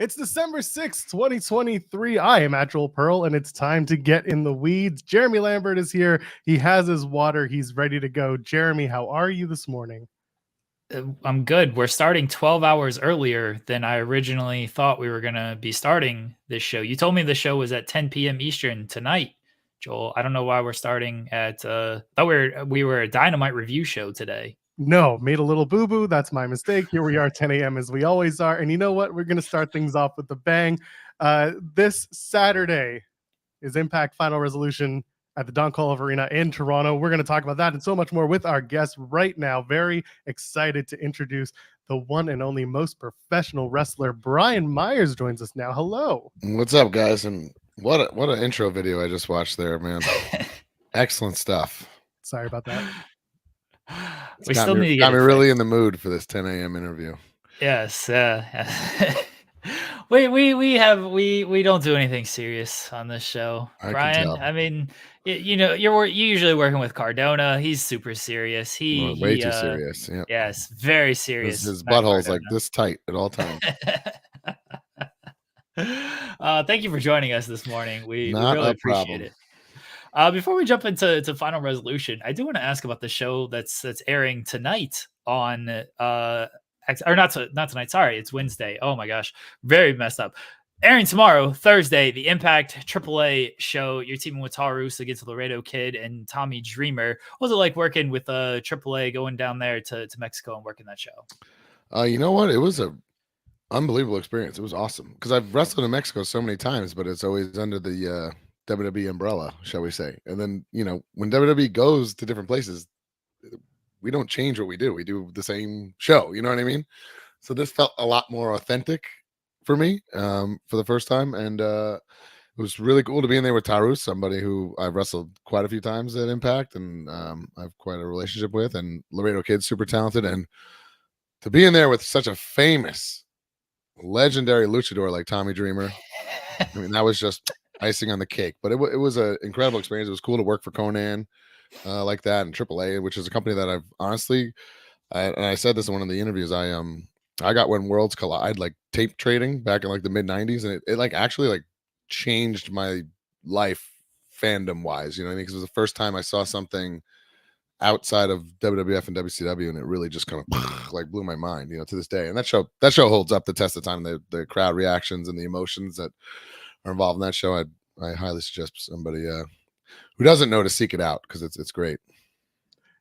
It's December 6th, 2023. I am Actual Pearl, and it's time to get in the weeds. Jeremy Lambert is here. He has his water. He's ready to go. Jeremy, how are you this morning? I'm good. We're starting 12 hours earlier than I originally thought we were going to be starting this show. You told me the show was at 10 p.m. Eastern tonight, Joel. I don't know why we're starting at thought we were a Dynamite review show today. No, made a little boo-boo. That's my mistake. Here we are, 10 a.m. as we always are. And you know what? We're going to start things off with a bang. This Saturday is Impact Final Resolution at the Don Coliff Arena in Toronto. We're going to talk about that and so much more with our guest right now. Very excited to introduce the one and only most professional wrestler. Brian Myers joins us now. Hello. What's up, guys? And what an intro video I just watched there, man. Excellent stuff. Sorry about that. We still need to get got me really in the mood for this 10 a.m. interview. Yes. We don't do anything serious on this show, Brian. I mean, you're usually working with Cardona. He's super serious. Way too serious. Yep. Yes, very serious. His butthole's like this tight at all times. Thank you for joining us this morning. We really appreciate it. Before we jump into Final Resolution, I do want to ask about the show that's airing tonight on or not tonight. Sorry, it's Wednesday. Oh my gosh, very messed up. Airing tomorrow, Thursday, the Impact AAA show. You're teaming with Taurus against Laredo Kid and Tommy Dreamer. What was it like working with AAA, going down there to Mexico and working that show? You know what? It was a unbelievable experience. It was awesome because I've wrestled in Mexico so many times, but it's always under the WWE umbrella, shall we say. And then, when WWE goes to different places, we don't change what we do. We do the same show. You know what I mean? So this felt a lot more authentic for me for the first time. And it was really cool to be in there with Taurus, somebody who I've wrestled quite a few times at Impact and I have quite a relationship with. And Laredo Kid's super talented. And to be in there with such a famous, legendary luchador like Tommy Dreamer, I mean, that was just icing on the cake. But it was an incredible experience. It was cool to work for Conan like that, and AAA, which is a company that I've honestly, and I said this in one of the interviews, I got when Worlds Collide, like tape trading back in like the mid 90s, and it like actually like changed my life fandom wise, you know what I mean? Because it was the first time I saw something outside of WWF and WCW, and it really just kind of like blew my mind, to this day. And that show holds up the test of time. The crowd reactions and the emotions that are involved in that show, I highly suggest somebody who doesn't know to seek it out, because it's great.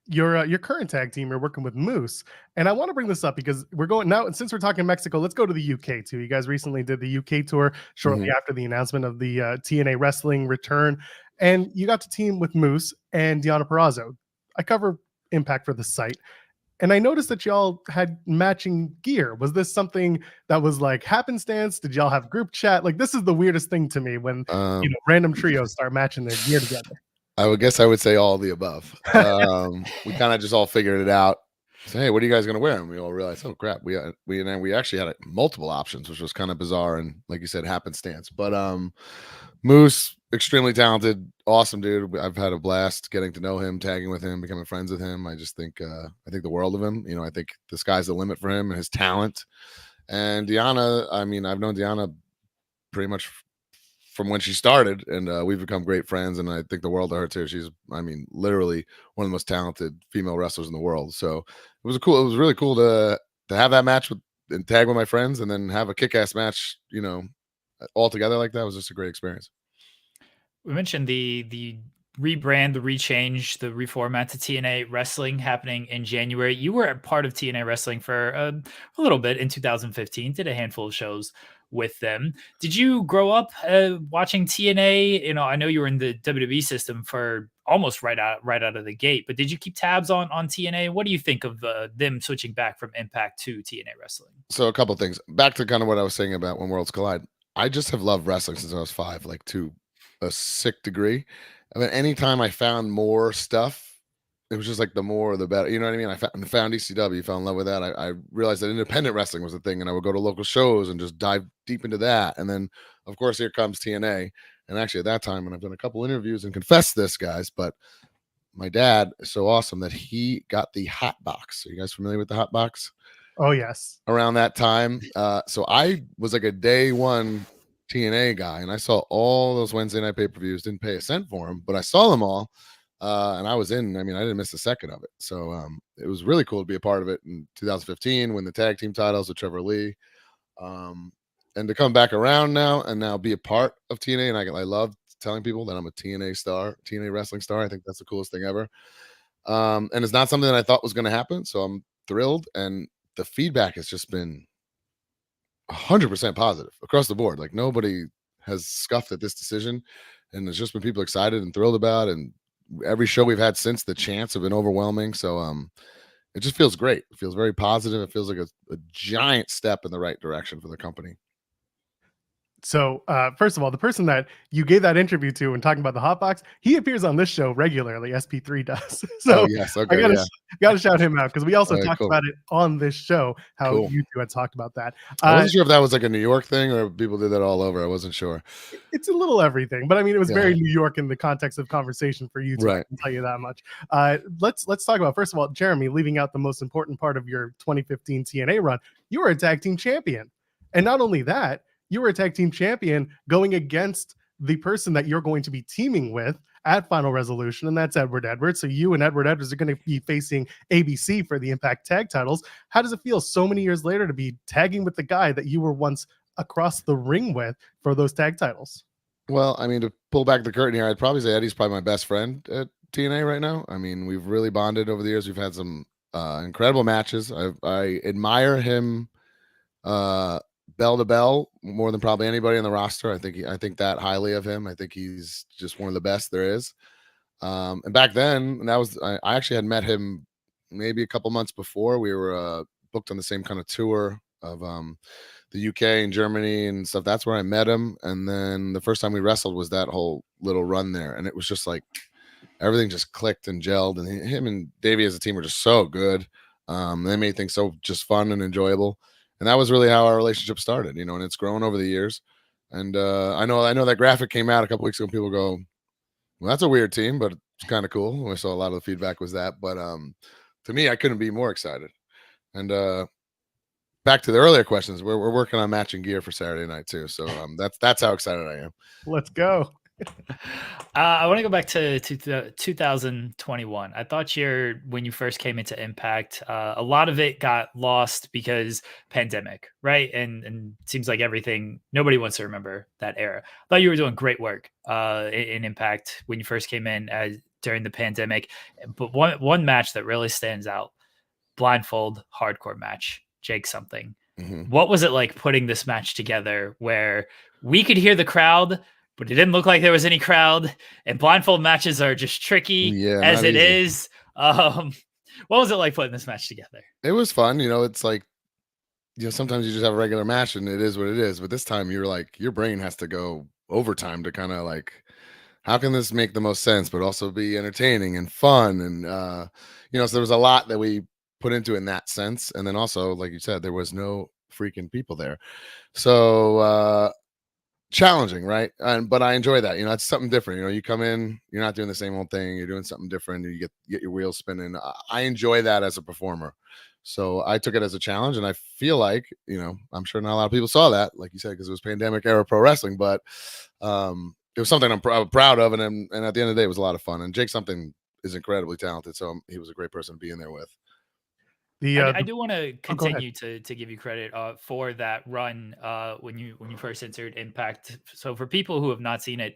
Your current tag team, you're working with Moose, and I want to bring this up because we're going now, and since we're talking Mexico, let's go to the UK too. You guys recently did the UK tour shortly after the announcement of the TNA Wrestling return, and you got to team with Moose and Deonna Purrazzo. I cover Impact for the site, and I noticed that y'all had matching gear. Was this something that was like happenstance? Did y'all have group chat? Like, this is the weirdest thing to me when random trios start matching their gear together. I would say all of the above. We kind of just all figured it out. So, hey, what are you guys going to wear? And we all realized, oh crap, we actually had multiple options, which was kind of bizarre and, like you said, happenstance. But Moose, extremely talented, awesome dude. I've had a blast getting to know him, tagging with him, becoming friends with him. I just think the world of him. I think the sky's the limit for him and his talent. And Deonna, I mean, I've known Deonna pretty much from when she started, and we've become great friends, and I think the world of her too. She's, I mean, literally one of the most talented female wrestlers in the world. So it was really cool to have that match and tag with my friends, and then have a kick-ass match, all together like that. It was just a great experience. We mentioned the rebrand, the rechange, the reformat to TNA Wrestling happening in January. You were a part of TNA Wrestling for a little bit in 2015, did a handful of shows with them. Did you grow up watching TNA? I know you were in the WWE system for almost right out of the gate, but did you keep tabs on TNA? What do you think of them switching back from Impact to TNA Wrestling? So a couple of things. Back to kind of what I was saying about When Worlds Collide. I just have loved wrestling since I was 5, like to a sick degree. I mean, anytime I found more stuff, it was just like the more the better. You know what I mean? I found ECW, fell in love with that. I realized that independent wrestling was a thing, and I would go to local shows and just dive deep into that. And then, of course, here comes TNA. And actually, at that time, and I've done a couple interviews and confessed this, guys, but my dad is so awesome that he got the hot box. Are you guys familiar with the hot box? Oh yes. Around that time. So I was like a day one TNA guy, and I saw all those Wednesday night pay-per-views, didn't pay a cent for them, but I saw them all. And I was in. I mean, I didn't miss a second of it. So it was really cool to be a part of it in 2015, win the tag team titles with Trevor Lee. And to come back around now and now be a part of TNA. And I love telling people that I'm a TNA star, TNA wrestling star. I think that's the coolest thing ever. And it's not something that I thought was going to happen. So I'm thrilled. And the feedback has just been 100% positive across the board. Like nobody has scuffed at this decision, and there's just been people excited and thrilled about it. And every show we've had since, the chants have been overwhelming. So it just feels great. It feels very positive. It feels like a giant step in the right direction for the company. So, first of all, the person that you gave that interview to and talking about the hotbox, he appears on this show regularly. SP3 does. So, yes, okay, I gotta shout him out because we also talked cool. about it on this show. How you two had talked about that. I wasn't sure if that was like a New York thing or people did that all over. I wasn't sure. It's a little everything, but I mean, it was very New York in the context of conversation for you two. Right. I can tell you that much. Let's talk about, first of all, Jeremy, leaving out the most important part of your 2015 TNA run. You were a tag team champion, and not only that, you were a tag team champion going against the person that you're going to be teaming with at Final Resolution, and that's Edward Edwards. So you and Edward Edwards are going to be facing ABC for the Impact Tag titles. How does it feel so many years later to be tagging with the guy that you were once across the ring with for those tag titles? Well, I mean, to pull back the curtain here, I'd probably say Eddie's probably my best friend at TNA right now. I mean, we've really bonded over the years. We've had some incredible matches. I admire him bell to bell more than probably anybody on the roster. I think that highly of him. I think he's just one of the best there is. And back then, I actually had met him maybe a couple months before. We were booked on the same kind of tour of the UK and Germany and stuff. That's where I met him. And then the first time we wrestled was that whole little run there, and it was just like everything just clicked and gelled. And him and Davey as a team were just so good. They made things so just fun and enjoyable. And that was really how our relationship started, and it's grown over the years. And I know that graphic came out a couple weeks ago. And people go, "Well, that's a weird team, but it's kind of cool." I saw a lot of the feedback was that. But to me, I couldn't be more excited. And back to the earlier questions, we're working on matching gear for Saturday night too. So that's how excited I am. Let's go. I want to go back to 2021. I thought when you first came into Impact, a lot of it got lost because pandemic, right? And it seems like nobody wants to remember that era. I thought you were doing great work in Impact when you first came in during the pandemic. But one match that really stands out, blindfold hardcore match, Jake something. Mm-hmm. What was it like putting this match together where we could hear the crowd, but it didn't look like there was any crowd, and blindfold matches are just tricky as it is. What was it like putting this match together? It was fun. It's like, sometimes you just have a regular match and it is what it is. But this time you're like, your brain has to go overtime to kind of like, how can this make the most sense, but also be entertaining and fun? And, so there was a lot that we put into it in that sense. And then also, like you said, there was no freaking people there. So, challenging, right? But I enjoy that. It's something different. You come in, you're not doing the same old thing, you're doing something different, and you get your wheels spinning. I enjoy that as a performer, so I took it as a challenge, and I feel like I'm sure not a lot of people saw that, like you said, because it was pandemic era pro wrestling, but it was something I'm proud of, and at the end of the day, it was a lot of fun. And Jake something is incredibly talented, so he was a great person to be in there with. I do want to continue to give you credit for that run when you first entered Impact. So for people who have not seen it,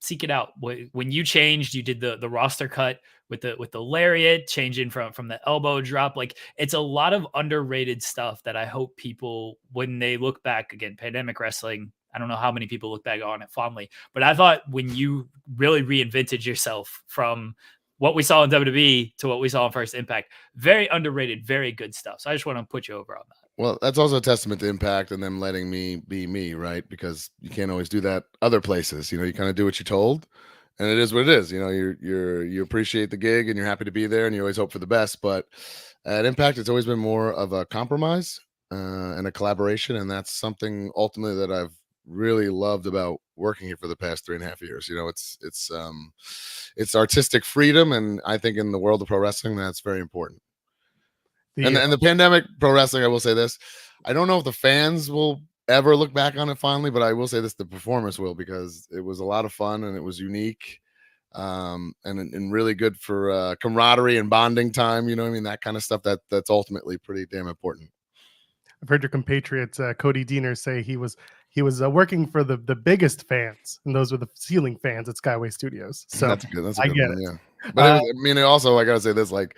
seek it out. When you changed, you did the roster cut with the lariat, changing from the elbow drop. Like, it's a lot of underrated stuff that I hope people, when they look back, again, pandemic wrestling, I don't know how many people look back on it fondly, but I thought when you really reinvented yourself from what we saw in WWE to what we saw in First Impact, very underrated, very good stuff. So I just want to put you over on that. Well, that's also a testament to Impact and them letting me be me, right? Because you can't always do that other places. You kind of do what you're told, and it is what it is. You appreciate the gig and you're happy to be there, and you always hope for the best. But at Impact, it's always been more of a compromise and a collaboration, and that's something ultimately that I've really loved about working here for the past 3.5 years. It's artistic freedom, and I think in the world of pro wrestling, that's very important. And the pandemic pro wrestling, I will say this. I don't know if the fans will ever look back on it finally, but I will say this, the performers will, because it was a lot of fun and it was unique. And really good for camaraderie and bonding time, you know what I mean? That kind of stuff that's ultimately pretty damn important. I've heard your compatriot Cody Diener say he was working for the biggest fans, and those were the ceiling fans at Skyway Studios. So that's good. That's a good one, yeah. But also I gotta say this, like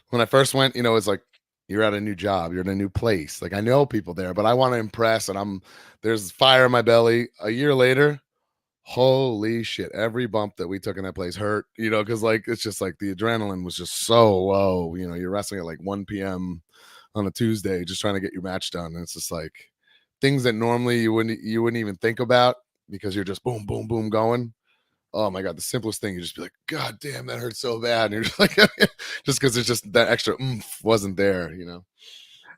when I first went, it's like you're at a new job, you're in a new place. Like I know people there, but I want to impress, and there's fire in my belly. A year later, holy shit, every bump that we took in that place hurt, because like it's just like the adrenaline was just so low. You're wrestling at like 1 p.m. on a Tuesday, just trying to get your match done. And it's just like things that normally you wouldn't even think about because you're just boom, boom, boom going. Oh my God, the simplest thing, you just be like, God damn, that hurts so bad. And you're just like, just because it's just that extra oomph wasn't there,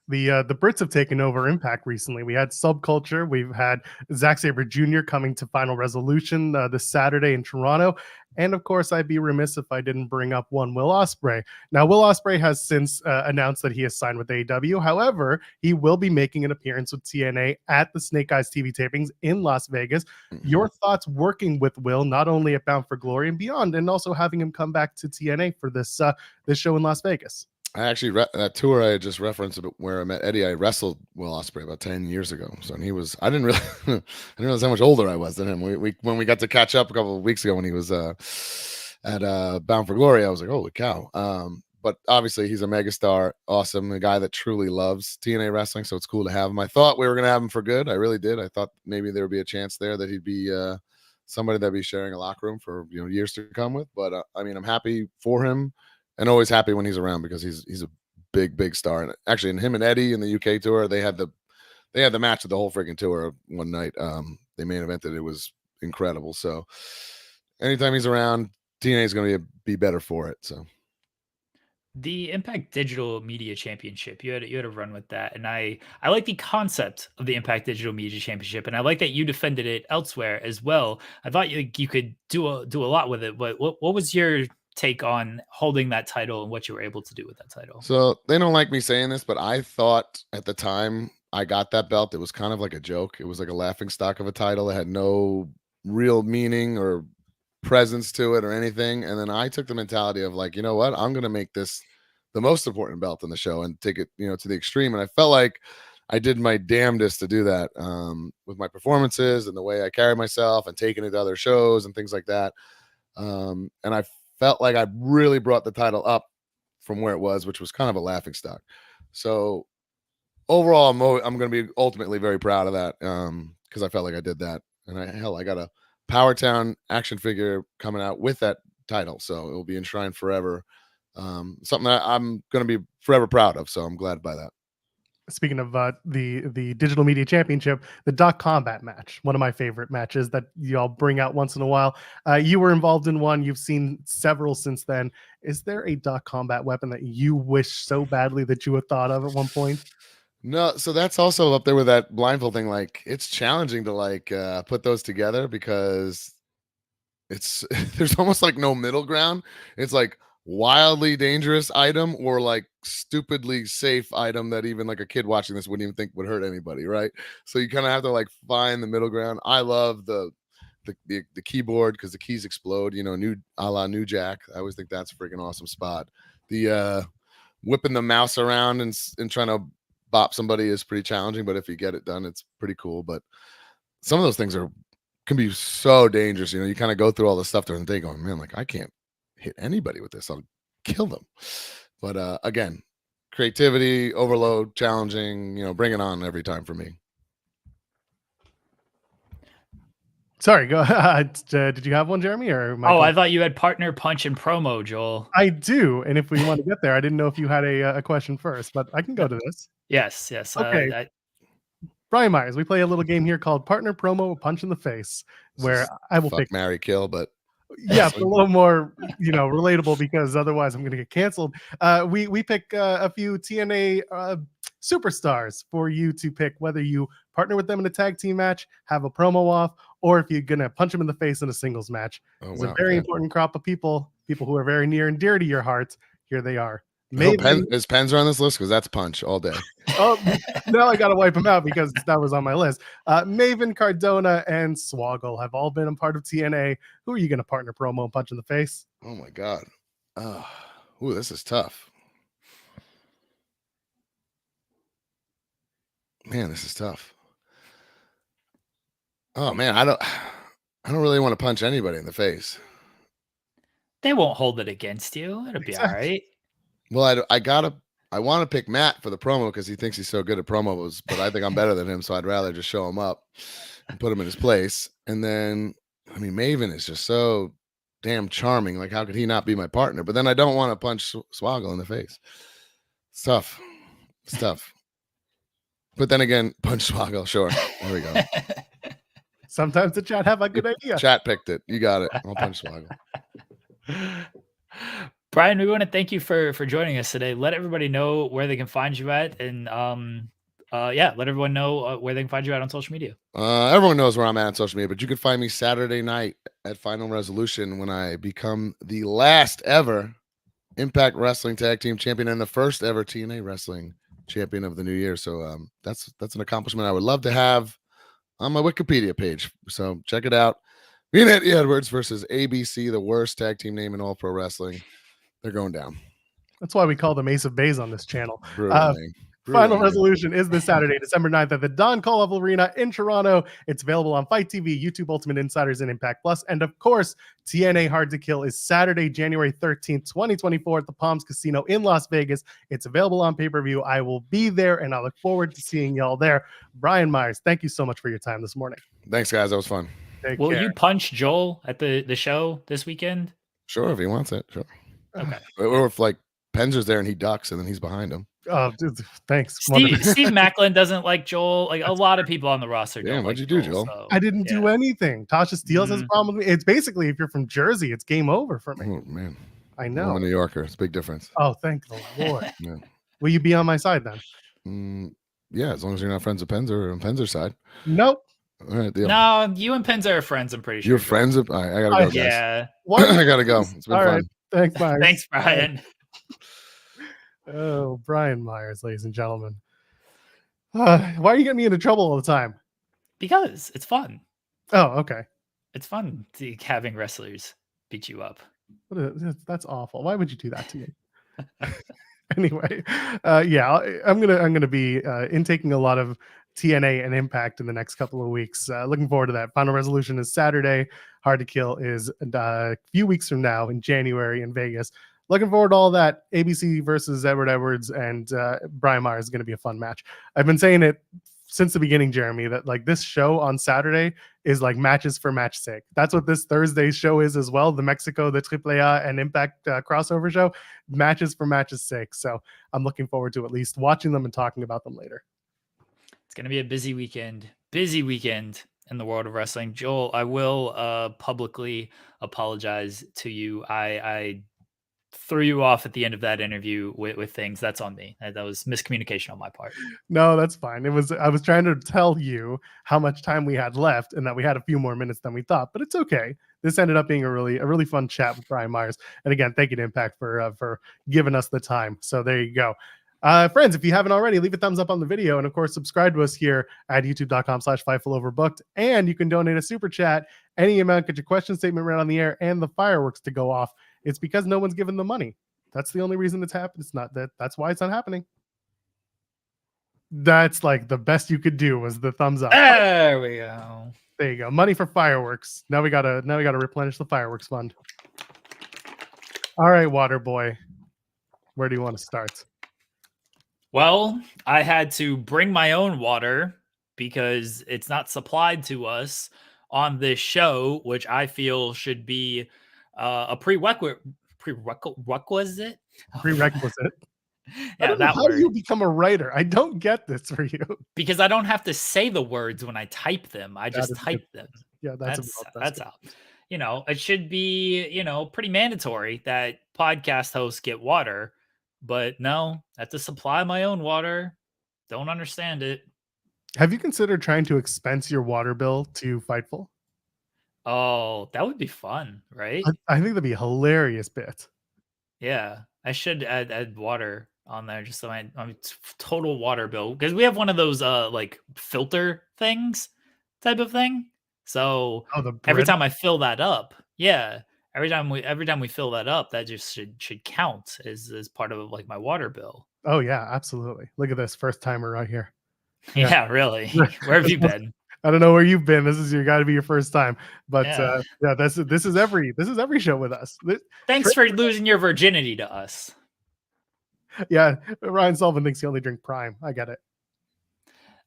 The Brits have taken over Impact recently. We had Subculture. We've had Zack Sabre Jr. coming to Final Resolution this Saturday in Toronto. And of course, I'd be remiss if I didn't bring up one Will Ospreay. Now, Will Ospreay has since announced that he has signed with AEW. However, he will be making an appearance with TNA at the Snake Eyes TV tapings in Las Vegas. Mm-hmm. Your thoughts working with Will, not only at Bound for Glory and beyond, and also having him come back to TNA for this show in Las Vegas? I actually, that tour I just referenced where I met Eddie, I wrestled Will Ospreay about 10 years ago. So I didn't realize how much older I was than him. When we got to catch up a couple of weeks ago when he was at Bound for Glory, I was like, holy cow. But obviously he's a megastar, awesome, a guy that truly loves TNA wrestling. So it's cool to have him. I thought we were going to have him for good. I really did. I thought maybe there would be a chance there that he'd be somebody that'd be sharing a locker room for years to come with. But I'm happy for him. And always happy when he's around because he's a big star. And actually, in him and Eddie in the UK tour, they had the match of the whole freaking tour one night. They main evented. It was incredible. So anytime he's around, TNA is going to be better for it. So the Impact Digital Media Championship, you had a run with that, and I like the concept of the Impact Digital Media Championship, and I like that you defended it elsewhere as well. I thought you could do a lot with it, but what was your take on holding that title and what you were able to do with that title? So they don't like me saying this, but I thought at the time I got that belt, it was kind of like a joke. It was like a laughing stock of a title. It had no real meaning or presence to it or anything. And then I took the mentality of like, you know what, I'm going to make this the most important belt in the show and take it, to the extreme. And I felt like I did my damnedest to do that with my performances and the way I carry myself and taking it to other shows and things like that. And I felt like I really brought the title up from where it was, which was kind of a laughing stock. So overall, I'm going to be ultimately very proud of that because I felt like I did that. And I got a Power Town action figure coming out with that title. So it will be enshrined forever. Something that I'm going to be forever proud of. So I'm glad by that. Speaking of the Digital Media Championship, the Doc Combat match, one of my favorite matches that y'all bring out once in a while. You were involved in one. You've seen several since then. Is there a Doc Combat weapon that you wish so badly that you had thought of at one point? No, so that's also up there with that blindfold thing. Like it's challenging to put those together because it's there's almost like no middle ground. It's like wildly dangerous item or like stupidly safe item that even like a kid watching this wouldn't even think would hurt anybody, right? So you kind of have to like find the middle ground. I love the keyboard because the keys explode, new a la New Jack. I always think that's a freaking awesome spot. The whipping the mouse around and trying to bop somebody is pretty challenging, but if you get it done, it's pretty cool. But some of those things can be so dangerous. You kind of go through all the stuff during the day going, man, like I can't hit anybody with this. I'll kill them. But again, creativity, overload, challenging, bring it on every time for me. Sorry, go ahead. Did you have one, Jeremy? Or Michael? Oh, I thought you had partner, punch, and promo, Joel. I do. And if we want to get there, I didn't know if you had a question first, but I can go to this. Yes. Okay. Brian Myers, we play a little game here called Partner, Promo, Punch in the Face, where I will pick marry, kill, but yeah, a little more, relatable because otherwise I'm going to get canceled. We pick a few TNA superstars for you to pick whether you partner with them in a tag team match, have a promo off, or if you're going to punch them in the face in a singles match. It's a very important crop of people who are very near and dear to your heart. Here they are. Maven, his pens are on this list because that's punch all day. Oh, now I got to wipe him out because that was on my list. Maven, Cardona, and Swoggle have all been a part of TNA. Who are you going to partner promo and punch in the face? Oh my God. Ooh, this is tough. Man, this is tough. Oh man, I don't really want to punch anybody in the face. They won't hold it against you. It'll be all right. Well, I want to pick Matt for the promo because he thinks he's so good at promos, but I think I'm better than him, so I'd rather just show him up and put him in his place. And then, I mean, Maven is just so damn charming. Like, how could he not be my partner? But then I don't want to punch Swoggle in the face. It's tough. It's tough. But then again, punch Swoggle. Sure. There we go. Sometimes the chat have a good idea. Chat picked it. You got it. I'll punch Swoggle. Brian, we want to thank you for joining us today. Let everybody know where they can find you at, and let everyone know where they can find you at on social media. Everyone knows where I'm at on social media, but you can find me Saturday night at Final Resolution when I become the last ever Impact Wrestling Tag Team Champion and the first ever TNA Wrestling Champion of the new year. So that's an accomplishment I would love to have on my Wikipedia page. So check it out. Me and Eddie Edwards versus ABC, the worst tag team name in all pro wrestling. They're going down. That's why we call them Ace of Bays on this channel. Final Resolution is this Saturday, December 9th at the Don Call Arena in Toronto. It's available on Fight TV, YouTube Ultimate Insiders, and Impact Plus. And of course, TNA Hard to Kill is Saturday, January 13th, 2024 at the Palms Casino in Las Vegas. It's available on pay-per-view. I will be there, and I look forward to seeing y'all there. Brian Myers, thank you so much for your time this morning. Thanks, guys. That was fun. Will you punch Joel at the show this weekend? Sure, if he wants it. Sure. Okay. Or if like Penzer's there and he ducks and then he's behind him. Oh, dude, thanks. Steve Macklin doesn't like Joel. Like a lot of people on the roster don't. What'd like you do, Joel? So, I didn't do anything. Tasha Steeles has a problem with me. It's basically, if you're from Jersey, it's game over for me. Oh man, I know. I'm a New Yorker. It's a big difference. Oh, thank the Lord. Yeah. Will you be on my side then? Yeah, as long as you're not friends with Penzer or on Penzer's side. Nope. All right, deal. No, you and Penzer are friends. I'm pretty sure. You're friends with. I gotta go, guys. Yeah. I gotta go. It's been all fun. Right. Thanks, Myers. Thanks, Brian. Oh, Brian Myers, ladies and gentlemen. Why are you getting me into trouble all the time? Because it's fun. Oh, okay. It's fun having wrestlers beat you up. That's awful. Why would you do that to me? Anyway, I'm gonna be intaking a lot of TNA and Impact in the next couple of weeks. Looking forward to that. Final Resolution is Saturday. Hard to Kill is a few weeks from now in January in Vegas. Looking forward to all that. ABC versus Edward Edwards and Brian Myers is going to be a fun match. I've been saying it since the beginning, Jeremy, that like this show on Saturday is like matches for match sake. That's what this Thursday's show is as well. The Mexico, the AAA and Impact crossover show, matches for matches sake. So I'm looking forward to at least watching them and talking about them later. It's going to be a busy weekend in the world of wrestling. Joel, I will publicly apologize to you. I threw you off at the end of that interview with things. That's on me. That was miscommunication on my part. No, that's fine. I was trying to tell you how much time we had left and that we had a few more minutes than we thought, but it's okay. This ended up being a really fun chat with Brian Myers. And again, thank you to Impact for giving us the time. So there you go. Friends, if you haven't already, leave a thumbs up on the video. And of course, subscribe to us here at youtube.com/FightfulOverbooked. And you can donate a super chat, any amount, get your question statement read on the air and the fireworks to go off. It's because no one's given the money. That's the only reason it's happened. It's not that. That's why it's not happening. That's like the best you could do was the thumbs up. There we go. There you go. Money for fireworks. Now we gotta replenish the fireworks fund. All right, Water Boy. Where do you want to start? Well, I had to bring my own water because it's not supplied to us on this show, which I feel should be a prerequisite. Yeah, that how do you become a writer? I don't get this for you. Because I don't have to say the words when I type them. I just type them. Yeah, that's how. You know, it should be, pretty mandatory that podcast hosts get water. But no, I have to supply my own water. Don't understand it. Have you considered trying to expense your water bill to Fightful? Oh, that would be fun, right? I think that'd be a hilarious bit. Yeah. I should add water on there just so my total water bill, because we have one of those like filter things type of thing. So every time I fill that up, every time we fill that up, that just should count as part of like my water bill. Oh yeah, absolutely. Look at this first timer right here. Yeah, really. Where have you been? I don't know where you've been. This is got to be your first time, but yeah, this is every show with us. Thanks for losing your virginity to us. Yeah, Ryan Sullivan thinks he only drink Prime. I get it.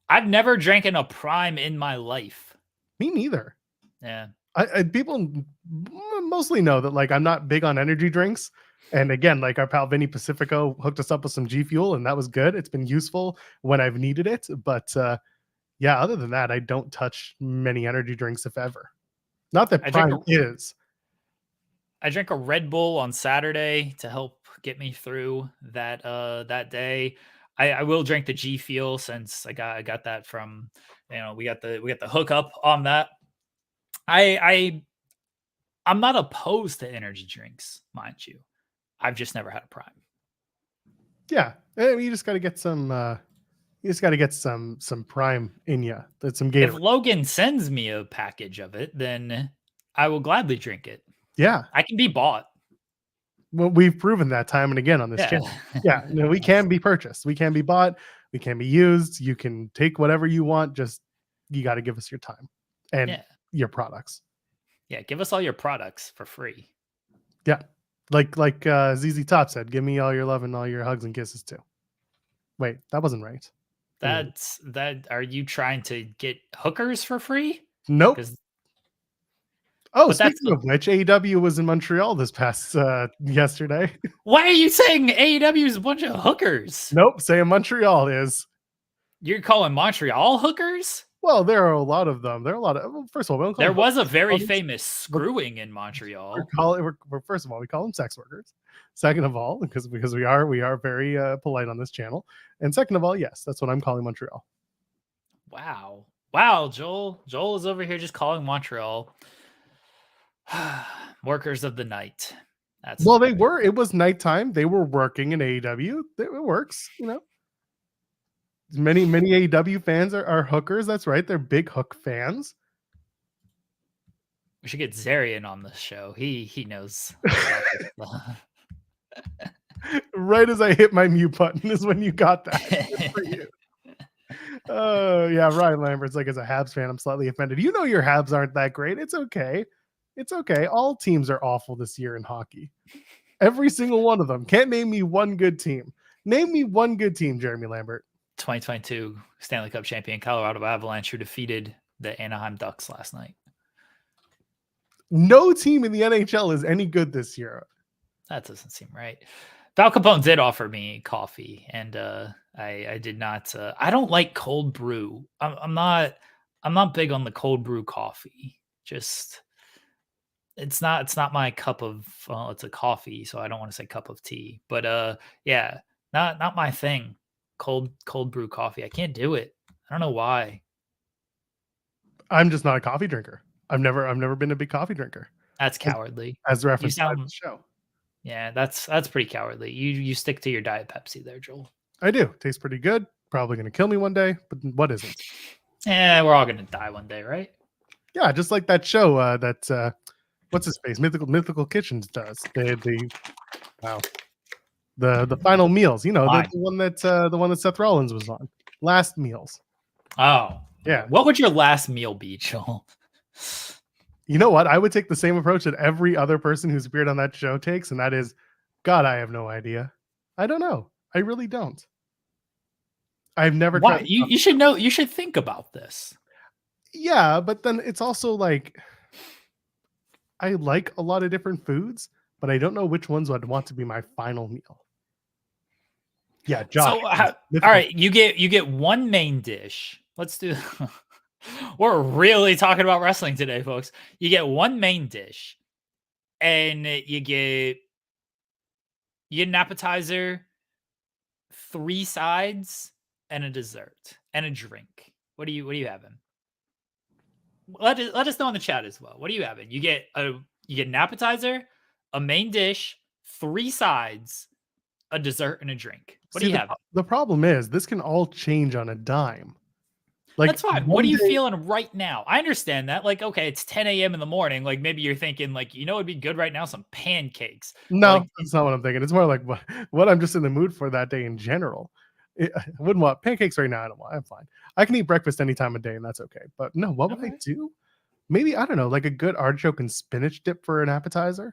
I've never drank in a Prime in my life. Me neither. Yeah. People mostly know that like I'm not big on energy drinks. And again, like our pal Vinny Pacifico hooked us up with some G Fuel, and that was good. It's been useful when I've needed it. But yeah, other than that, I don't touch many energy drinks, if ever. Not that Prime is. I drank a Red Bull on Saturday to help get me through that day. I will drink the G Fuel since I got that from, we got the hookup on that. I'm not opposed to energy drinks, mind you. I've just never had a Prime. Yeah, you just got to get some. You just got to get some Prime in you. That's some Gatorade. If Logan sends me a package of it, then I will gladly drink it. Yeah, I can be bought. Well, we've proven that time and again on this channel. Yeah, we can be purchased. We can be bought. We can be used. You can take whatever you want. Just you got to give us your time and your products. Yeah, give us all your products for free. Yeah, like ZZ Top said, give me all your love and all your hugs and kisses too. Wait, that wasn't right. Are you trying to get hookers for free? Nope. Oh, speaking of which, AEW was in Montreal this past yesterday. Why are you saying AEW is a bunch of hookers? Nope, saying Montreal is. You're calling Montreal hookers? Well, there are a lot of them. There are a lot of. Well, first of all, there was a very famous screwing in Montreal. First of all, we call them sex workers. Second of all, because we are very polite on this channel. And second of all, yes, that's what I'm calling Montreal. Wow, Joel is over here just calling Montreal workers of the night. They were. It was nighttime. They were working in AEW. It works, Many AEW fans are hookers. That's right. They're big hook fans. We should get Zarian on the show. He knows. Right as I hit my mute button is when you got that. Good for you. Oh yeah, Ryan Lambert's like, as a Habs fan, I'm slightly offended. Your Habs aren't that great. It's okay. It's okay. All teams are awful this year in hockey. Every single one of them. Can't name me one good team. Name me one good team, Jeremy Lambert. 2022 Stanley Cup champion Colorado Avalanche, who defeated the Anaheim Ducks last night. No team in the NHL is any good this year. That doesn't seem right. Val Capone did offer me coffee, and I did not. I don't like cold brew. I'm not big on the cold brew coffee. Just it's not my cup of. Well, it's a coffee, so I don't want to say cup of tea. But yeah, not my thing. Cold brew coffee. I can't do it. I don't know why. I'm just not a coffee drinker. I've never been a big coffee drinker. That's cowardly. As referenced by the show. Yeah, that's pretty cowardly. You stick to your Diet Pepsi there, Joel. I do. Tastes pretty good. Probably gonna kill me one day, but what isn't? Yeah, we're all gonna die one day, right? Yeah, just like that show that what's his face? Mythical Kitchens does. The final meals, the one that Seth Rollins was on. Last meals. Oh. Yeah. What would your last meal be, Joel? You know what? I would take the same approach that every other person who's appeared on that show takes, and that is, God, I have no idea. I don't know. I really don't. I've never tried. You should know. You should think about this. Yeah, but then it's also like, I like a lot of different foods, but I don't know which ones I'd want to be my final meal. Yeah, Josh. So, all right, you get one main dish. Let's do. We're really talking about wrestling today, folks. You get one main dish, and you get an appetizer, 3 sides, and a dessert, and a drink. What are you having? Let us know in the chat as well. What are you having? You get an appetizer, a main dish, 3 sides, a dessert, and a drink. What do you have? The problem is this can all change on a dime. Like, that's fine. What are you feeling right now? I understand that. Like, okay, it's 10 a.m. in the morning. Like, maybe you're thinking, like, it'd be good right now, some pancakes. No, like, that's not what I'm thinking. It's more like what I'm just in the mood for that day in general. I wouldn't want pancakes right now. I'm fine. I can eat breakfast any time of day, and that's okay. But no, what would I do? Maybe, I don't know, like a good artichoke and spinach dip for an appetizer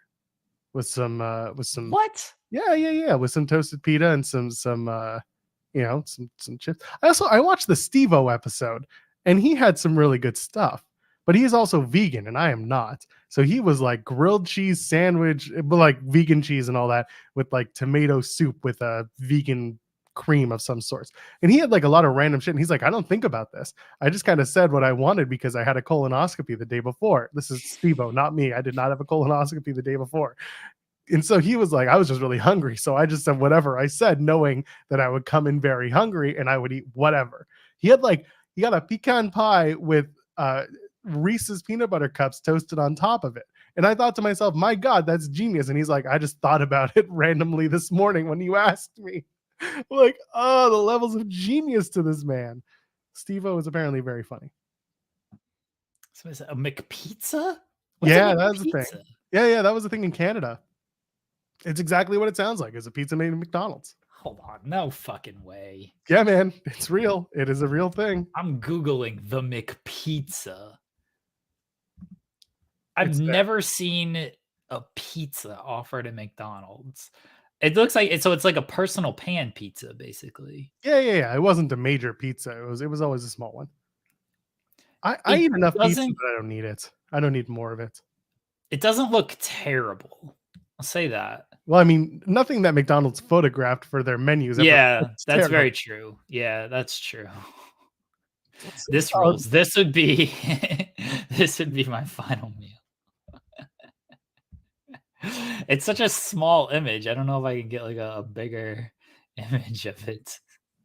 with some what? Yeah, with some toasted pita and some chips. I watched the Steve-O episode, and he had some really good stuff, but he's also vegan and I am not. So he was like grilled cheese sandwich, but like vegan cheese and all that, with like tomato soup with a vegan cream of some sorts. And he had like a lot of random shit. And he's like, I don't think about this. I just kind of said what I wanted because I had a colonoscopy the day before. This is Steve-O, not me. I did not have a colonoscopy the day before. And so he was like, I was just really hungry. So I just said whatever I said, knowing that I would come in very hungry and I would eat whatever. He got a pecan pie with Reese's peanut butter cups toasted on top of it. And I thought to myself, my God, that's genius. And he's like, I just thought about it randomly this morning when you asked me. Like, oh, the levels of genius to this man. Steve-O is apparently very funny. So is it a McPizza? Yeah, that's the thing. Yeah, that was the thing in Canada. It's exactly what it sounds like. It's a pizza made in McDonald's. Hold on, no fucking way. Yeah, man, it's real. It is a real thing. I'm Googling the McPizza. I've never seen a pizza offered at McDonald's. It looks like it's like a personal pan pizza, basically. Yeah. It wasn't a major pizza. It was always a small one. I eat enough pizza, but I don't need it. I don't need more of it. It doesn't look terrible. I'll say that. Well, I mean, nothing that McDonald's photographed for their menus. Yeah, that's terrible. Very true. Yeah, that's true. This rules. This would be my final meal. It's such a small image. I don't know if I can get like a bigger image of it.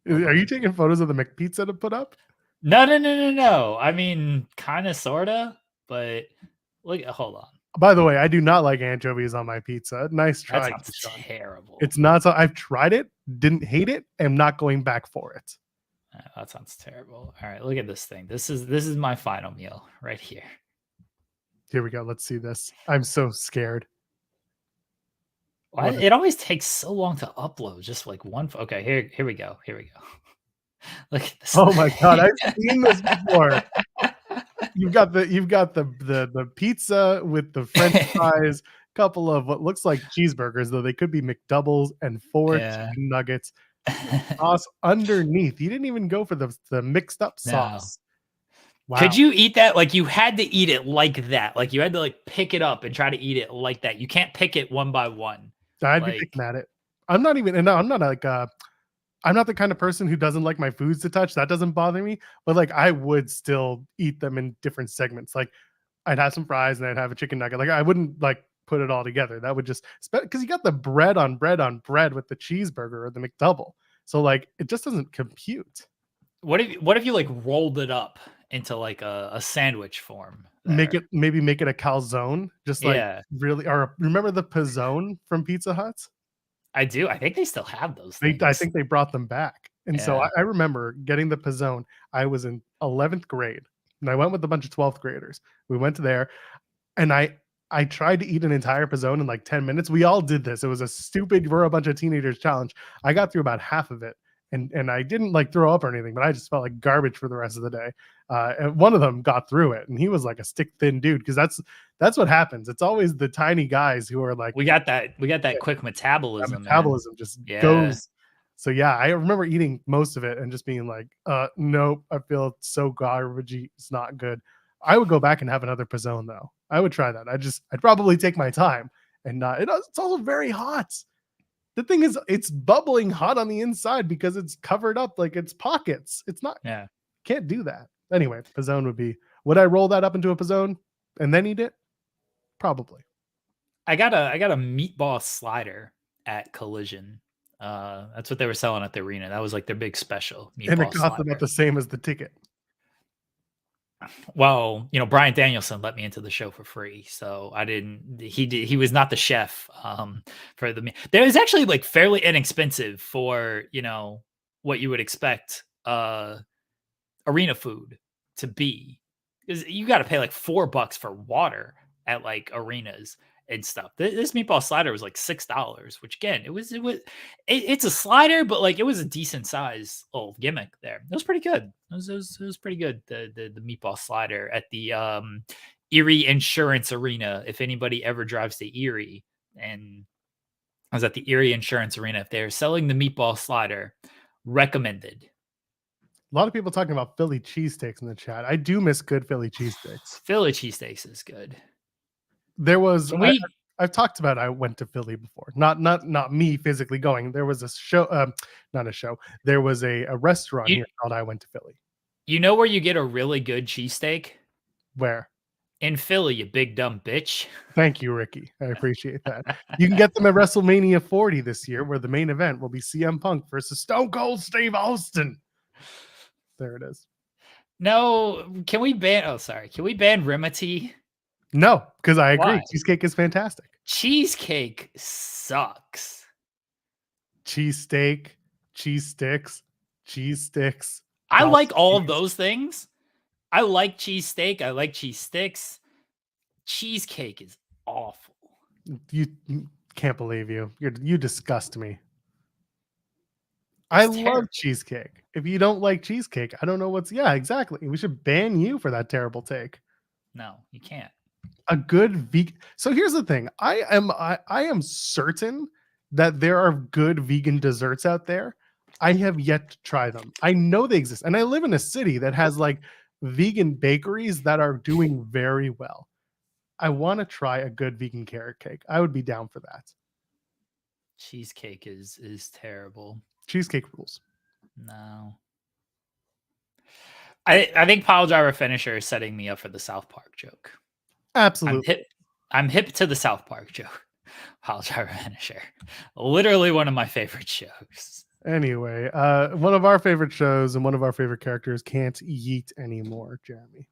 Are you taking photos of the McPizza to put up? No. I mean, kind of, sort of, but look, hold on. By the way, I do not like anchovies on my pizza. Nice try. That sounds terrible. It's not so. I've tried it, didn't hate it, am not going back for it. That sounds terrible. All right, look at this thing. This is my final meal right here. Here we go. Let's see this. I'm so scared. It always takes so long to upload. Just like one. Okay, here we go. Look at this. Oh my God, I've seen this before. You've got the pizza with the French fries, couple of what looks like cheeseburgers, though they could be McDoubles, and 4 chicken nuggets. Sauce underneath. You didn't even go for the mixed up sauce. Wow. Could you eat that? Like, you had to eat it like that. Like, you had to like pick it up and try to eat it like that. You can't pick it one by one. I'd be picking at it. I'm not the kind of person who doesn't like my foods to touch. That doesn't bother me. But like, I would still eat them in different segments. Like, I'd have some fries and I'd have a chicken nugget. Like, I wouldn't like put it all together. That would just, because you got the bread on bread on bread with the cheeseburger or the McDouble. So like, it just doesn't compute. What if you like rolled it up into like a sandwich form? Make it a calzone, just like really. Or remember the pizzone from Pizza Hut? I do. I think they still have those things. I think they brought them back. And so I remember getting the pizzone. I was in 11th grade, and I went with a bunch of 12th graders. We went to there, and I tried to eat an entire pizzone in like 10 minutes. We all did this. It was a stupid, we're a bunch of teenagers challenge. I got through about half of it. And I didn't like throw up or anything, but I just felt like garbage for the rest of the day. And one of them got through it, and he was like a stick thin dude, because that's what happens. It's always the tiny guys who are like, we got that quick metabolism. Metabolism just goes. So yeah, I remember eating most of it and just being like, nope, I feel so garbagey. It's not good. I would go back and have another pizzone though. I would try that. I'd probably take my time and not. It's also very hot. The thing is, it's bubbling hot on the inside because it's covered up like its pockets. It's not. Yeah. Can't do that. Anyway, pizzone would I roll that up into a pizzone and then eat it? Probably. I got a meatball slider at Collision. That's what they were selling at the arena. That was like their big special. And it cost about the same as the ticket. Well, Bryan Danielson let me into the show for free, so I didn't. He was not the chef for the. There was actually like fairly inexpensive for what you would expect arena food to be, because you got to pay like $4 for water at like arenas and stuff. This meatball slider was like $6, which again, it's a slider, but like it was a decent size little gimmick there. It was pretty good. It was pretty good. The meatball slider at the Erie Insurance Arena. If anybody ever drives to Erie, and I was at the Erie Insurance Arena, if they're selling the meatball slider, recommended. A lot of people talking about Philly cheesesteaks in the chat. I do miss good Philly cheesesteaks. Philly cheesesteaks is good. There was I've talked about I went to Philly before. Not me physically going. There was a show, not a show. There was a restaurant here called I Went to Philly. You know where you get a really good cheesesteak? Where? In Philly, you big dumb bitch. Thank you, Ricky. I appreciate that. You can get them at WrestleMania 40 this year, where the main event will be CM Punk versus Stone Cold Steve Austin. There it is. No, can we ban? Oh, sorry. Can we ban Rimity? No, because I agree. Why? Cheesecake is fantastic. Cheesecake sucks. Cheesesteak, cheese sticks, cheese sticks. I like all of those things. I like cheesesteak. I like cheese sticks. Cheesecake is awful. You can't believe you. You disgust me. I love cheesecake. If you don't like cheesecake, I don't know what's. Yeah, exactly. We should ban you for that terrible take. No, you can't. A good vegan. So here's the thing. I am certain that there are good vegan desserts out there. I have yet to try them. I know they exist, and I live in a city that has like vegan bakeries that are doing very well. I want to try a good vegan carrot cake. I would be down for that. Cheesecake is terrible. Cheesecake rules. No. I think Pile Driver Finisher is setting me up for the South Park joke. Absolutely. I'm hip to the South Park joke. Pile Driver Finisher. Literally one of my favorite shows. Anyway, one of our favorite shows and one of our favorite characters can't yeet anymore, Jeremy.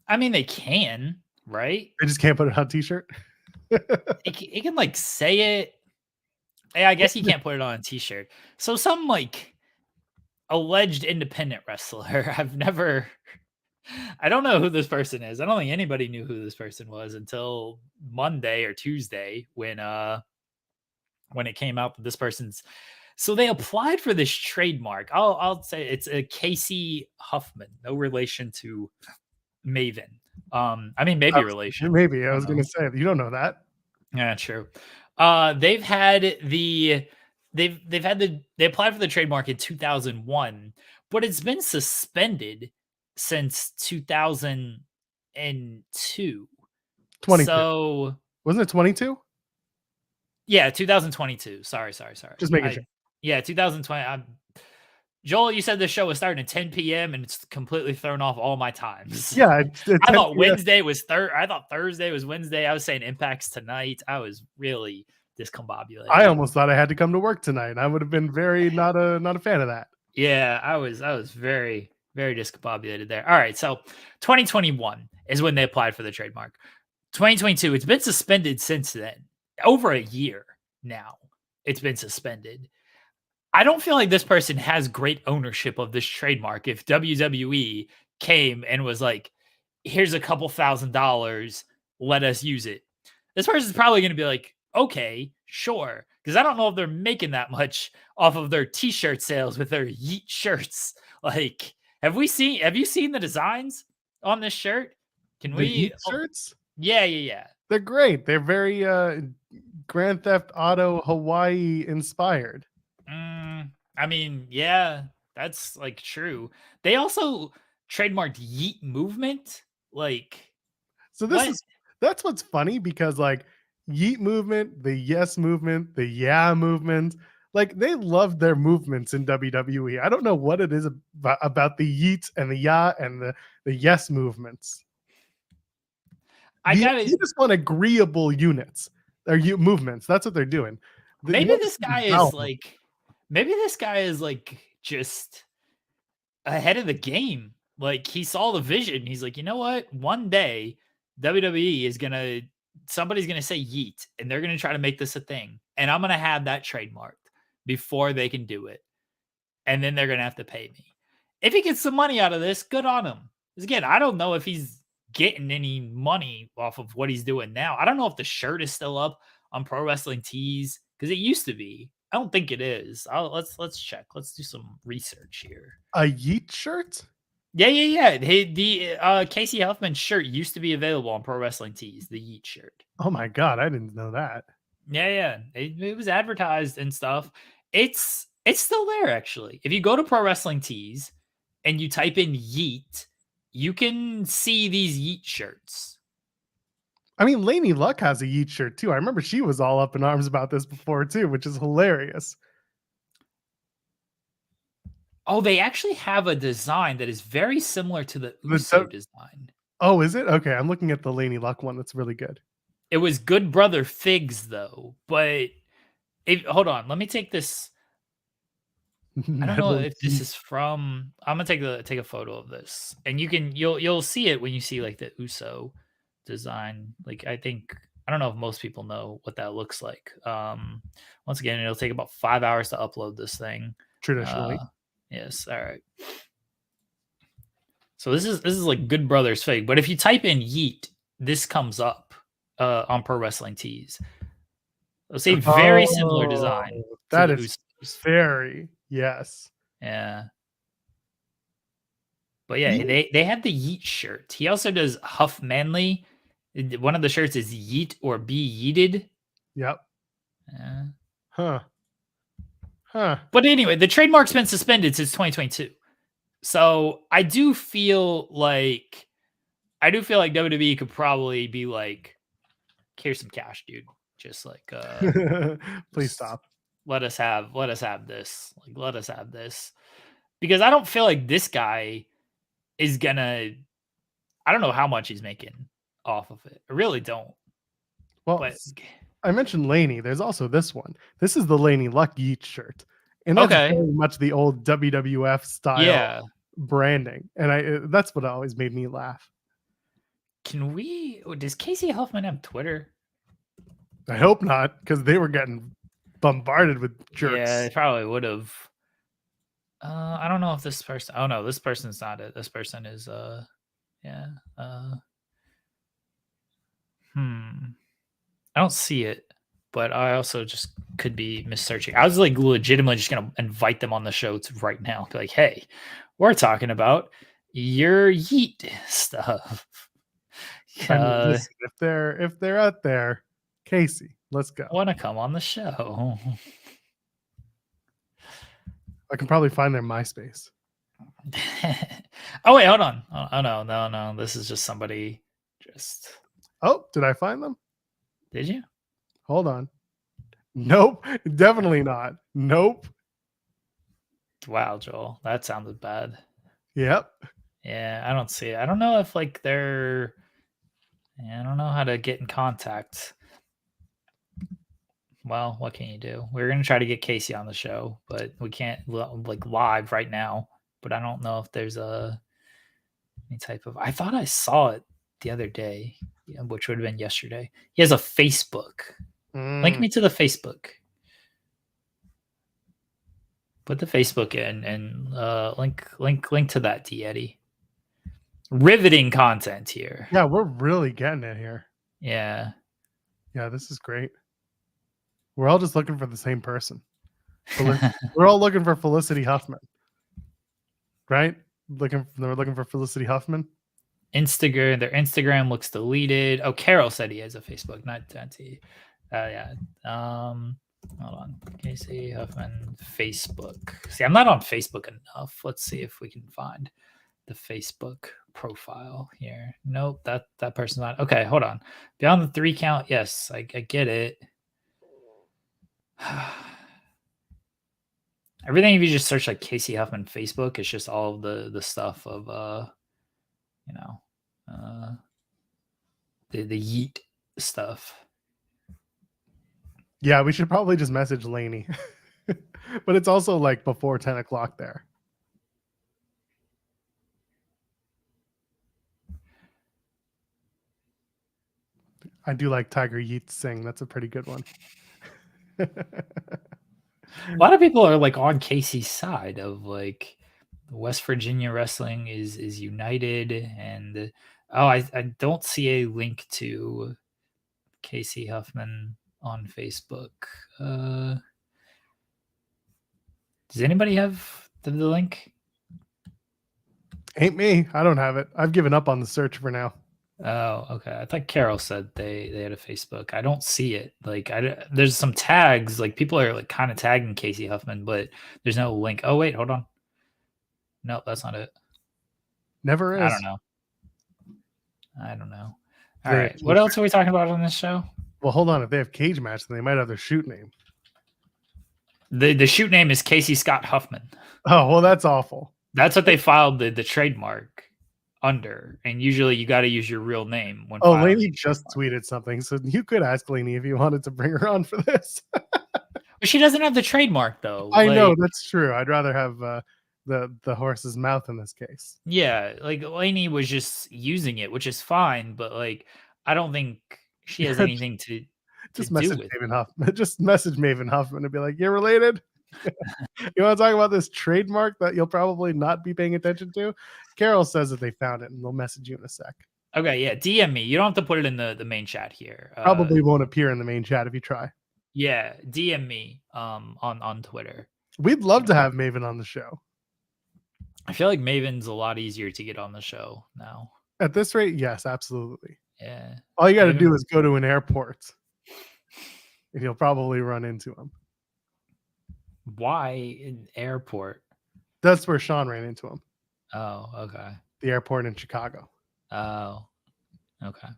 I mean, they can, right? They just can't put it on a t-shirt. It can like say it. Yeah, I guess you can't put it on a t-shirt. So some like alleged independent wrestler. I don't know who this person is. I don't think anybody knew who this person was until Monday or Tuesday when it came out that this person's. So they applied for this trademark. I'll say it's a Casey Huffman, no relation to Maven. I mean, maybe relation. Maybe I was going to say you don't know that. Yeah, true. They applied for the trademark in 2001, but it's been suspended since 2002. 22. So wasn't it 22? Yeah, 2022. Sorry. Just making sure. Yeah, 2020. Joel, you said the show was starting at 10 p.m. and it's completely thrown off all my times. Yeah, I thought Wednesday was I thought Thursday was Wednesday. I was saying Impact's tonight. I was really discombobulated. I almost thought I had to come to work tonight. I would have been very not a fan of that. Yeah, I was very, very discombobulated there. All right, so 2021 is when they applied for the trademark. 2022, it's been suspended since then. Over a year now, it's been suspended. I don't feel like this person has great ownership of this trademark. If WWE came and was like, here's a couple $1,000, let us use it. This person's probably going to be like, okay, sure. Because I don't know if they're making that much off of their t-shirt sales with their Yeet shirts. Like, have you seen the designs on this shirt? Can we shirts? Yeah. They're great. They're very Grand Theft Auto Hawaii inspired. I mean, yeah, that's like true. They also trademarked Yeet movement. Like, so that's what's funny, because like Yeet movement, the yes movement, the yeah movement, like they love their movements in WWE. I don't know what it is about the Yeet and the yeah and the yes movements. You just want agreeable units or movements. That's what they're doing. Maybe this guy is like just ahead of the game. Like, he saw the vision. He's like, you know what? One day, WWE is somebody's gonna say yeet, and they're gonna try to make this a thing, and I'm gonna have that trademarked before they can do it, and then they're gonna have to pay me. If he gets some money out of this, good on him. Because again, I don't know if he's getting any money off of what he's doing now. I don't know if the shirt is still up on Pro Wrestling Tees, because it used to be. I don't think it is. Let's check. Let's do some research here. A yeet shirt? Yeah. The Casey Huffman shirt used to be available on Pro Wrestling Tees, the Yeet shirt. Oh my God, I didn't know that. Yeah. It was advertised and stuff. It's still there, actually. If you go to Pro Wrestling Tees and you type in Yeet, you can see these Yeet shirts. I mean, Lainey Luck has a yeet shirt too. I remember she was all up in arms about this before too, which is hilarious. Oh, they actually have a design that is very similar to the Uso design. Oh, is it? Okay, I'm looking at the Lainey Luck one. That's really good. It was Good Brother Figs, though. But hold on, let me take this. I don't know if this is from. I'm gonna take a photo of this, and you'll see it when you see like the Uso design. Like, I don't know if most people know what that looks like. Once again, it'll take about 5 hours to upload this thing traditionally. Yes. All right. So this is like Good Brothers Fig, but if you type in Yeet, this comes up on Pro Wrestling Tees. It'll say very similar design. That is very, yes. Yeah. But yeah, they have the Yeet shirt. He also does Huff Manly. One of the shirts is Yeet or Be Yeeted. Yep. Huh. But anyway, the trademark's been suspended since 2022. So I do feel like WWE could probably be like, here's some cash, dude. Just like please stop. Let us have this. Like, let us have this. Because I don't feel like this guy is gonna, I don't know how much he's making off of it. I really don't. Well, but I mentioned Lainey. There's also this one. This is the Lainey Luck Yeet shirt. And that's very much the old WWF style branding. And that's what always made me laugh. Does Casey Huffman have Twitter? I hope not, because they were getting bombarded with jerks. Yeah, they probably would have. I don't know if this person. Oh no, this person's not it. This person is I don't see it, but I also just could be missearching. I was like legitimately just gonna invite them on the show right now. Be like, hey, we're talking about your Yeet stuff. Listen, if they're out there, Casey, let's go. Want to come on the show? I can probably find their MySpace. Oh wait, hold on. Oh no. This is just somebody. Oh, did I find them? Did you? Hold on. Nope, definitely not. Nope. Wow, Joel, that sounded bad. Yep. Yeah, I don't see it. I don't know if like they're. I don't know how to get in contact. Well, what can you do? We're going to try to get Casey on the show, but we can't like live right now. But I don't know if there's any type of. I thought I saw it the other day, which would have been yesterday. He has a Facebook. Link me to the Facebook. Put the Facebook in and link to that, D Eddie. Riveting content here. Yeah, we're really getting it here. Yeah. Yeah, this is great. We're all just looking for the same person. We're all looking for Felicity Huffman. Right? They're looking for Felicity Huffman. Their Instagram looks deleted. Oh, Carol said he has a Facebook, not Dante. Yeah. Hold on. Casey Huffman Facebook. See, I'm not on Facebook enough. Let's see if we can find the Facebook profile here. Nope, that person's not. Okay, hold on. Beyond the 3 count. Yes, I get it. Everything, if you just search like Casey Huffman Facebook, it's just all of the stuff of the Yeet stuff. Yeah, we should probably just message Lainey. But it's also like before 10 o'clock there. I do like Tiger Yeet sing. That's a pretty good one. A lot of people are like on Casey's side of like West Virginia wrestling is united, and I don't see a link to Casey Huffman on Facebook. Does anybody have the link? Ain't me. I don't have it. I've given up on the search for now. Oh, okay. I thought Carol said they had a Facebook. I don't see it. Like, there's some tags. Like, people are like kind of tagging Casey Huffman, but there's no link. Oh wait, hold on. No, that's not it. Never is. I don't know. All right. What else are we talking about on this show? Well, hold on. If they have cage match, then they might have their shoot name. The shoot name is Casey Scott Huffman. Oh, well, that's awful. That's what they filed the trademark under, and usually you got to use your real name when. Oh, Lainey just tweeted something, so you could ask Lainey if you wanted to bring her on for this. But she doesn't have the trademark, though. I know that's true. I'd rather have the horse's mouth in this case. Yeah, like Lainey was just using it, which is fine, but like I don't think she has anything to just do message with Maven Huffman. Just message Maven Huffman and be like, "You're related." You want to talk about this trademark that you'll probably not be paying attention to? Carol says that they found it, and they'll message you in a sec. Okay, yeah, DM me. You don't have to put it in the main chat here. Probably won't appear in the main chat if you try. Yeah, DM me on Twitter. We'd love to have Maven on the show. I feel like Maven's a lot easier to get on the show now. At this rate, yes, absolutely. Yeah. All you got to do is go to an airport, and you'll probably run into him. Why an airport? That's where Sean ran into him. Oh, okay. The airport in Chicago. Oh, okay.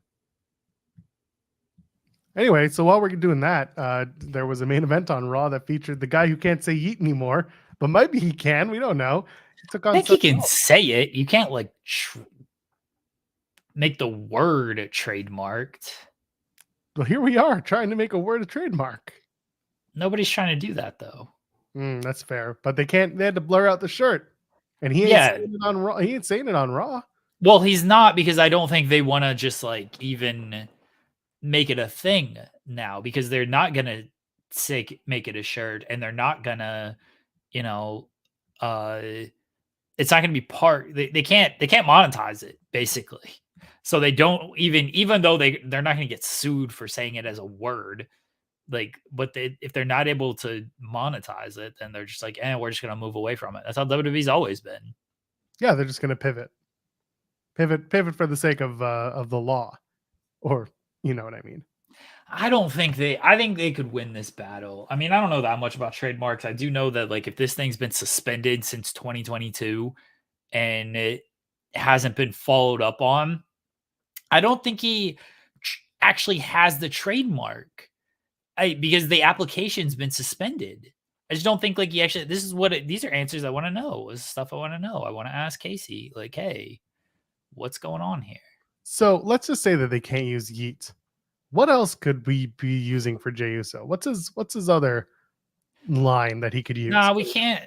Anyway, so while we're doing that, there was a main event on Raw that featured the guy who can't say yeet anymore, but maybe he can. We don't know. He took on. I think he can say it. You can't like make the word trademarked. Well, here we are trying to make a word a trademark. Nobody's trying to do that though. That's fair, but they can't. They had to blur out the shirt, and he ain't saying it on Raw. He ain't saying it on Raw. Well, he's not, because I don't think they want to just like even make it a thing now, because they're not gonna make it a shirt, and they're not gonna, it's not gonna be part. They can't monetize it basically. So they don't even though they're not gonna get sued for saying it as a word. Like, but if they're not able to monetize it, then they're just like, we're just gonna move away from it. That's how WWE's always been. Yeah, they're just gonna pivot for the sake of the law, or you know what I mean. I think they could win this battle. I mean, I don't know that much about trademarks. I do know that like if this thing's been suspended since 2022 and it hasn't been followed up on, I don't think he actually has the trademark. Because the application's been suspended. I just don't think like he actually. These are answers I want to know. This is stuff I want to know. I want to ask Casey, like, hey, what's going on here? So let's just say that they can't use yeet. What else could we be using for Jey Uso? What's his other line that he could use? No, we can't.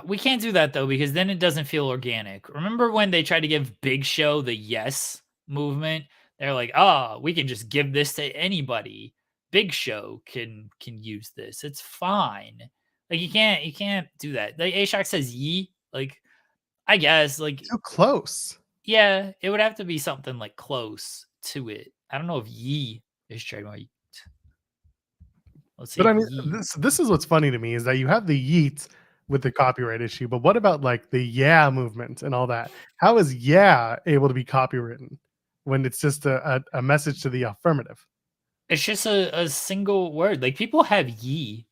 We can't do that though, because then it doesn't feel organic. Remember when they tried to give Big Show the yes movement? They're like, we can just give this to anybody. Big Show can use this. It's fine. Like you can't do that. Like A-Shock says yee. Like I guess like too close. Yeah, it would have to be something like close to it. I don't know if yee is trademark. Let's see. But I mean, this is what's funny to me is that you have the yeet with the copyright issue, but what about like the yeah movement and all that? How is yeah able to be copywritten when it's just a message to the affirmative? It's just a single word. Like people have yee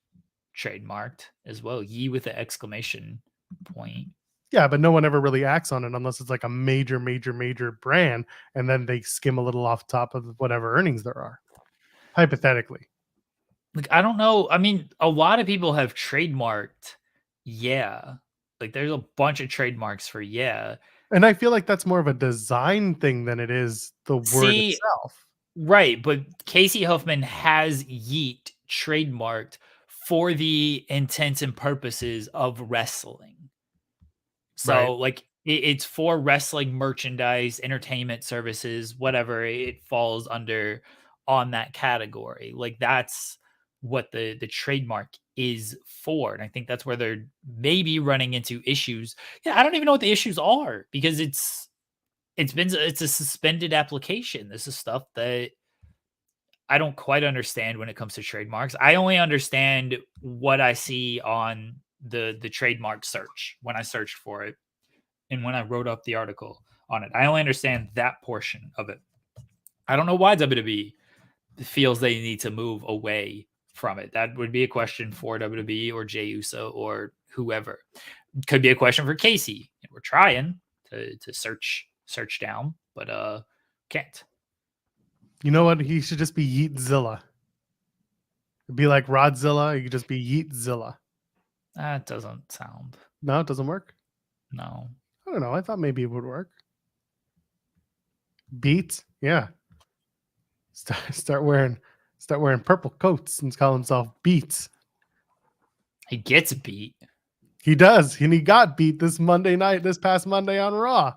trademarked as well. Yee with the exclamation point. Yeah, but no one ever really acts on it unless it's like a major brand, and then they skim a little off top of whatever earnings there are. Hypothetically. Like I don't know. I mean, a lot of people have trademarked yeah. Like there's a bunch of trademarks for yeah. And I feel like that's more of a design thing than it is the word itself. Right, but Casey Huffman has yeet trademarked for the intents and purposes of wrestling. So like it's for wrestling merchandise, entertainment services, whatever it falls under on that category. Like that's what the trademark is for. And I think that's where they're maybe running into issues. Yeah, I don't even know what the issues are because it's a suspended application. This is stuff that I don't quite understand when it comes to trademarks. I only understand what I see on the trademark search when I searched for it and when I wrote up the article on it. I only understand that portion of it. I don't know why WWE feels they need to move away from it. That would be a question for WWE or Jey Uso or whoever. Could be a question for Casey. We're trying to search down, but can't. You know what? He should just be Yeetzilla. It'd be like Rodzilla. He could just be Yeetzilla. That doesn't sound. No, it doesn't work. No. I don't know. I thought maybe it would work. Beat, yeah. Start wearing purple coats and call himself Beats. He gets beat. He does, and he got beat this past Monday on Raw.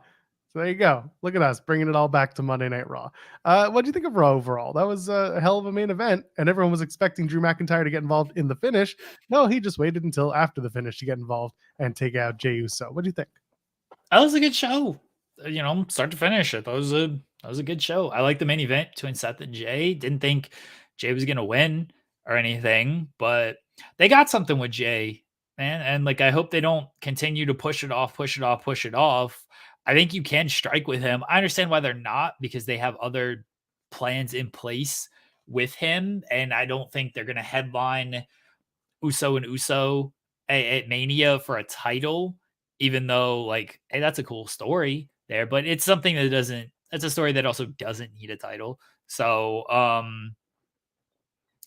So there you go. Look at us bringing it all back to Monday Night Raw. What do you think of Raw overall? That was a hell of a main event, and everyone was expecting Drew McIntyre to get involved in the finish. No, he just waited until after the finish to get involved and take out Jey Uso. What do you think? That was a good show. Start to finish. That was a good show. I like the main event between Seth and Jey. Didn't think Jey was gonna win or anything, but they got something with Jey, man. And like I hope they don't continue to push it off. I think you can strike with him. I understand why they're not, because they have other plans in place with him, and I don't think they're gonna headline Uso and Uso at Mania for a title, even though like, hey, that's a cool story there, but it's something that it's a story that also doesn't need a title. So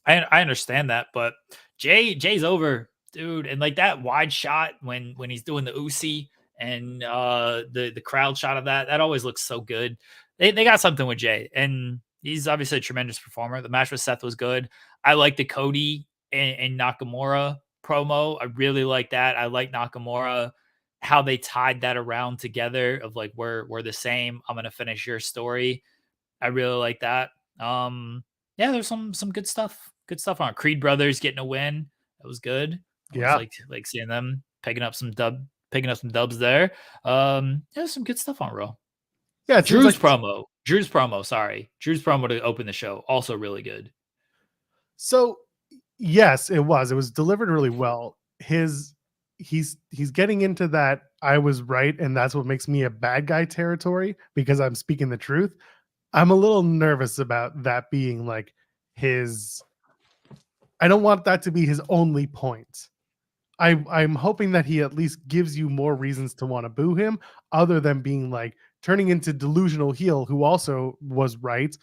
I understand that, but Jay's over, dude. And like that wide shot when he's doing the Usi and the crowd shot of that always looks so good. They got something with Jey, and he's obviously a tremendous performer. The match with Seth was good. I like the Cody and Nakamura promo. I really like that. I like Nakamura, how they tied that around together of like we're the same. I'm gonna finish your story. I really like that. Yeah, there's some good stuff. Good stuff on Creed Brothers getting a win. That was good. I was like seeing them picking up some dubs there. Yeah, some good stuff on Raw. Yeah, Drew's promo. Drew's promo to open the show. Also really good. So yes, it was. It was delivered really well. He's getting into that I was right and that's what makes me a bad guy territory because I'm speaking the truth. I'm a little nervous about that being like I don't want that to be his only point. I'm hoping that he at least gives you more reasons to want to boo him other than being like turning into delusional heel who also was right.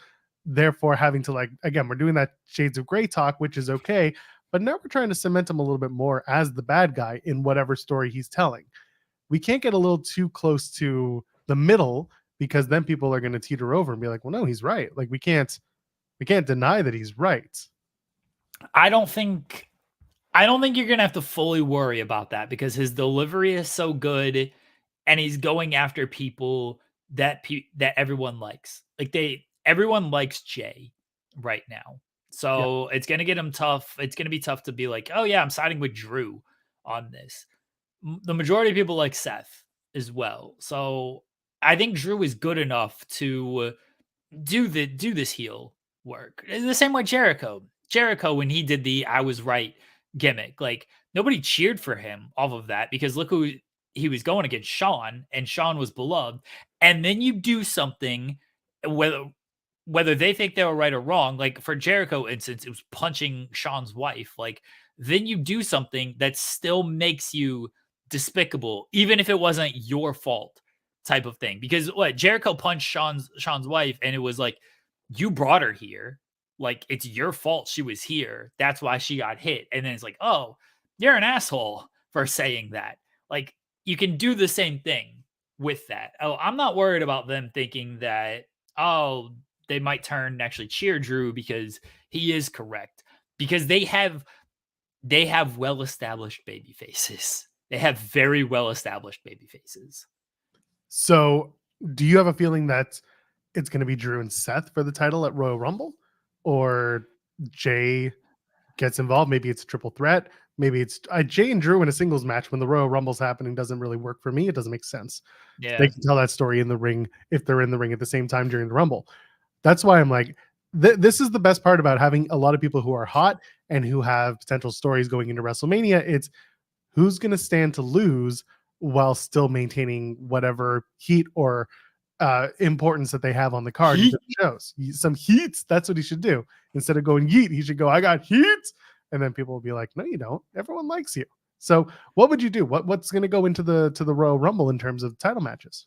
Therefore having to like, again, we're doing that Shades of Grey talk, which is okay. But now we're trying to cement him a little bit more as the bad guy in whatever story he's telling. We can't get a little too close to the middle because then people are going to teeter over and be like, well, no, he's right. Like we can't deny that he's right. I don't think you're going to have to fully worry about that because his delivery is so good and he's going after people that everyone likes. Like everyone likes Jey right now. So It's going to get him tough. It's going to be tough to be like, oh yeah, I'm siding with Drew on this. The majority of people like Seth as well. So I think Drew is good enough to do this heel work. The same way Jericho, when he did the I was right gimmick, like nobody cheered for him off of that because look who he was going against, Shawn, and Shawn was beloved. And then you do something, whether they think they were right or wrong, like for Jericho instance, it was punching Shawn's wife. Like then you do something that still makes you despicable, even if it wasn't your fault type of thing. Because what Jericho punched Shawn's wife, and it was like, you brought her here. Like it's your fault she was here. That's why she got hit. And then it's like, oh, you're an asshole for saying that. Like you can do the same thing with that. Oh, I'm not worried about them thinking that, oh, they might turn and actually cheer Drew because he is correct. Because they have well-established baby faces. They have very well-established baby faces. So do you have a feeling that it's going to be Drew and Seth for the title at Royal Rumble? or Jey gets involved. Maybe it's a triple threat. Maybe it's Jey and Drew in a singles match when the Royal Rumble's happening doesn't really work for me. It doesn't make sense. Yeah. They can tell that story in the ring if they're in the ring at the same time during the Rumble. That's why I'm like, this is the best part about having a lot of people who are hot and who have potential stories going into WrestleMania. It's who's going to stand to lose while still maintaining whatever heat or importance that they have on the card. He shows some heat. That's what he should do. Instead of going yeet, he should go, I got heat. And then people will be like, no, you don't. Everyone likes you. So what would you do? What's going to go into the Royal Rumble in terms of title matches?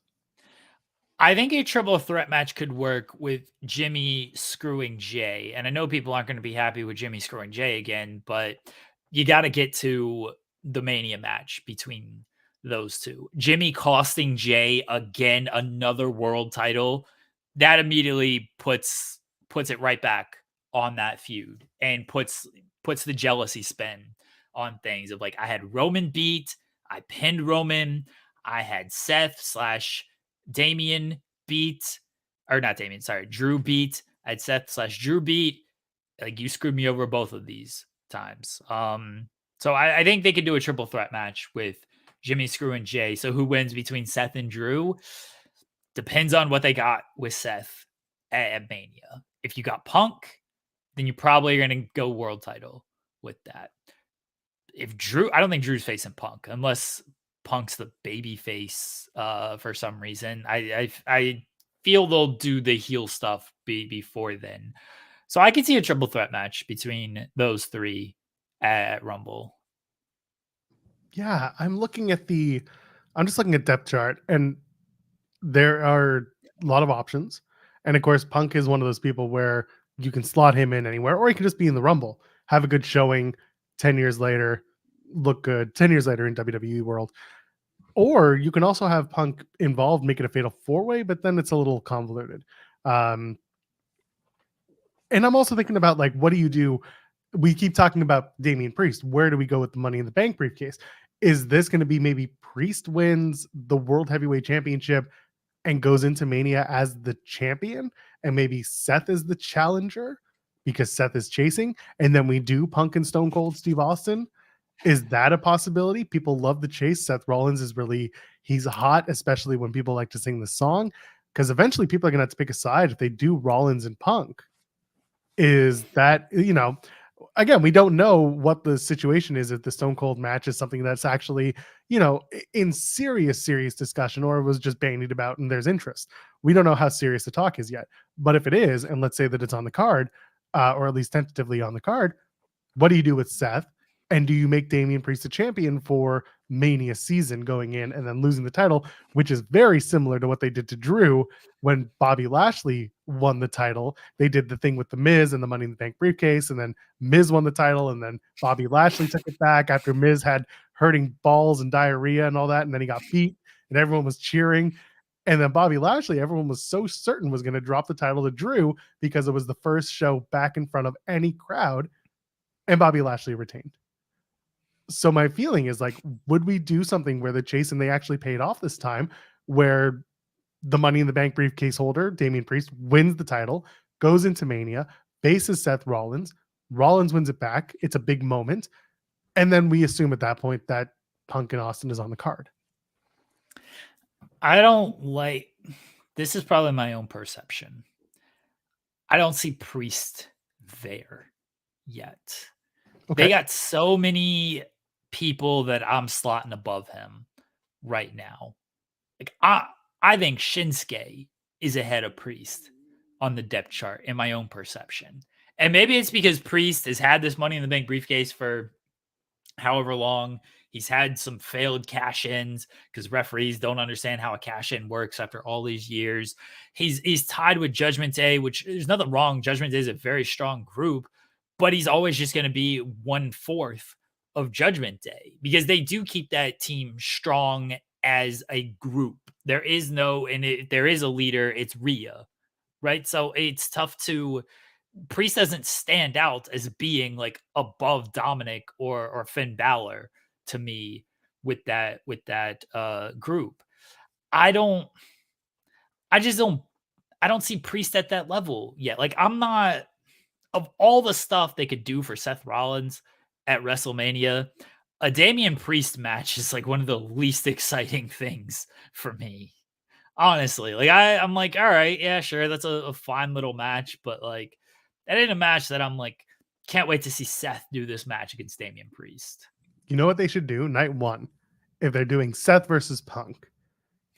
I think a triple threat match could work with Jimmy screwing Jey. And I know people aren't going to be happy with Jimmy screwing Jey again, but you got to get to the Mania match between those two. Jimmy costing Jey again another world title, that immediately puts it right back on that feud and puts the jealousy spin on things of like, I had Roman beat, I pinned Roman, I had Seth / Damian beat, or not Damian, sorry, Drew beat. I had Seth / Drew beat. Like, you screwed me over both of these times. So I think they could do a triple threat match with Jimmy screwing Jey. So who wins between Seth and Drew depends on what they got with Seth at Mania. If you got Punk, then you probably are going to go world title with that. If Drew, I don't think Drew's facing Punk unless Punk's the baby face for some reason. I feel they'll do the heel stuff before then. So I could see a triple threat match between those three at Rumble. Yeah, I'm just looking at depth chart, and there are a lot of options. And of course, Punk is one of those people where you can slot him in anywhere, or he could just be in the Rumble, have a good showing 10 years later, look good 10 years later in WWE world. Or you can also have Punk involved, make it a fatal four-way, but then it's a little convoluted. And I'm also thinking about, like, what do you do? We keep talking about Damian Priest. Where do we go with the Money in the Bank briefcase? Is this going to be maybe Priest wins the World Heavyweight Championship and goes into Mania as the champion, and maybe Seth is the challenger because Seth is chasing, and then we do Punk and Stone Cold Steve Austin? Is that a possibility? People love the chase. Seth Rollins is he's hot, especially when people like to sing the song, because eventually people are going to have to pick a side if they do Rollins and Punk. Is that, again, we don't know what the situation is if the Stone Cold match is something that's actually, in serious discussion, or it was just bandied about and there's interest. We don't know how serious the talk is yet. But if it is, and let's say that it's on the card, or at least tentatively on the card, what do you do with Seth? And do you make Damian Priest a champion for Mania season going in and then losing the title, which is very similar to what they did to Drew when Bobby Lashley won the title? They did the thing with the Miz and the Money in the Bank briefcase, and then Miz won the title, and then Bobby Lashley took it back after Miz had hurting balls and diarrhea and all that, and then he got beat, and everyone was cheering. And then Bobby Lashley, everyone was so certain was going to drop the title to Drew because it was the first show back in front of any crowd, and Bobby Lashley retained. So my feeling is, like, would we do something where the chase, and they actually paid off this time, where the Money in the Bank briefcase holder, Damian Priest, wins the title, goes into Mania, faces Seth Rollins, Rollins wins it back. It's a big moment. And then we assume at that point that Punk and Austin is on the card. This is probably my own perception. I don't see Priest there yet. Okay. They got so many people that I'm slotting above him right now. Like, I think Shinsuke is ahead of Priest on the depth chart in my own perception. And maybe it's because Priest has had this Money in the Bank briefcase for however long. He's had some failed cash-ins because referees don't understand how a cash-in works after all these years. He's tied with Judgment Day, which there's nothing wrong. Judgment Day is a very strong group, but he's always just going to be 1/4 of Judgment Day because they do keep that team strong as a group. There is there is a leader. It's Rhea, right? So it's tough Priest doesn't stand out as being like above Dominic or Finn Balor to me with that group. I don't see Priest at that level yet. Like, I'm not of all the stuff they could do for Seth Rollins at WrestleMania, a Damian Priest match is like one of the least exciting things for me. Honestly, like I'm like, all right, yeah, sure, that's a fine little match, but like that ain't a match that I'm like, can't wait to see Seth do this match against Damian Priest. You know what they should do? Night one, if they're doing Seth versus Punk,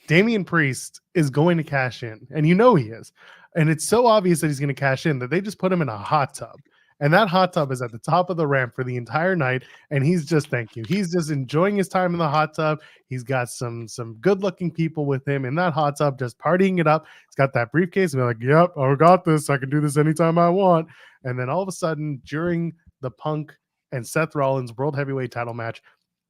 Damian Priest is going to cash in, and you know he is. And it's so obvious that he's going to cash in that they just put him in a hot tub. And that hot tub is at the top of the ramp for the entire night. And he's just, thank you. He's just enjoying his time in the hot tub. He's got some good looking people with him in that hot tub, just partying it up. He's got that briefcase. And they're like, yep, I got this. I can do this anytime I want. And then all of a sudden, during the Punk and Seth Rollins World Heavyweight title match,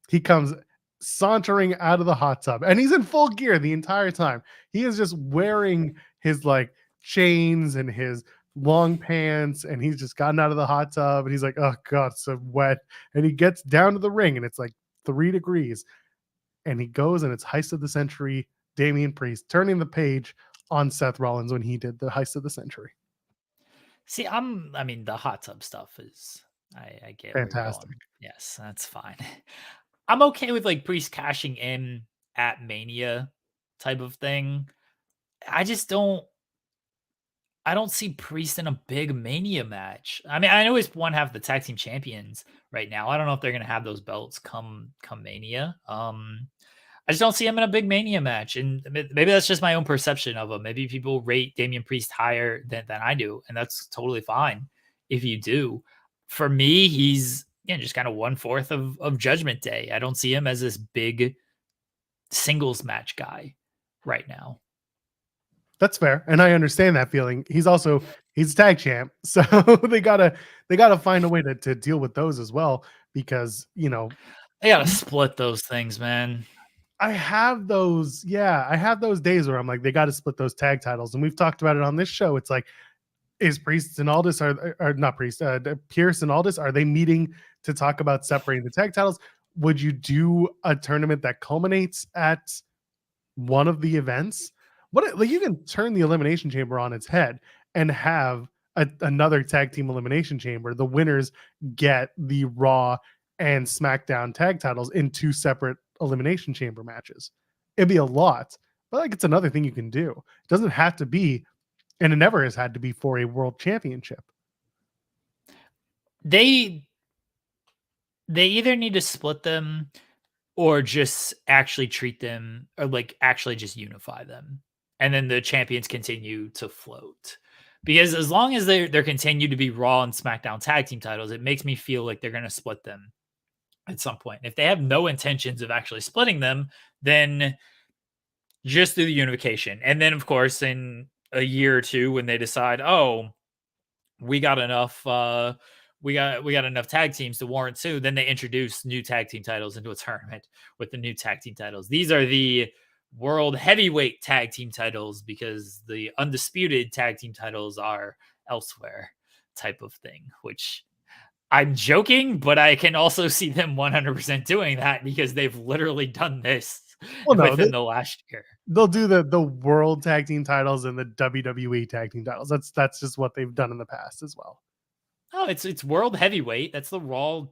he comes sauntering out of the hot tub, and he's in full gear the entire time. He is just wearing his like chains and his long pants, and he's just gotten out of the hot tub, and he's like, oh god, it's so wet. And he gets down to the ring, and it's like 3 degrees, and he goes, and it's Heist of the Century Damian Priest turning the page on Seth Rollins when he did the Heist of the Century. See, I mean, the hot tub stuff is, I get fantastic. Yes, that's fine. I'm okay with like Priest cashing in at Mania type of thing. I don't see Priest in a big Mania match. I mean, I know he's one half the tag team champions right now. I don't know if they're gonna have those belts come Mania. I just don't see him in a big Mania match, and maybe that's just my own perception of him. Maybe people rate Damian Priest higher than I do, and that's totally fine if you do. For me, he's just kind of 1/4 of Judgment Day. I don't see him as this big singles match guy right now. That's fair, and I understand that feeling. He's tag champ, so they gotta find a way to deal with those as well, because they gotta split those things, man. I have those days where I'm like, they got to split those tag titles, and we've talked about it on this show. It's like, is Priest and Aldis are not Priest, Pierce and Aldis, are they meeting to talk about separating the tag titles? Would you do a tournament that culminates at one of the events? Like, you can turn the Elimination Chamber on its head and have another tag team Elimination Chamber. The winners get the Raw and SmackDown tag titles in 2 separate Elimination Chamber matches. It'd be a lot, but like, it's another thing you can do. It doesn't have to be, and it never has had to be, for a world championship. They either need to split them or just actually treat them, or like actually just unify them, and then the champions continue to float. Because as long as they're continue to be Raw and SmackDown tag team titles, it makes me feel like they're going to split them at some point. If they have no intentions of actually splitting them, then just do the unification. And then, of course, in a year or two, when they decide, oh, we got enough enough tag teams to warrant 2, then they introduce new tag team titles into a tournament with the new tag team titles. These are the world heavyweight tag team titles, because the undisputed tag team titles are elsewhere type of thing, which I'm joking, but I can also see them 100% doing that, because they've literally done this within the last year. They'll do the world tag team titles and the WWE tag team titles. That's just what they've done in the past as well. Oh, it's world heavyweight. That's the Raw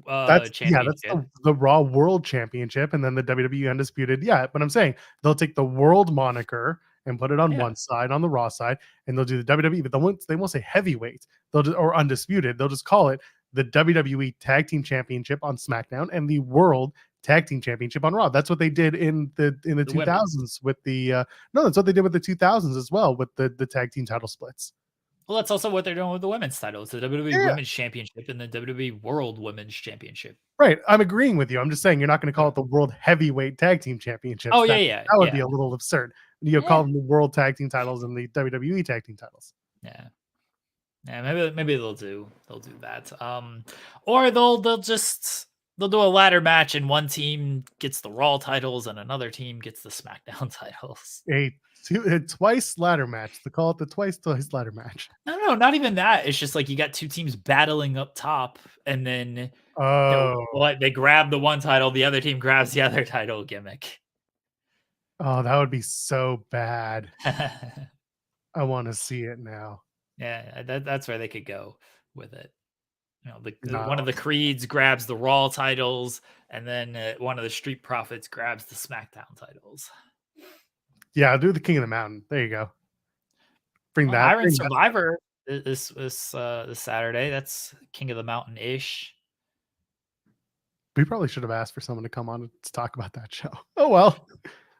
championship. Yeah, that's the Raw World Championship, and then the WWE Undisputed. Yeah, but I'm saying they'll take the world moniker and put it on one side, on the Raw side, and they'll do the WWE, but they won't say heavyweight. Or undisputed. They'll just call it the WWE Tag Team Championship on SmackDown and the World Tag Team Championship on Raw. That's what they did in the 2000s with the that's what they did with the 2000s as well, with the tag team title splits. Well, that's also what they're doing with the women's titles, the WWE Women's Championship and the WWE World Women's Championship. Right. I'm agreeing with you. I'm just saying you're not going to call it the World Heavyweight Tag Team Championship. Oh, that would be a little absurd. You call them the World Tag Team titles and the WWE Tag Team titles. Yeah. Yeah, maybe they'll do that. Or they'll do a ladder match, and one team gets the Raw titles and another team gets the SmackDown titles. A twice ladder match. They call it the twice ladder match. No, not even that. It's just like you got 2 teams battling up top, and then they grab the one title, the other team grabs the other title gimmick. Oh, that would be so bad. I want to see it now. Yeah, that's where they could go. with it. One of the Creeds grabs the Raw titles, and then one of the Street Profits grabs the SmackDown titles. Yeah, do the King of the Mountain. There you go. Bring that. Iron Survivor this Saturday. That's King of the Mountain ish. We probably should have asked for someone to come on to talk about that show. Oh well,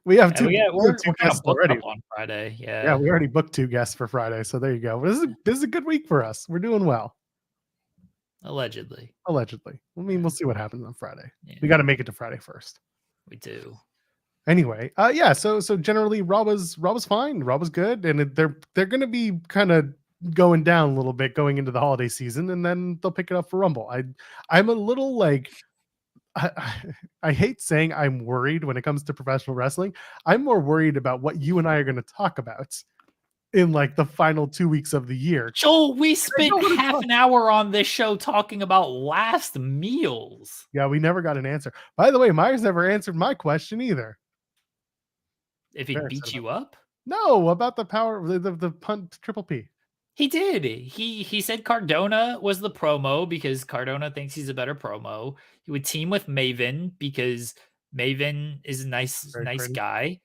we have two. We're kind of booked up on Friday. Yeah, we already booked 2 guests for Friday, so there you go. This is a good week for us. We're doing well. Allegedly. I mean, we'll see what happens on Friday. Yeah. We got to make it to Friday first. We do. Anyway, So generally, Raw was fine. Raw was good, and they're going to be kind of going down a little bit going into the holiday season, and then they'll pick it up for Rumble. I'm a little like. I hate saying I'm worried when it comes to professional wrestling. I'm more worried about what you and I are going to talk about in like the final 2 weeks of the year. Joel, we spent half an hour on this show talking about last meals. Yeah, we never got an answer. By the way, Myers never answered my question either. If he beat you up? No, about the power, the punt Triple P. He did. He said Cardona was the promo because Cardona thinks he's a better promo. He would team with Maven because Maven is a nice guy.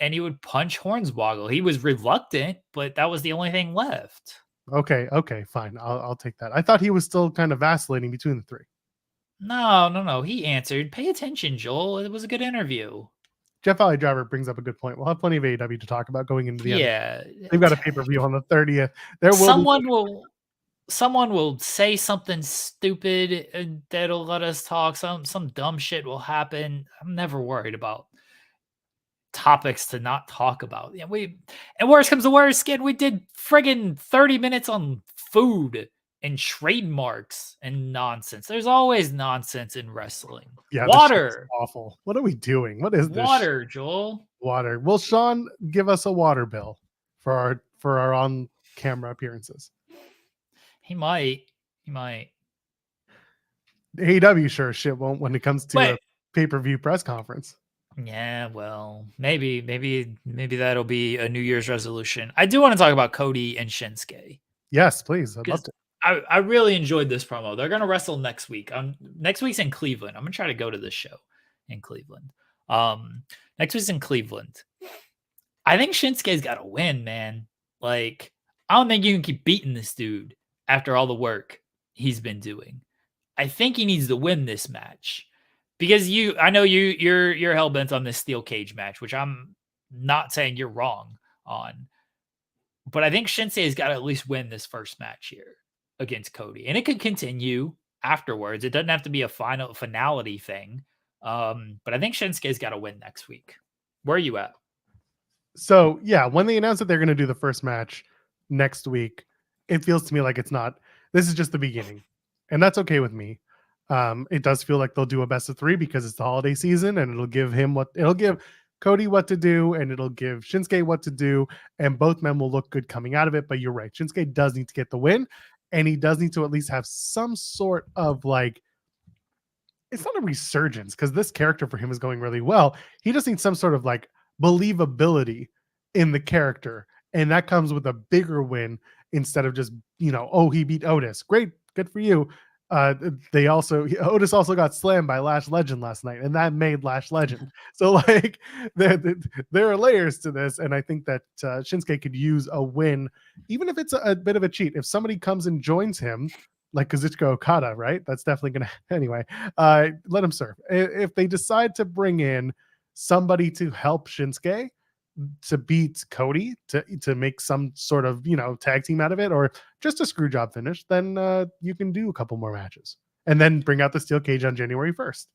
And he would punch Hornswoggle. He was reluctant, but that was the only thing left. Okay, fine. I'll take that. I thought he was still kind of vacillating between the 3. No. He answered. Pay attention, Joel. It was a good interview. Jeff Valley Driver brings up a good point. We'll have plenty of AEW to talk about going into the end. They've got a pay-per-view on the 30th. Someone will say something stupid and that'll let us talk. Some dumb shit will happen. I'm never worried about topics to not talk about. Yeah, and worse comes to worse, Skid, we did friggin' 30 minutes on food and trademarks and nonsense. There's always nonsense in wrestling. Yeah, water. Awful. What are we doing? What is this? Water, Joel. Water. Will Sean give us a water bill for our on-camera appearances? He might. AEW sure as shit won't when it comes to a pay-per-view press conference. Yeah, well, maybe that'll be a New Year's resolution. I do want to talk about Cody and Shinsuke. Yes, please. I'd love to. I really enjoyed this promo. They're going to wrestle next week. Next week's in Cleveland. I'm going to try to go to this show in Cleveland. Next week's in Cleveland. I think Shinsuke's got to win, man. Like, I don't think you can keep beating this dude after all the work he's been doing. I think he needs to win this match because I know you're hell bent on this steel cage match, which I'm not saying you're wrong on. But I think Shinsuke's got to at least win this first match here against Cody, and it could continue afterwards. It doesn't have to be a finality thing. But I think Shinsuke's got to win next week. Where are you at? So yeah, when they announced that they're going to do the first match next week, it feels to me like this is just the beginning, and that's okay with me. It does feel like they'll do a best of 3 because it's the holiday season, and it'll give Cody what to do, and it'll give Shinsuke what to do, and both men will look good coming out of it. But you're right, Shinsuke does need to get the win, and he does need to at least have some sort of like, it's not a resurgence because this character for him is going really well. He just needs some sort of like believability in the character, and that comes with a bigger win instead of just, he beat Otis. Great, good for you. Otis also got slammed by Lash Legend last night, and that made Lash Legend. So like there are layers to this, and I think that Shinsuke could use a win, even if it's a bit of a cheat. If somebody comes and joins him, like Kazuchika Okada, right? That's definitely gonna anyway. Let him serve. If they decide to bring in somebody to help Shinsuke to beat Cody to make some sort of tag team out of it, or just a screw job finish, then you can do a couple more matches and then bring out the steel cage on January 1st.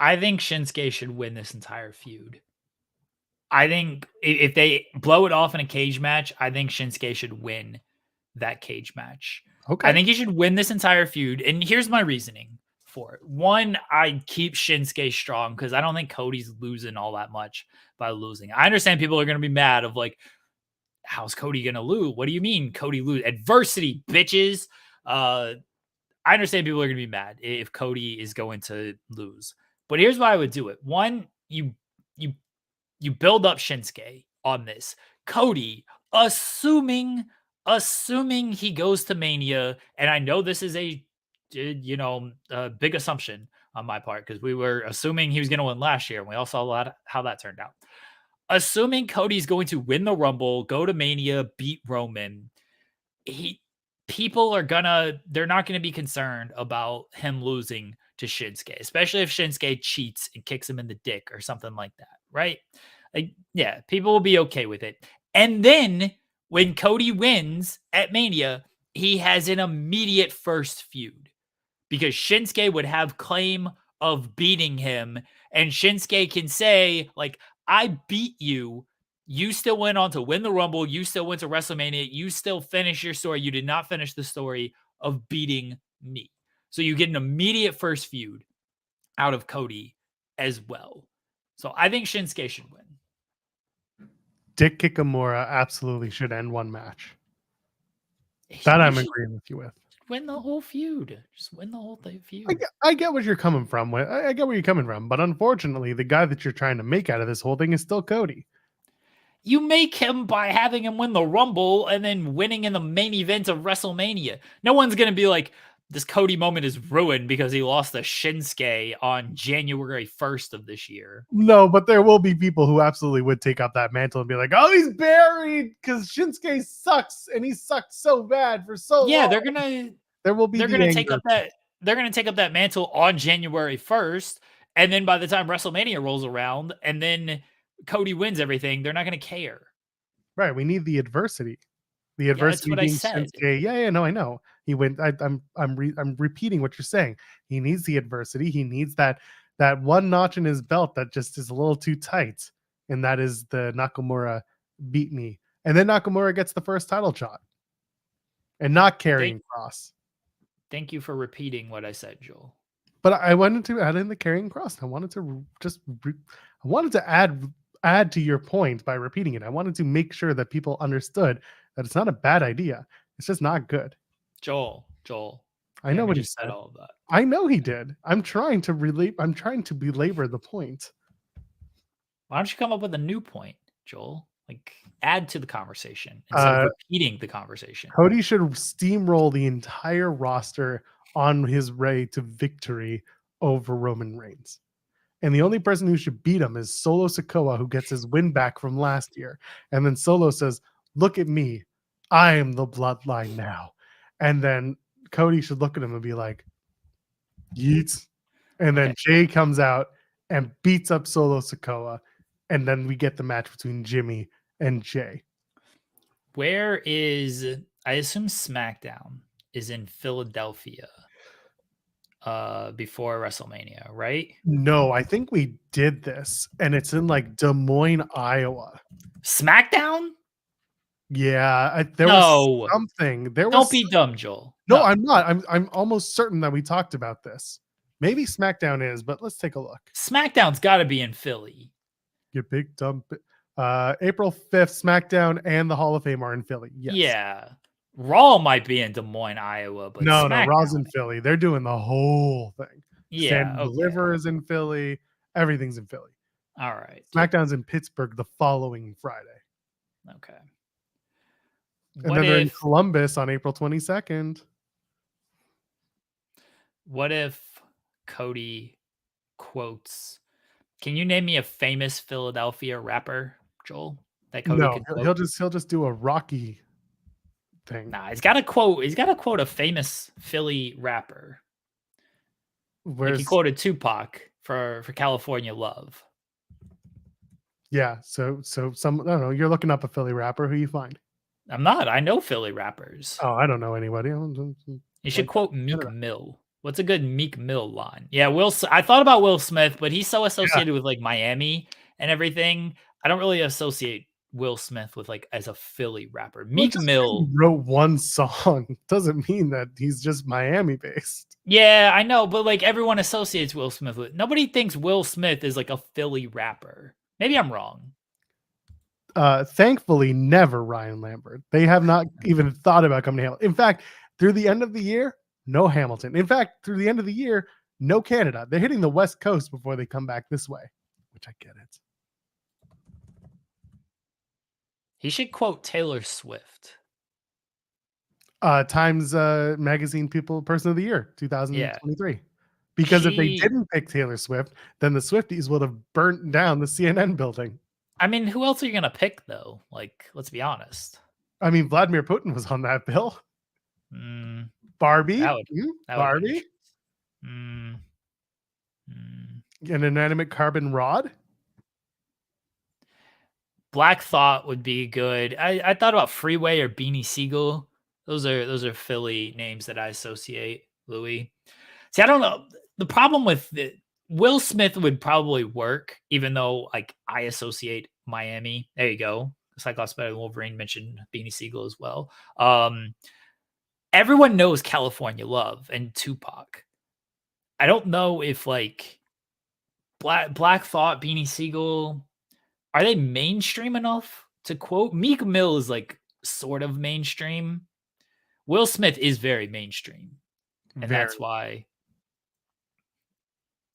I think Shinsuke should win this entire feud. I think if they blow it off in a cage match, I think Shinsuke should win that cage match. Okay. I think he should win this entire feud, and here's my reasoning for it. One, I keep Shinsuke strong because I don't think Cody's losing all that much by losing. I understand people are going to be mad of like, how's Cody going to lose? What do you mean Cody lose? Adversity, bitches. I understand people are going to be mad if Cody is going to lose. But here's why I would do it. One, you build up Shinsuke on this. Cody, assuming assuming he goes to Mania, and I know this is a big assumption on my part because we were assuming he was going to win last year, and we all saw how that turned out. Assuming Cody's going to win the Rumble, go to Mania, beat Roman, they're not gonna be concerned about him losing to Shinsuke, especially if Shinsuke cheats and kicks him in the dick or something like that, right? Like, yeah, people will be okay with it. And then when Cody wins at Mania, he has an immediate first feud because Shinsuke would have claim of beating him, and Shinsuke can say, like, I beat you. You still went on to win the Rumble. You still went to WrestleMania. You still finished your story. You did not finish the story of beating me. So you get an immediate first feud out of Cody as well. So I think Shinsuke should win. Dick Kikamura absolutely should end one match. That I'm agreeing with you with. Win the whole feud. Just win the whole feud. I get what you're coming from. I get where you're coming from. But unfortunately, the guy that you're trying to make out of this whole thing is still Cody. You make him by having him win the Rumble and then winning in the main event of WrestleMania. No one's going to be like, this Cody moment is ruined because he lost to Shinsuke on January 1st of this year. No, but there will be people who absolutely would take up that mantle and be like, oh, he's buried because Shinsuke sucks and he sucked so bad for so long. Yeah, they're going to take up that mantle on January 1st. And then by the time WrestleMania rolls around and then Cody wins everything, they're not going to care. Right. We need the adversity. The adversity being Shinsuke. Yeah, no, I know. He went. I'm repeating what you're saying. He needs the adversity. He needs that one notch in his belt that just is a little too tight, and that is the Nakamura beat me, and then Nakamura gets the first title shot, and not carrying cross. Thank you for repeating what I said, Joel. But I wanted to add in the carrying cross. I wanted to add to your point by repeating it. I wanted to make sure that people understood that it's not a bad idea. It's just not good. Joel. I know what he said. All of that. I know he did. I'm trying to belabor the point. Why don't you come up with a new point, Joel? Like, add to the conversation instead of repeating the conversation. Cody should steamroll the entire roster on his way to victory over Roman Reigns. And the only person who should beat him is Solo Sikoa, who gets his win back from last year. And then Solo says, look at me. I am the bloodline now. And then Cody should look at him and be like, yeet. And then Jey comes out and beats up Solo Sikoa. And then we get the match between Jimmy and Jey. Where is, I assume SmackDown is in Philadelphia before WrestleMania, right? No, I think we did this, and it's in like Des Moines, Iowa. SmackDown? Yeah, there was something. Don't be dumb, Joel. No, I'm not. I'm almost certain that we talked about this. Maybe SmackDown is, but let's take a look. SmackDown's got to be in Philly. You big dumb. April 5th, SmackDown and the Hall of Fame are in Philly. Yes. Yeah. Raw might be in Des Moines, Iowa, but no, Raw's in Philly. They're doing the whole thing. Yeah, Deliver is in Philly. Everything's in Philly. All right. SmackDown's in Pittsburgh the following Friday. Okay. And then they're in Columbus on April 22nd. What if Cody quotes? Can you name me a famous Philadelphia rapper, Joel? That Cody could quote? He'll just do a Rocky thing. Nah, he's got to quote a famous Philly rapper. Like he quoted Tupac for California Love. Yeah, so some I don't know. You're looking up a Philly rapper. Who you find? I'm not. I know Philly rappers. Oh, I don't know anybody. You should quote Meek Mill. What's a good Meek Mill line? Yeah, I thought about Will Smith, but he's so associated with like Miami and everything. I don't really associate Will Smith with like as a Philly rapper. Meek Mill wrote one song doesn't mean that he's just Miami based. Yeah, I know, but like everyone associates Will Smith with. Nobody thinks Will Smith is like a Philly rapper. Maybe I'm wrong. Thankfully, never Ryan Lambert. They have not even thought about coming to Hamilton. In fact, through the end of the year, no Hamilton. In fact, through the end of the year, no Canada. They're hitting the West Coast before they come back this way, which I get it. He should quote Taylor Swift. Times Magazine Person of the Year 2023. Because if they didn't pick Taylor Swift, then the Swifties would have burnt down the CNN building. I mean, who else are you gonna pick though? Like, let's be honest. I mean, Vladimir Putin was on that bill. Barbie, that would Barbie, an inanimate carbon rod. Black Thought would be good. I thought about Freeway or Beanie Siegel. Those are Philly names that I associate, Louis. See, I don't know. The problem with Will Smith would probably work, even though like I associate Miami. There you go. Cyclops Better Than Wolverine mentioned Beanie Siegel as well. Everyone knows California Love and Tupac. I don't know if like Black Thought, Beanie Siegel, are they mainstream enough to quote? Meek Mill is like sort of mainstream. Will Smith is very mainstream. And that's why.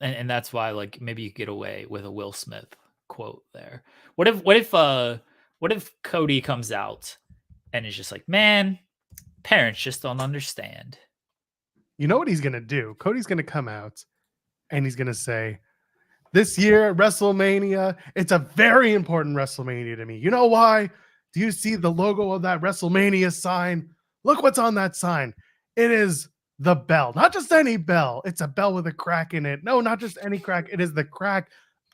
And that's why like maybe you get away with a Will Smith quote there. What if Cody comes out and is just like, man, parents just don't understand. You know what he's gonna do? Cody's gonna come out and he's gonna say, this year at WrestleMania, it's a very important WrestleMania to me. You know why? Do you see the logo of that WrestleMania sign? Look what's on that sign. It is the bell, not just any bell. It's a bell with a crack in it. No, not just any crack. It is the crack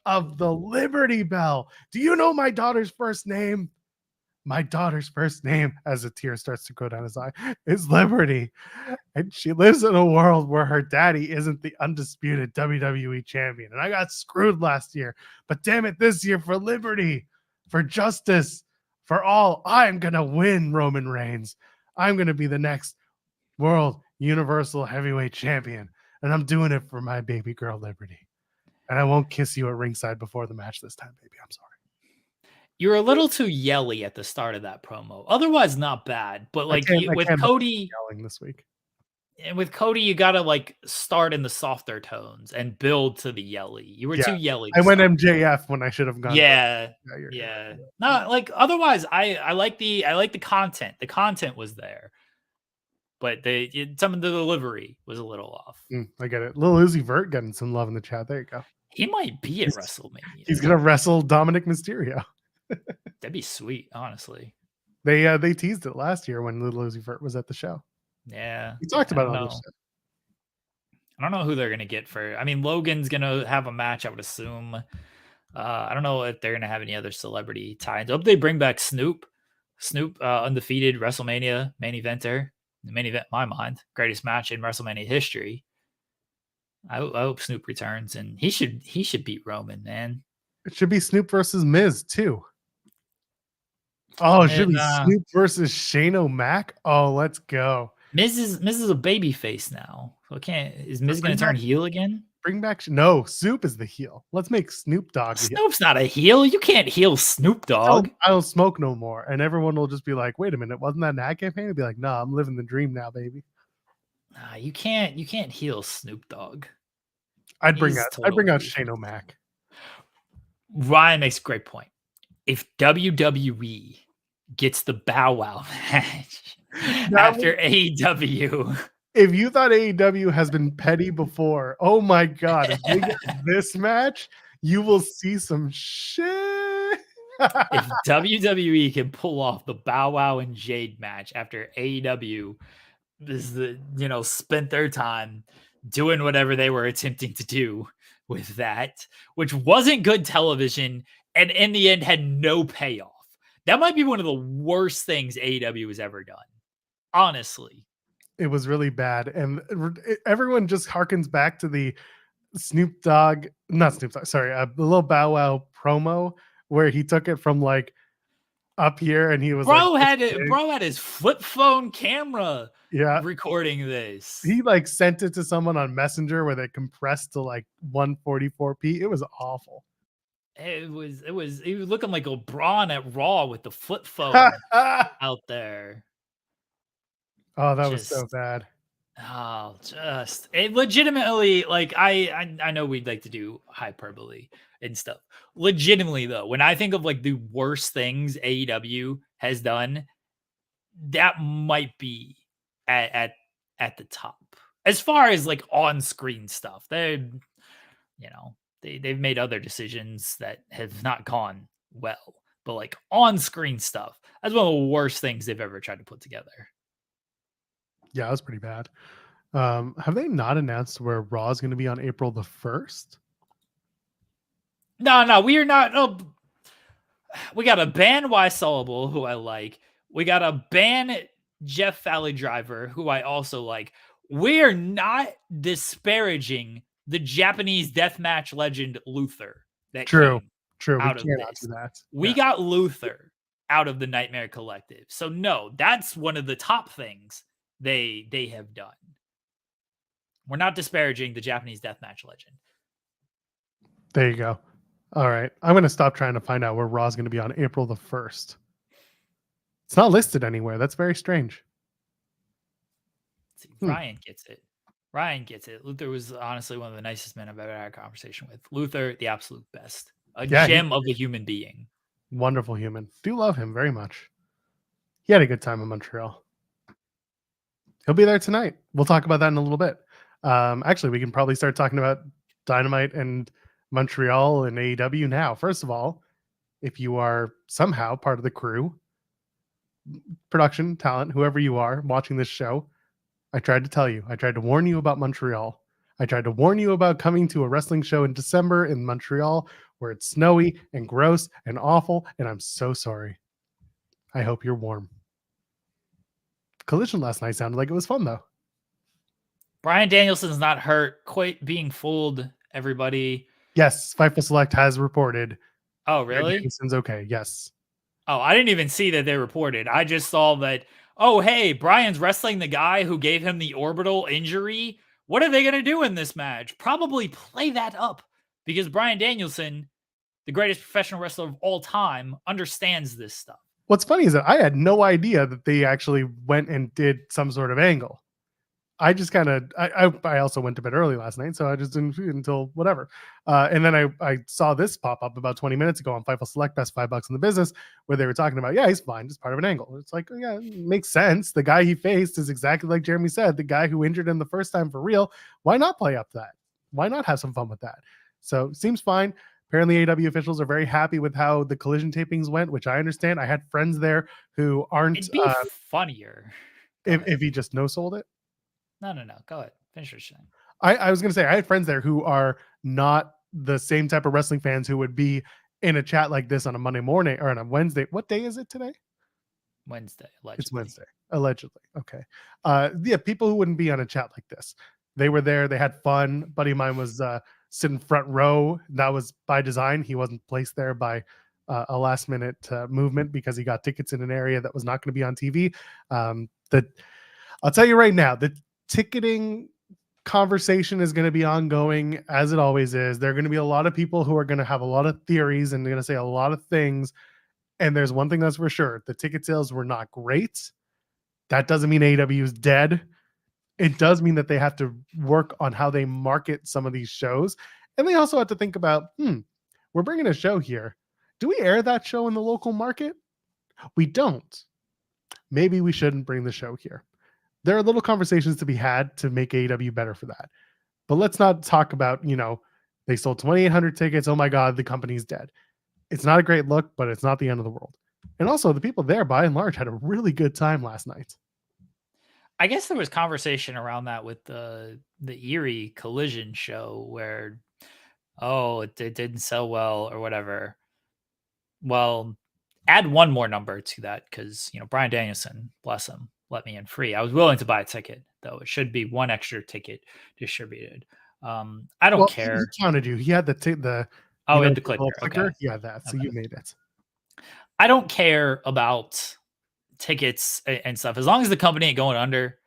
of the Liberty Bell. Do you know my daughter's first name? My daughter's first name, as a tear starts to go down his eye, is Liberty. And she lives in a world where her daddy isn't the undisputed WWE champion. And I got screwed last year. But damn it, this year for liberty, for justice, for all, I'm going to win, Roman Reigns. I'm going to be the next world universal heavyweight champion. And I'm doing it for my baby girl, Liberty. And I won't kiss you at ringside before the match this time, baby. I'm sorry. You're a little too yelly at the start of that promo. Otherwise, not bad. But like with Cody yelling this week, and with Cody, you gotta like start in the softer tones and build to the yelly. You were too yelly. I went MJF when I should have gone. Yeah. No, like otherwise, I like the content. The content was there, but some of the delivery was a little off. I get it. Lil Uzi Vert getting some love in the chat. There you go. He might be at WrestleMania. He's gonna wrestle Dominic Mysterio. That'd be sweet, honestly. They teased it last year when Lil Uzi Vert was at the show. Yeah, we talked about it on the show. I don't know who they're gonna get for. I mean, Logan's gonna have a match, I would assume. I don't know if they're gonna have any other celebrity ties. I hope they bring back Snoop. Snoop, undefeated WrestleMania main eventer. The main event, in my mind, greatest match in WrestleMania history. I hope Snoop returns, and he should beat Roman, man. It should be Snoop versus Miz too. Oh, it should be Snoop versus Shane O'Mac. Oh, let's go. Miz is a baby face now. So is Miz going to turn heel again? Bring back Snoop is the heel. Let's make Snoop Dogg the heel. Snoop's not a heel. You can't heel Snoop Dogg. I don't smoke no more. And everyone will just be like, wait a minute, wasn't that an ad campaign? It'd be like, nah, I'm living the dream now, baby. Nah, you can't heel Snoop Dogg. I'd bring out Shane O'Mac. Ryan makes a great point. If WWE gets the Bow Wow match after AEW. If you thought AEW has been petty before, oh my God, if they get this match, you will see some shit. If WWE can pull off the Bow Wow and Jade match after AEW spent their time doing whatever they were attempting to do with that, which wasn't good television and in the end had no payoff. That might be one of the worst things AEW has ever done. Honestly. It was really bad. And everyone just harkens back to the the little Bow Wow promo where he took it from like up here and he was bro had his flip phone camera recording this. He like sent it to someone on Messenger where they compressed to like 144p. It was awful. He was looking like a Braun at Raw with the flip phone out there. Oh, that was so bad. Oh, it legitimately, like I know we'd like to do hyperbole and stuff. Legitimately though, when I think of like the worst things AEW has done, that might be at the top. As far as like on-screen stuff, they've made other decisions that have not gone well. But like on-screen stuff, that's one of the worst things they've ever tried to put together. Yeah, it was pretty bad. Have they not announced where Raw is going to be on April the 1st? No, we are not. Oh, we got to ban Sullible, who I like. We got to ban Jeff Valley Driver, who I also like. We're not disparaging the Japanese deathmatch legend Luther that True. came We out of cannot this. do that. We got Luther out of the Nightmare Collective. So no, that's one of the top things they have done. We're not disparaging the Japanese deathmatch legend. There you go. All right. I'm going to stop trying to find out where Raw is going to be on April the 1st. It's not listed anywhere. That's very strange. See, Ryan gets it. Ryan gets it. Luther was honestly one of the nicest men I've ever had a conversation with. Luther, the absolute best. A gem of a human being. Wonderful human. Do love him very much. He had a good time in Montreal. He'll be there tonight. We'll talk about that in a little bit. Actually, we can probably start talking about Dynamite and Montreal and AEW now. First of all, if you are somehow part of the crew, production, talent, whoever you are watching this show, I tried to tell you. I tried to warn you about Montreal. I tried to warn you about coming to a wrestling show in December in Montreal where it's snowy and gross and awful, and I'm so sorry. I hope you're warm. Collision last night sounded like it was fun, though. Bryan Danielson's not hurt. Quite being fooled, everybody. Yes, Fightful Select has reported. Oh, really? Danielson's okay, yes. Oh, I didn't even see that they reported. I just saw that, oh, hey, Bryan's wrestling the guy who gave him the orbital injury. What are they going to do in this match? Probably play that up because Bryan Danielson, the greatest professional wrestler of all time, understands this stuff. What's funny is that I had no idea that they actually went and did some sort of angle. I just kind of, I also went to bed early last night, so I just didn't until whatever. And then I saw this pop up about 20 minutes ago on Fightful Select, best $5 in the business, where they were talking about, yeah, he's fine, just part of an angle. It's like, yeah, it makes sense. The guy he faced is exactly like Jeremy said, the guy who injured him the first time for real. Why not play up that? Why not have some fun with that? So seems fine. Apparently, AEW officials are very happy with how the Collision tapings went, which I understand. I had friends there who aren't. It'd be funnier if he just no-sold it. No. Go ahead. Finish your thing. I was going to say, I had friends there who are not the same type of wrestling fans who would be in a chat like this on a Monday morning or on a Wednesday. What day is it today? Wednesday. Allegedly. It's Wednesday. Allegedly. Okay. Yeah, people who wouldn't be on a chat like this. They were there. They had fun. Buddy of mine was sitting front row. That was by design. He wasn't placed there by a last minute movement because he got tickets in an area that was not going to be on TV. I'll tell you right now, the ticketing conversation is going to be ongoing as it always is. There are going to be a lot of people who are going to have a lot of theories and they're going to say a lot of things. And there's one thing that's for sure. The ticket sales were not great. That doesn't mean AEW is dead. It does mean that they have to work on how they market some of these shows. And they also have to think about, we're bringing a show here. Do we air that show in the local market? We don't. Maybe we shouldn't bring the show here. There are little conversations to be had to make AEW better for that. But let's not talk about, they sold 2,800 tickets. Oh my God, the company's dead. It's not a great look, but it's not the end of the world. And also the people there by and large had a really good time last night. I guess there was conversation around that with the Erie Collision show where, it didn't sell well or whatever. Well, add one more number to that because, Bryan Danielson, bless him, let me in free. I was willing to buy a ticket, though. It should be one extra ticket distributed. I don't care. He counted you. He had the the clicker. Okay. Yeah, that. So you made it. I don't care about tickets and stuff. As long as the company ain't going under,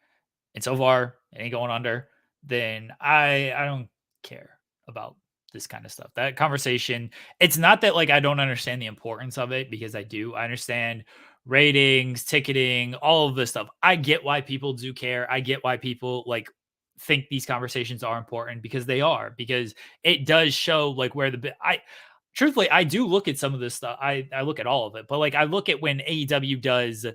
and so far it ain't going under, then I don't care about this kind of stuff. That conversation, it's not that like I don't understand the importance of it because I do. I understand ratings, ticketing, all of this stuff. I get why people do care. I get why people like think these conversations are important because they are, because it does show like where truthfully, I do look at some of this stuff. I look at all of it, but like I look at when AEW does,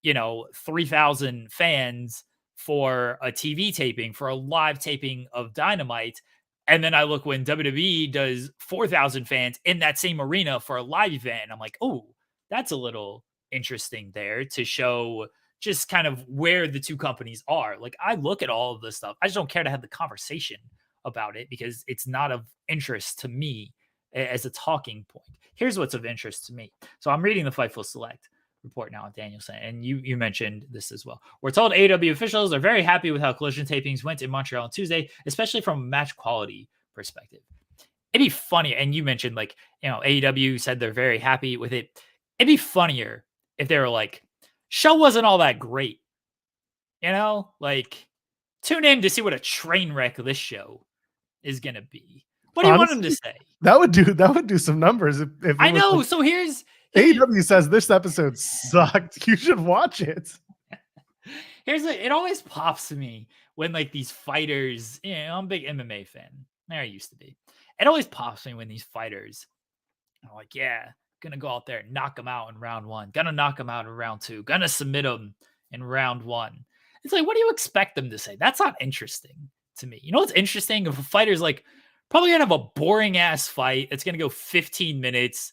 3,000 fans for a TV taping, for a live taping of Dynamite. And then I look when WWE does 4,000 fans in that same arena for a live event. And I'm like, oh, that's a little interesting there to show just kind of where the two companies are. Like, I look at all of this stuff. I just don't care to have the conversation about it because it's not of interest to me as a talking point. Here's what's of interest to me. So I'm reading the Fightful Select report now on Danielson, and you mentioned this as well. We're told AEW officials are very happy with how Collision tapings went in Montreal on Tuesday, especially from a match quality perspective. It'd be funnier, and you mentioned like, you know, AEW said they're very happy with it. It'd be funnier if they were like, show wasn't all that great. You know, like, tune in to see what a train wreck this show is gonna be. What do you want them to say? That would do some numbers. If I know. Like, so here's AEW says this episode sucked. You should watch it. It always pops to me when like these fighters, you know, I'm a big MMA fan. There I used to be. It always pops me when these fighters are like, yeah, gonna go out there and knock them out in round 1, gonna knock them out in round 2, gonna submit them in round 1. It's like, what do you expect them to say? That's not interesting to me. You know what's interesting? If a fighter's like, probably gonna have a boring ass fight, it's gonna go 15 minutes.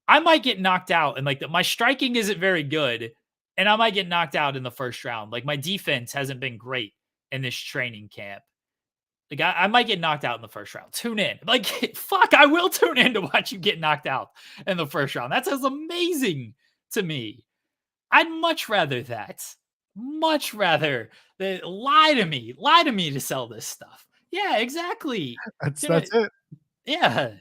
I might get knocked out, and like my striking isn't very good, and I might get knocked out in the first round. Like, my defense hasn't been great in this training camp. Like, I might get knocked out in the first round. Tune in. Like, fuck, I will tune in to watch you get knocked out in the first round. That sounds amazing to me. I'd much rather that. Much rather that lie to me to sell this stuff. Yeah, exactly. That's it. Yeah.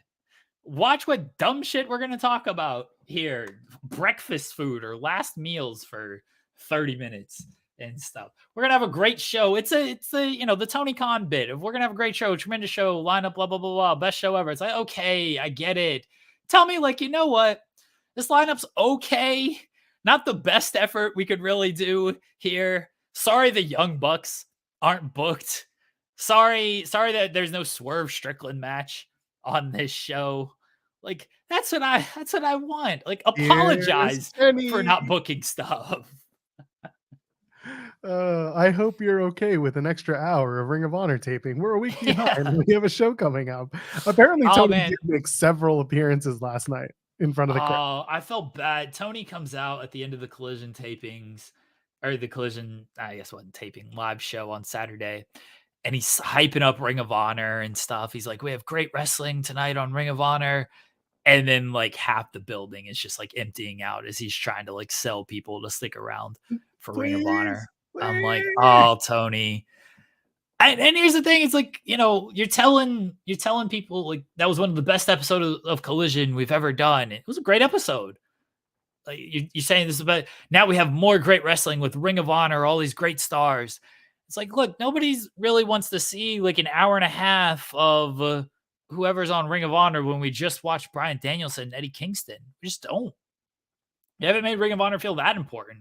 Watch what dumb shit we're going to talk about here. Breakfast food or last meals for 30 minutes and stuff. We're going to have a great show. It's a, you know, the Tony Khan bit. If we're going to have a great show, tremendous show, lineup, blah, blah, blah, blah, best show ever. It's like, okay, I get it. Tell me, like, you know what? This lineup's okay. Not the best effort we could really do here. Sorry the Young Bucks aren't booked. Sorry that there's no Swerve Strickland match on this show. Like, that's what I want. Like, apologize for not booking stuff. I hope you're okay with an extra hour of Ring of Honor taping. We're a week behind. Yeah. We have a show coming up. Apparently, Tony did make several appearances last night in front of the crowd. Oh, I felt bad. Tony comes out at the end of the Collision tapings, or the Collision, I guess wasn't taping, live show on Saturday. And he's hyping up Ring of Honor and stuff. He's like, we have great wrestling tonight on Ring of Honor. And then like half the building is just like emptying out as he's trying to like sell people to stick around for Ring of Honor. I'm like, oh, Tony. And here's the thing. It's like, you know, you're telling people like that was one of the best episodes of Collision we've ever done. It was a great episode. Like, you're saying this about now we have more great wrestling with Ring of Honor, all these great stars. It's like, look, nobody's really wants to see like an hour and a half of whoever's on Ring of Honor when we just watched Bryan Danielson and Eddie Kingston. We just don't. You haven't made Ring of Honor feel that important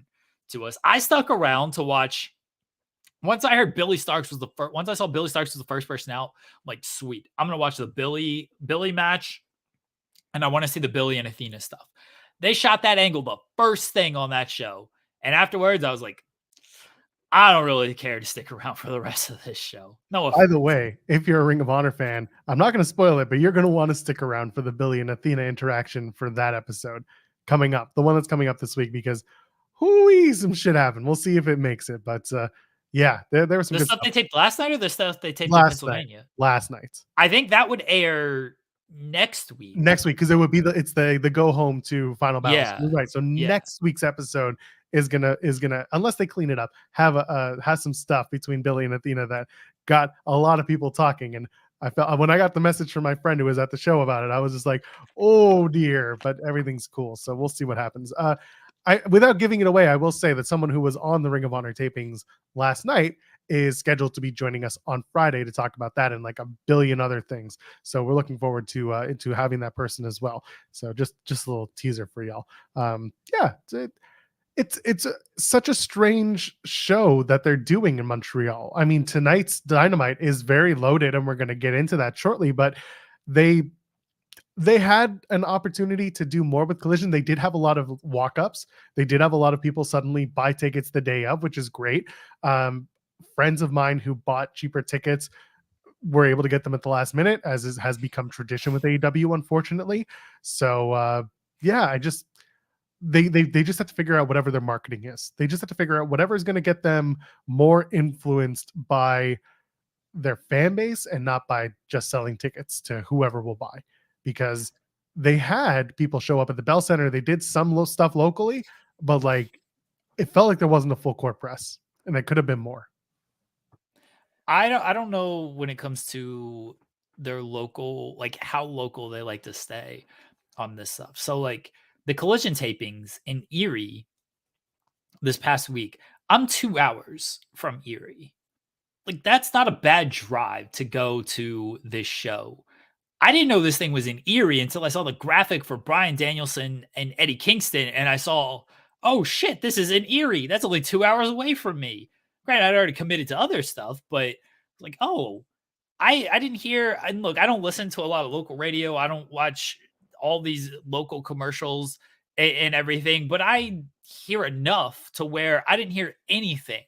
to us. I stuck around to watch. Once I heard Billy Starks was the first, once I saw Billy Starks was the first person out, I'm like, sweet. I'm going to watch the Billy match, and I want to see the Billy and Athena stuff. They shot that angle the first thing on that show. And afterwards, I was like, I don't really care to stick around for the rest of this show. No. By the way, if you're a Ring of Honor fan, I'm not going to spoil it, but you're going to want to stick around for the Billy and Athena interaction for that episode coming up, the one that's coming up this week, because some shit happened. We'll see if it makes it. But yeah, there was some the good stuff they taped last night or the stuff they taped in Pennsylvania? Last night. I think that would air next week. Because it would be the go home to Final Battle. Yeah. You're right. So next week's episode is gonna unless they clean it up, has some stuff between Billy and Athena that got a lot of people talking. And I felt when I got the message from my friend who was at the show about it, I was just like, oh dear, but everything's cool. So we'll see what happens. Without giving it away, I will say that someone who was on the Ring of Honor tapings last night is scheduled to be joining us on Friday to talk about that and like a billion other things. So we're looking forward to having that person as well. So just a little teaser for y'all. It's such a strange show that they're doing in Montreal. I mean, tonight's Dynamite is very loaded, and we're going to get into that shortly. But they had an opportunity to do more with Collision. They did have a lot of walk-ups. They did have a lot of people suddenly buy tickets the day of, which is great. friends of mine who bought cheaper tickets were able to get them at the last minute, as has become tradition with AEW, unfortunately. So yeah, they just have to figure out whatever their marketing is. They just have to figure out whatever is going to get them more influenced by their fan base and not by just selling tickets to whoever will buy, because they had people show up at the Bell Center. They did some stuff locally, but like it felt like there wasn't a full court press, and it could have been more. I don't know when it comes to their local, like how local they like to stay on this stuff. So like the Collision tapings in Erie this past week, I'm 2 hours from Erie. Like that's not a bad drive to go to this show. I didn't know this thing was in Erie until I saw the graphic for Bryan Danielson and Eddie Kingston, and I saw, oh shit, this is in Erie. That's only 2 hours away from me. Granted, I'd already committed to other stuff, but like, oh, I didn't hear. And look, I don't listen to a lot of local radio. I don't watch all these local commercials and everything, but I hear enough to where I didn't hear anything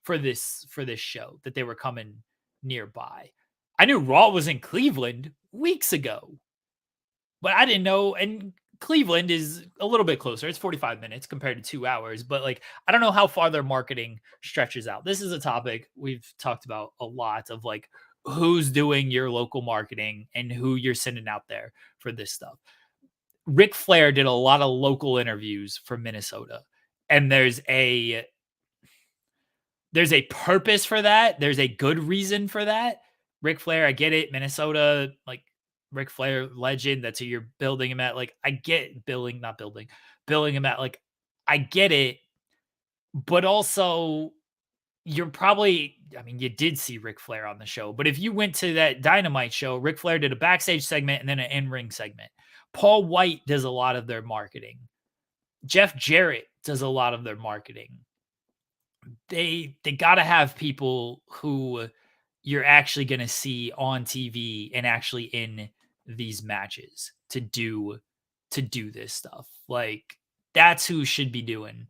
for this show that they were coming nearby. I knew Raw was in Cleveland weeks ago, but I didn't know. And Cleveland is a little bit closer. It's 45 minutes compared to 2 hours, but like, I don't know how far their marketing stretches out. This is a topic we've talked about a lot of like who's doing your local marketing and who you're sending out there for this stuff. Ric Flair did a lot of local interviews from Minnesota, and there's a purpose for that. There's a good reason for that. Ric Flair, I get it. Minnesota, like Ric Flair legend. That's who you're building him at. Like I get billing him at. Like I get it, but also you're probably, I mean, you did see Ric Flair on the show, but if you went to that Dynamite show, Ric Flair did a backstage segment and then an in-ring segment. Paul White does a lot of their marketing. Jeff Jarrett does a lot of their marketing. They got to have people who you're actually going to see on TV and actually in these matches to do this stuff. Like that's who should be doing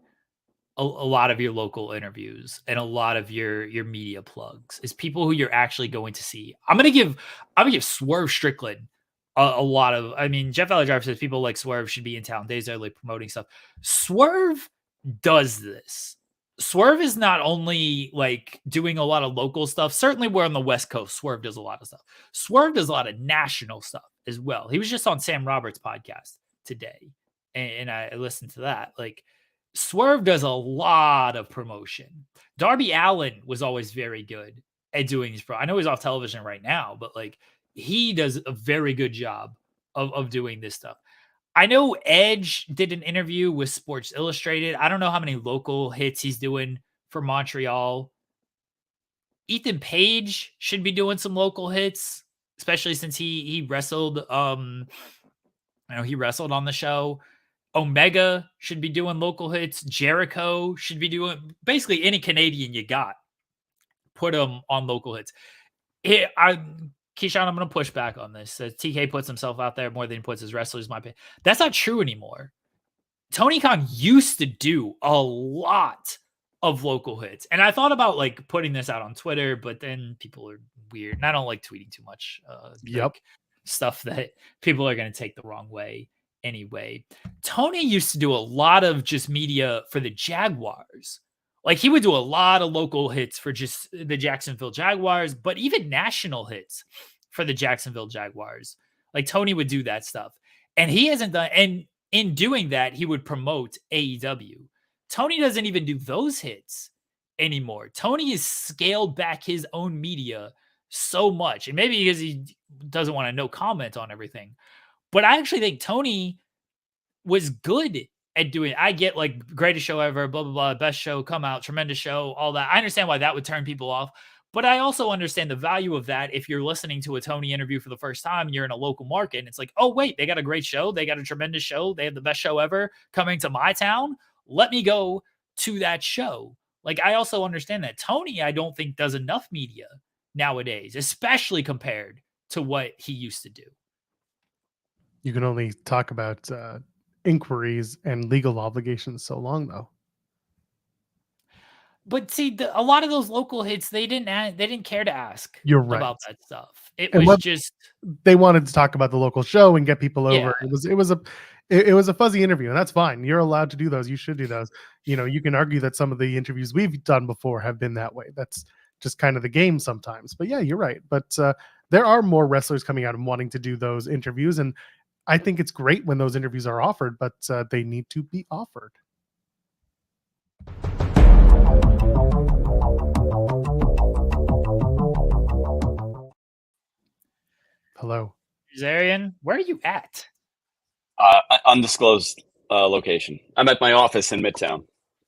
a lot of your local interviews and a lot of your media plugs, is people who you're actually going to see. I'm gonna give Swerve Strickland a lot of. I mean, Jeff Drive says people like Swerve should be in town. Days early promoting stuff. Swerve does this. Swerve is not only like doing a lot of local stuff. Certainly, we're on the West Coast. Swerve does a lot of stuff. Swerve does a lot of national stuff as well. He was just on Sam Roberts' podcast today, and I listened to that. Like Swerve does a lot of promotion. Darby Allin was always very good at doing these. I know he's off television right now, but like he does a very good job of doing this stuff. I know Edge did an interview with Sports Illustrated. I don't know how many local hits he's doing for Montreal. Ethan Page should be doing some local hits, especially since he wrestled. He wrestled on the show. Omega should be doing local hits. Jericho should be doing basically any Canadian you got. Put them on local hits. Keyshawn, I'm going to push back on this. TK puts himself out there more than he puts his wrestlers, my opinion. That's not true anymore. Tony Khan used to do a lot of local hits. And I thought about like putting this out on Twitter, but then people are weird. And I don't like tweeting too much like stuff that people are going to take the wrong way anyway. Tony used to do a lot of just media for the Jaguars. Like he would do a lot of local hits for just the Jacksonville Jaguars, but even national hits for the Jacksonville Jaguars. Like Tony would do that stuff. And he hasn't done, and in doing that, he would promote AEW. Tony doesn't even do those hits anymore. Tony has scaled back his own media so much. And maybe because he doesn't want to no comment on everything. But I actually think Tony was good at doing it. I get like greatest show ever, blah, blah, blah, best show, come out, tremendous show, all that. I understand why that would turn people off. But I also understand the value of that if you're listening to a Tony interview for the first time and you're in a local market and it's like, oh, wait, they got a great show. They got a tremendous show. They have the best show ever coming to my town. Let me go to that show. Like, I also understand that. Tony, I don't think, does enough media nowadays, especially compared to what he used to do. You can only talk about inquiries and legal obligations so long, though. But see, a lot of those local hits, they didn't care to ask You're right about that stuff. It And was just they wanted to talk about the local show and get people over. Yeah. It was a fuzzy interview, and that's fine. You're allowed to do those. You should do those. You can argue that some of the interviews we've done before have been that way. That's just kind of the game sometimes. But yeah, you're right. But there are more wrestlers coming out and wanting to do those interviews, and I think it's great when those interviews are offered, but they need to be offered. Hello. Zarian, where are you at? Undisclosed location. I'm at my office in Midtown.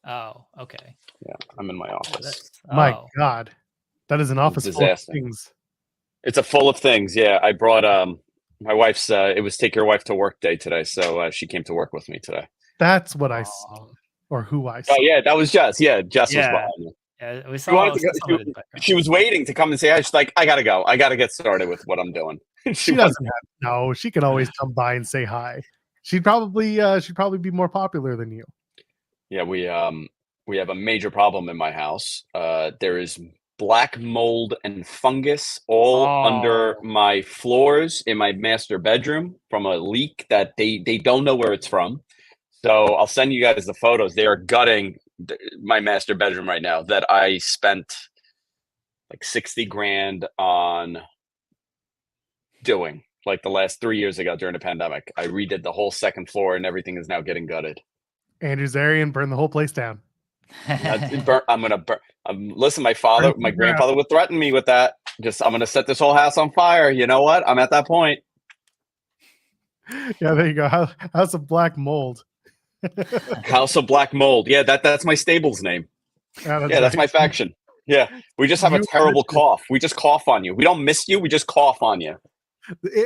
Oh, okay. Yeah, I'm in my office. My God, that is an office full of things. It's a full of things. Yeah, I brought my wife's. It was take your wife to work day today, so she came to work with me today. That's what I saw, or who I saw. Oh yeah, that was Jess. Yeah, Jess was behind me. Yeah, we saw. She was waiting to come and say hi. She's like, I gotta go. I gotta get started with what I'm doing. She doesn't have. No, she can always come by and say hi. She'd probably be more popular than you. Yeah, we have a major problem in my house. There is black mold and fungus all under my floors in my master bedroom from a leak that they don't know where it's from. So I'll send you guys the photos. They are gutting my master bedroom right now that I spent like 60 grand on doing like the last 3 years ago during the pandemic. I redid the whole second floor and everything is now getting gutted. Andrew Zarian burned the whole place down. I'm gonna burn. Listen, my grandfather would threaten me with that. I'm gonna set this whole house on fire. You know what? I'm at that point. Yeah, there you go. House of Black Mold. House of Black Mold. Yeah, that's my stable's name. That's my faction. Yeah, we just have a terrible cough. We just cough on you. We don't miss you. We just cough on you.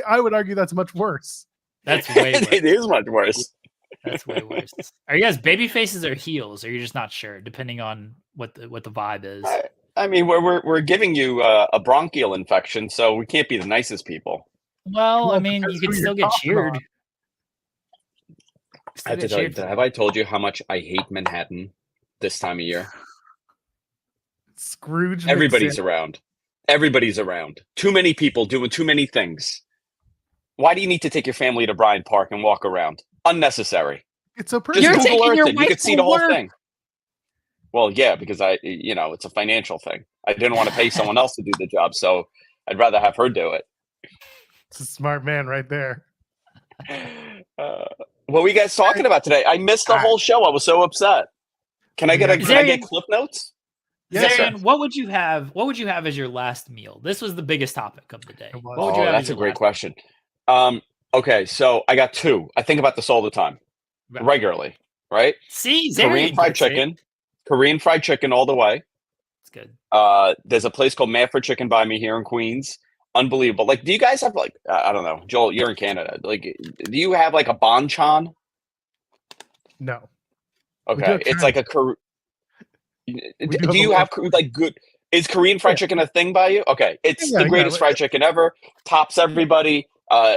I would argue that's much worse. That's way worse. It is much worse. That's way worse. Are you guys baby faces or heels? Or you're just not sure, depending on what the vibe is? I mean, we're giving you a bronchial infection, so we can't be the nicest people. Well, I mean, you could still get cheered. Have I told you how much I hate Manhattan this time of year? Scrooge. Everybody's around. Everybody's around. Too many people doing too many things. Why do you need to take your family to Bryant Park and walk around? Unnecessary. It's so pretty. Just Google Earth it. You could see the whole thing. Well, yeah, because it's a financial thing. I didn't want to pay someone else to do the job, so I'd rather have her do it. It's a smart man right there. What were you guys talking about today? I missed the whole show. I was so upset. Can I get clip notes? Yes, Zarian, what would you have? What would you have as your last meal? This was the biggest topic of the day. What would you have? That's a great question. Okay, so I got two. I think about this all the time, regularly, right? See, Korean fried chicken. Korean fried chicken all the way. It's good. There's a place called Manfred Chicken by me here in Queens. Unbelievable. Like, do you guys have like I don't know, Joel? You're in Canada. Like, do you have like a banchan? No. Okay, it's like a do you have like good? Is Korean fried chicken a thing by you? Okay, it's the greatest fried chicken ever. Tops everybody.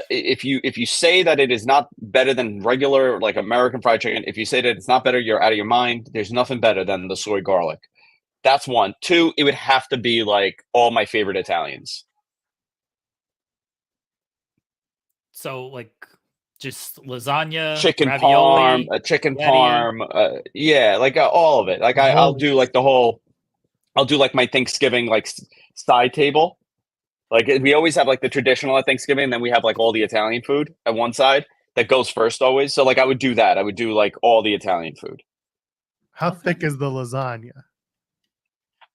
If you say that it is not better than regular like American fried chicken, if you say that it's not better, you're out of your mind. There's nothing better than the soy garlic. That's one. Two, it would have to be like all my favorite Italians. So like just lasagna, chicken ravioli, parm, chicken parm, yeah, like all of it. Like I'll do like I'll do like my Thanksgiving like side table. Like we always have like the traditional at Thanksgiving, and then we have like all the Italian food at one side that goes first always. So like I would do that. I would do like all the Italian food. How thick is the lasagna?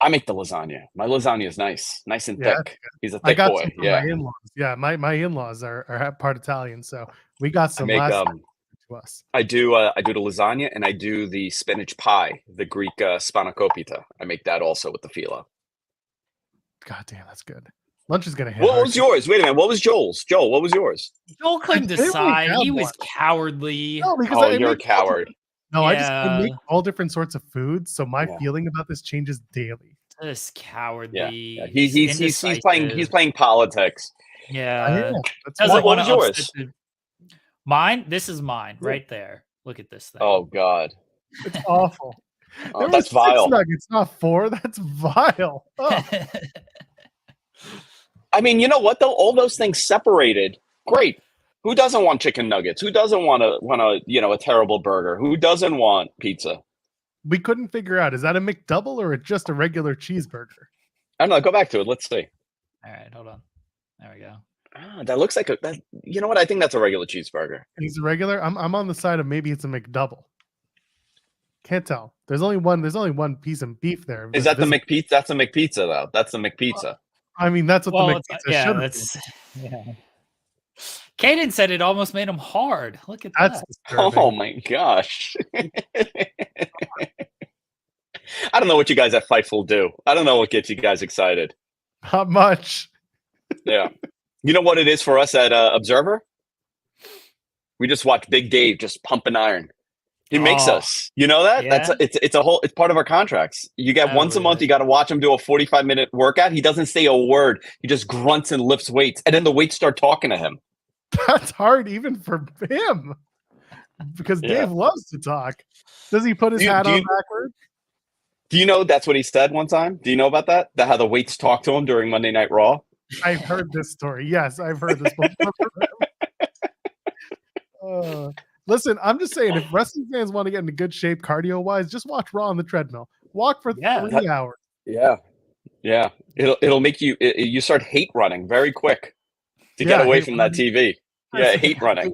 I make the lasagna. My lasagna is nice and thick. He's a thick boy. Yeah, my in-laws. Yeah, my in-laws are part Italian, so we got some last to us. I do the lasagna and I do the spinach pie, the Greek spanakopita. I make that also with the filo. God damn, that's good. Lunch is gonna hit. What was yours? Wait a minute. What was Joel's? Joel, what was yours? Joel couldn't decide. He was cowardly. No, because you're a coward. No, I make all different sorts of foods, so my feeling about this changes daily. Just cowardly. Yeah. He's playing politics. Yeah. What was yours? Mine. This is mine right there. Look at this thing. Oh God, it's awful. Oh, that's vile. 6 nuggets, not 4. That's vile. Oh. I mean, you know what though? All those things separated. Great. Who doesn't want chicken nuggets? Who doesn't want a terrible burger? Who doesn't want pizza? We couldn't figure out, is that a McDouble or just a regular cheeseburger? I don't know. Go back to it. Let's see. All right, hold on. There we go. That looks like you know what? I think that's a regular cheeseburger. It's a regular. I'm on the side of maybe it's a McDouble. Can't tell. There's only one piece of beef there. Is that the McPizza? That's a McPizza though. That's the McPizza. I mean, that's what the McPizza should be. Yeah. Caden said it almost made him hard. Look at that. Oh my gosh. I don't know what you guys at Fightful do. I don't know what gets you guys excited. Not much. Yeah. You know what it is for us at Observer? We just watch Big Dave just pumping iron. He makes us. You know that? Yeah. It's part of our contracts. You get once a month, you got to watch him do a 45-minute workout. He doesn't say a word. He just grunts and lifts weights. And then the weights start talking to him. That's hard even for him. Because Dave loves to talk. Does he put his hat on backward? Do you know that's what he said one time? Do you know about that? That how the weights talk to him during Monday Night Raw? I've heard this story. Yes, I've heard this before. Listen, I'm just saying, if wrestling fans want to get into good shape cardio-wise, just watch Raw on the treadmill. Walk for 3 hours. Yeah. Yeah. It'll make you start hate running very quick to get away from that TV. Yeah, hate running.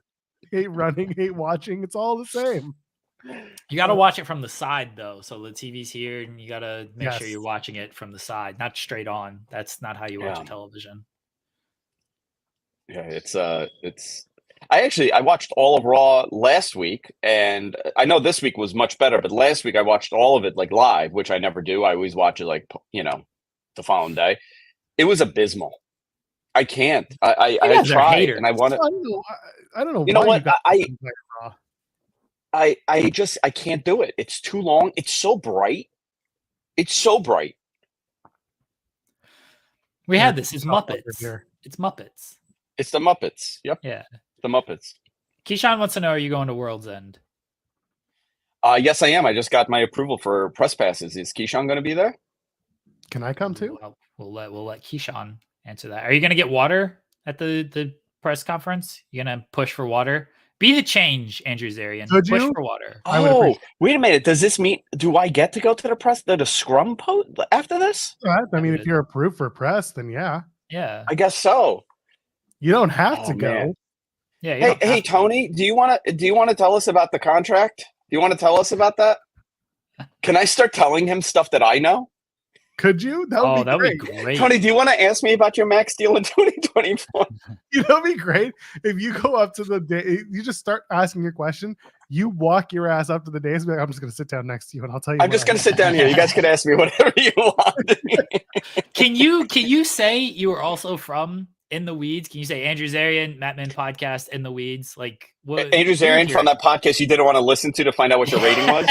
Hate running, hate watching. It's all the same. You got to watch it from the side, though. So the TV's here, and you got to make sure you're watching it from the side, not straight on. That's not how you watch television. Yeah, it's. I watched all of Raw last week, and I know this week was much better, but last week I watched all of it like live, which I never do. I always watch it like the following day. It was abysmal. I can't. I tried, and I want to. I don't know. You know what? I can't do it. It's too long. It's so bright. It's so bright. We had this. It's Muppets. It's Muppets. It's the Muppets. Yep. Yeah. The Muppets. Keyshawn wants to know, are you going to World's End? Yes, I am. I just got my approval for press passes. Is Keyshawn going to be there? Can I come too? We'll let Keyshawn answer that. Are you going to get water at the press conference? You going to push for water? Be the change, Andrew Zarian. Push for water. Oh, wait a minute. Does this mean, do I get to go to the scrum post after this? I mean, if you're approved for press, then yeah. Yeah. I guess so. You don't have to go. Man. Yeah. Hey, Tony, do you want to tell us about the contract? Do you want to tell us about that? Can I start telling him stuff that I know? Could you? That would be great. Tony, do you want to ask me about your max deal in 2024? You know, it'd be great if you go up to the day, you just start asking your question. You walk your ass up to the dais and be like, I'm just going to sit down next to you and I'll tell you. I'm just going to sit down here. You guys can ask me whatever you want. Can you say you were also from In the Weeds? Can you say Andrew Zarian, Matt Min podcast, In the Weeds? Like what? Andrew Zarian from that podcast you didn't want to listen to find out what your rating was?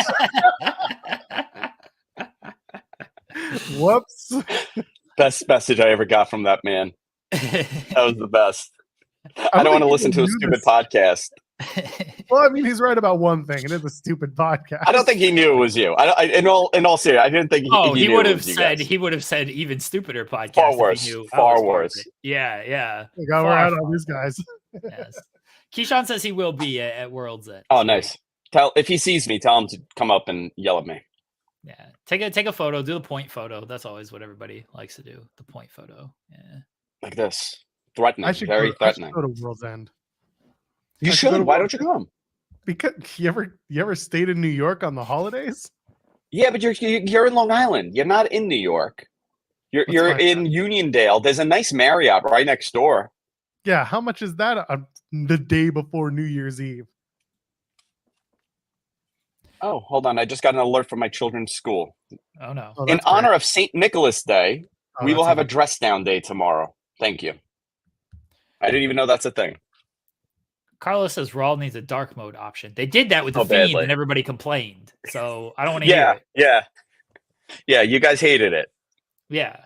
Whoops. Best message I ever got from that man. That was the best. I don't want to listen to a stupid podcast. Well, I mean, he's right about one thing. It is a stupid podcast. I don't think he knew it was you. In all seriousness, I didn't think he would have said he would have said even stupider podcast. Far worse. Far worse. Yeah. We're out on these guys. Yes. Keyshawn says he will be at World's End. Oh, nice. If he sees me, tell him to come up and yell at me. Yeah, take a photo. Do the point photo. That's always what everybody likes to do. The point photo. Yeah, like this, threatening, very threatening. I should go to World's End. You should. Why don't you come? Because you ever stayed in New York on the holidays? Yeah, but you're in Long Island. You're not in New York. You're in Uniondale. There's a nice Marriott right next door. Yeah, how much is that on the day before New Year's Eve? Oh, hold on. I just got an alert from my children's school. Oh, no. In honor of St. Nicholas Day, we will have a dress down day tomorrow. Thank you. I didn't even know that's a thing. Carlos says Raw needs a dark mode option. They did that with the Fiend and everybody complained. So I don't want to hear it. Yeah, you guys hated it. Yeah.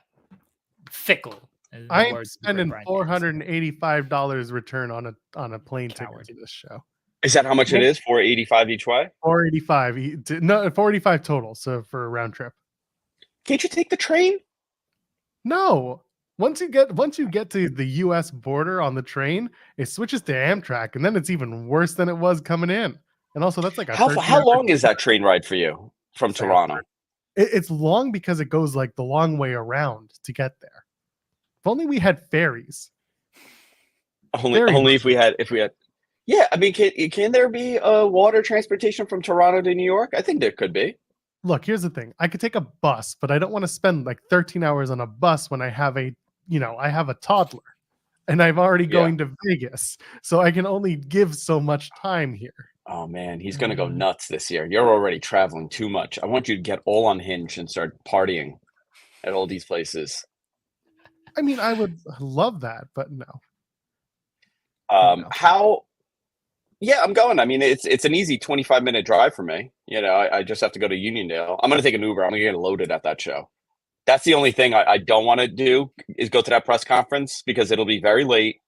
Fickle. I'm spending $485 return on a plane ticket to this show. Is that how much it is? $485 each way? 485. No, 485 total. So for a round trip. Can't you take the train? No. Once you get to the U.S. border on the train, it switches to Amtrak, and then it's even worse than it was coming in. And also, that's like a how long is that train ride for you from Toronto? It's long because it goes like the long way around to get there. If only we had ferries. Only if we had. Yeah, I mean, can there be water transportation from Toronto to New York? I think there could be. Look, here's the thing. I could take a bus, but I don't want to spend like 13 hours on a bus when I have a toddler and I'm already going to Vegas. So I can only give so much time here. Oh man, he's going to go nuts this year. You're already traveling too much. I want you to get all unhinged and start partying at all these places. I mean, I would love that, but no. Yeah, I'm going. I mean, it's an easy 25-minute drive for me. I just have to go to Uniondale. I'm going to take an Uber. I'm going to get loaded at that show. That's the only thing I don't want to do is go to that press conference because it'll be very late.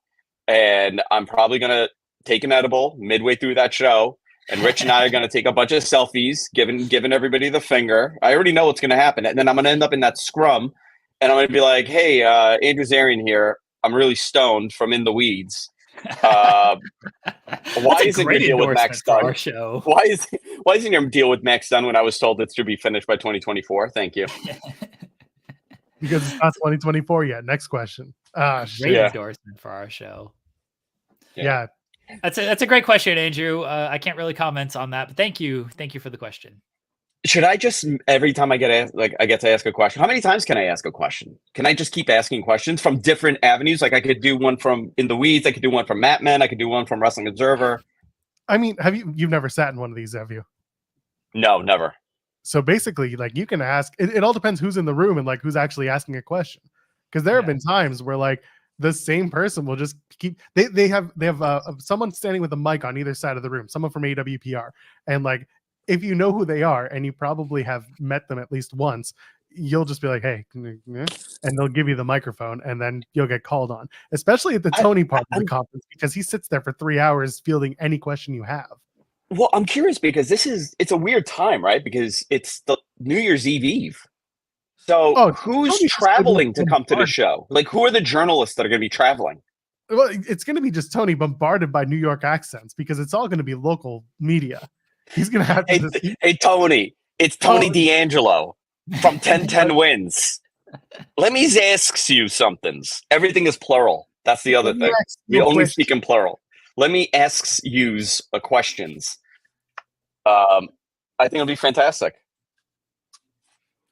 And I'm probably going to take an edible midway through that show. And Rich and I are going to take a bunch of selfies, giving everybody the finger. I already know what's going to happen. And then I'm going to end up in that scrum. And I'm going to be like, hey, Andrew Zarian here. I'm really stoned from In the Weeds. Why isn't your deal with Max done? Why isn't your deal with Max done when I was told it should be finished by 2024? Thank you. Because it's not 2024 yet. Next question. Great endorsement for our show. Yeah. That's a great question, Andrew. I can't really comment on that, but thank you for the question. Should I just every time I get to ask a question? How many times can I ask a question? Can I just keep asking questions from different avenues? Like I could do one from In the Weeds, I could do one from Matt Men, I could do one from Wrestling Observer. I mean, you've never sat in one of these, have you? No, never. So basically, like you can ask. It all depends who's in the room and like who's actually asking a question. Because there have been times where like the same person will just keep. They have someone standing with a mic on either side of the room, someone from AWPR, and like. If you know who they are and you probably have met them at least once, you'll just be like, hey, and they'll give you the microphone and then you'll get called on, especially at the Tony part of the conference, because he sits there for 3 hours fielding any question you have. Well, I'm curious because it's a weird time, right? Because it's the New Year's Eve. So who's traveling to come to the show? Like, who are the journalists that are going to be traveling? Well, it's going to be just Tony bombarded by New York accents because it's all going to be local media. He's gonna have to. Hey, Tony! It's Tony D'Angelo from 1010 Wins. Let me ask you something. Everything is plural. That's the other thing. We only speak in plural. Let me ask you questions. I think it'll be fantastic.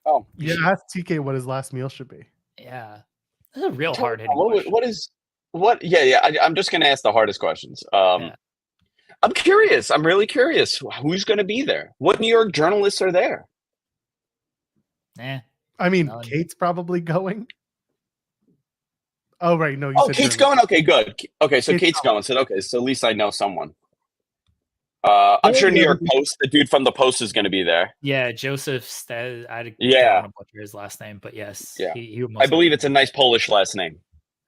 Oh, yeah. Ask TK what his last meal should be. Yeah, that's a real hard hitting. Yeah. I'm just gonna ask the hardest questions. I'm curious. I'm really curious. Who's going to be there? What New York journalists are there? I mean, Kate's probably going. Oh, right. No, you said Kate's going. Okay, good. Okay, so Kate's going. So at least I know someone. I'm sure New York Post, the dude from the Post, is going to be there. Yeah, Joseph. I don't want to butcher his last name, but yes. Yeah. I believe it's a nice Polish last name.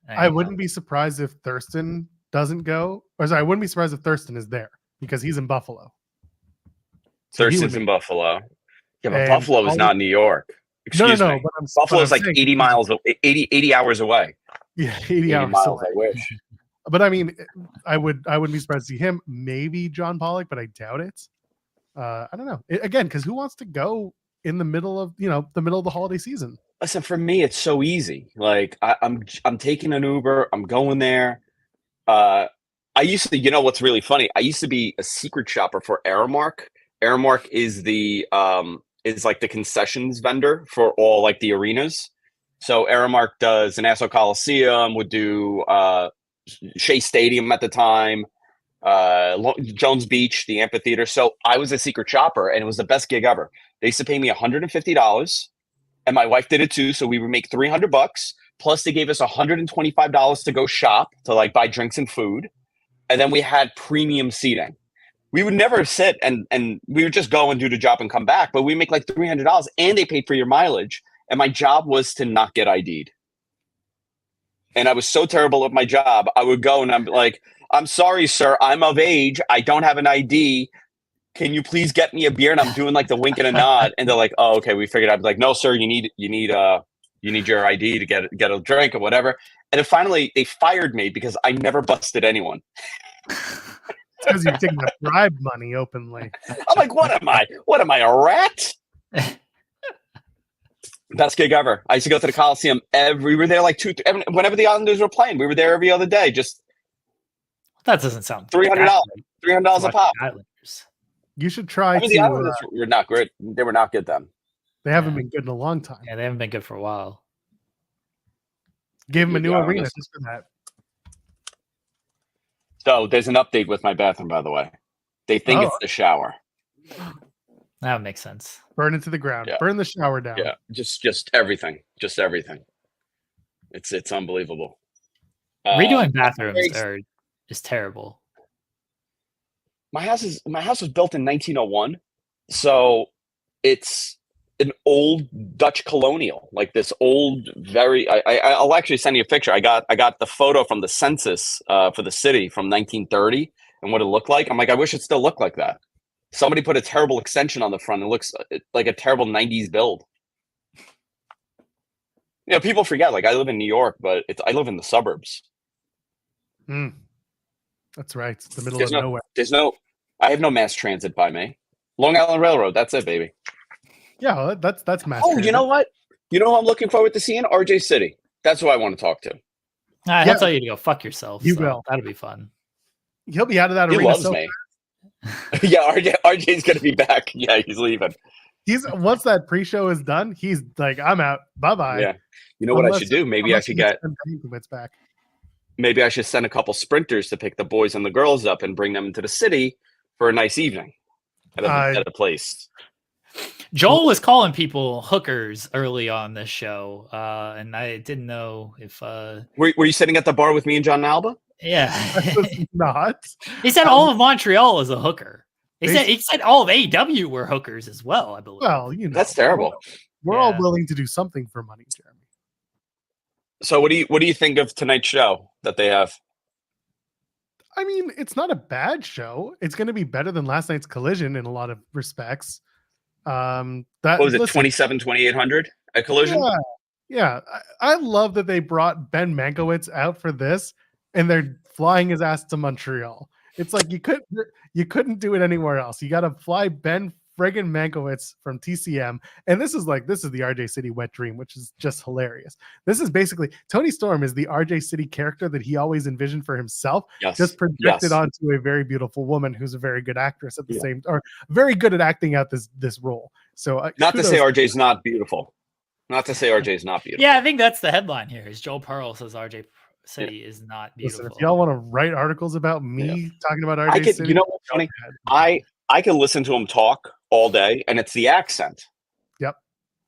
I wouldn't be surprised if Thurston doesn't go. Or sorry, I wouldn't be surprised if Thurston is there because he's in Buffalo. Thurston's in Buffalo. Yeah, but Buffalo is not New York. Excuse me. Buffalo is like 80 hours away. Yeah, 80 hours away. I wish. But I mean, I wouldn't be surprised to see him. Maybe John Pollock, but I doubt it. I don't know. Again, because who wants to go in the middle of the holiday season? Listen, for me, it's so easy. Like I'm taking an Uber. I'm going there. I used to, what's really funny? I used to be a secret shopper for Aramark. Aramark is like the concessions vendor for all like the arenas. So Aramark does Nassau Coliseum, would do Shea Stadium at the time, Jones Beach, the amphitheater. So I was a secret shopper and it was the best gig ever. They used to pay me $150 and my wife did it too. So we would make $300. Plus they gave us $125 to go shop, to like buy drinks and food. And then we had premium seating. We would never sit and we would just go and do the job and come back, but we make like $300 and they paid for your mileage. And my job was to not get ID'd. And I was so terrible at my job. I would go and I'm like, I'm sorry, sir. I'm of age. I don't have an ID. Can you please get me a beer? And I'm doing like the wink and a nod. And they're like, oh, okay, we figured out. Like, no, sir, you need your ID to get a drink or whatever. And then finally they fired me because I never busted anyone. It's because you're taking that bribe money openly. I'm like, what am I? What am I, a rat? Best gig ever. I used to go to the Coliseum we were there like whenever the Islanders were playing, we were there every other day. Just that doesn't sound $300 a pop. You should try. The Islanders were not great. They were not good then. They haven't been good in a long time. Yeah, they haven't been good for a while. Gave them a new arena just for that. So there's an update with my bathroom, by the way. They think it's the shower. That makes sense. Burn it to the ground. Yeah. Burn the shower down. Yeah, just everything. Just everything. It's unbelievable. Redoing bathrooms is terrible. My house was built in 1901, so it's an old Dutch colonial, like this old, very. I'll actually send you a picture. I got the photo from the census for the city from 1930 and what it looked like. I'm like, I wish it still looked like that. Somebody put a terrible extension on the front. It looks like a terrible 90s build. You know, people forget. Like, I live in New York, but I live in the suburbs. That's right. It's the middle of nowhere. I have no mass transit by me. Long Island Railroad. That's it, baby. Yeah, well, that's mass. Oh, you know what? You know who I'm looking forward to seeing? RJ City. That's who I want to talk to. He'll tell you to go fuck yourself. He will. That'll be fun. He'll be out of that arena. He loves me. Yeah, RJ's gonna be back. Yeah, he's leaving. Once that pre-show is done, he's like, I'm out. Bye-bye. Yeah. You know what I should do? Maybe I should back. Maybe I should send a couple sprinters to pick the boys and the girls up and bring them into the city for a nice evening at a place. Joel was calling people hookers early on this show, and I didn't know if. Were you sitting at the bar with me and John Alba? Yeah, not. He said all of Montreal is a hooker. He said all of AEW were hookers as well. I believe. Well, that's terrible. We're all willing to do something for money, Jeremy. So what do you think of tonight's show that they have? I mean, it's not a bad show. It's going to be better than last night's Collision in a lot of respects. What was it, 27,800 at Collision? Yeah. I love that they brought Ben Mankiewicz out for this, and they're flying his ass to Montreal. It's like you couldn't do it anywhere else. You got to fly Ben friggin' Mankiewicz from TCM, and this is the RJ City wet dream, which is just hilarious. This is basically Tony Storm is the RJ City character that he always envisioned for himself, just projected onto a very beautiful woman who's a very good actress at the same, or very good at acting out this role. So not to say RJ's not beautiful. Not to say RJ's not beautiful. Yeah, I think that's the headline here. Is Joel Pearl says RJ City is not beautiful. Listen, if y'all want to write articles about me talking about RJ City, you know what's funny? I can listen to him talk all day, and it's the accent. Yep.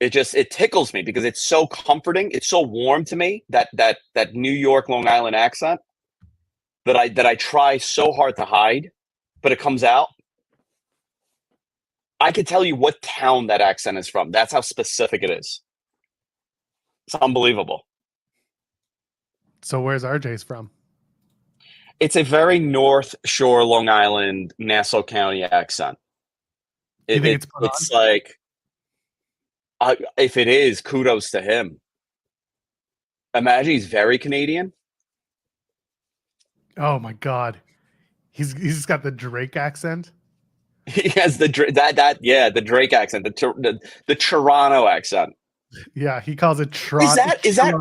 It tickles me because it's so comforting. It's so warm to me, that New York, Long Island accent that I try so hard to hide, but it comes out. I could tell you what town that accent is from. That's how specific it is. It's unbelievable. So where's RJ's from? It's a very North Shore, Long Island, Nassau County accent. It's like, if it is, kudos to him. Imagine he's very Canadian. Oh my God, he's got the Drake accent. He has the Drake accent, the Toronto accent. Yeah, he calls it Toronto. Is that?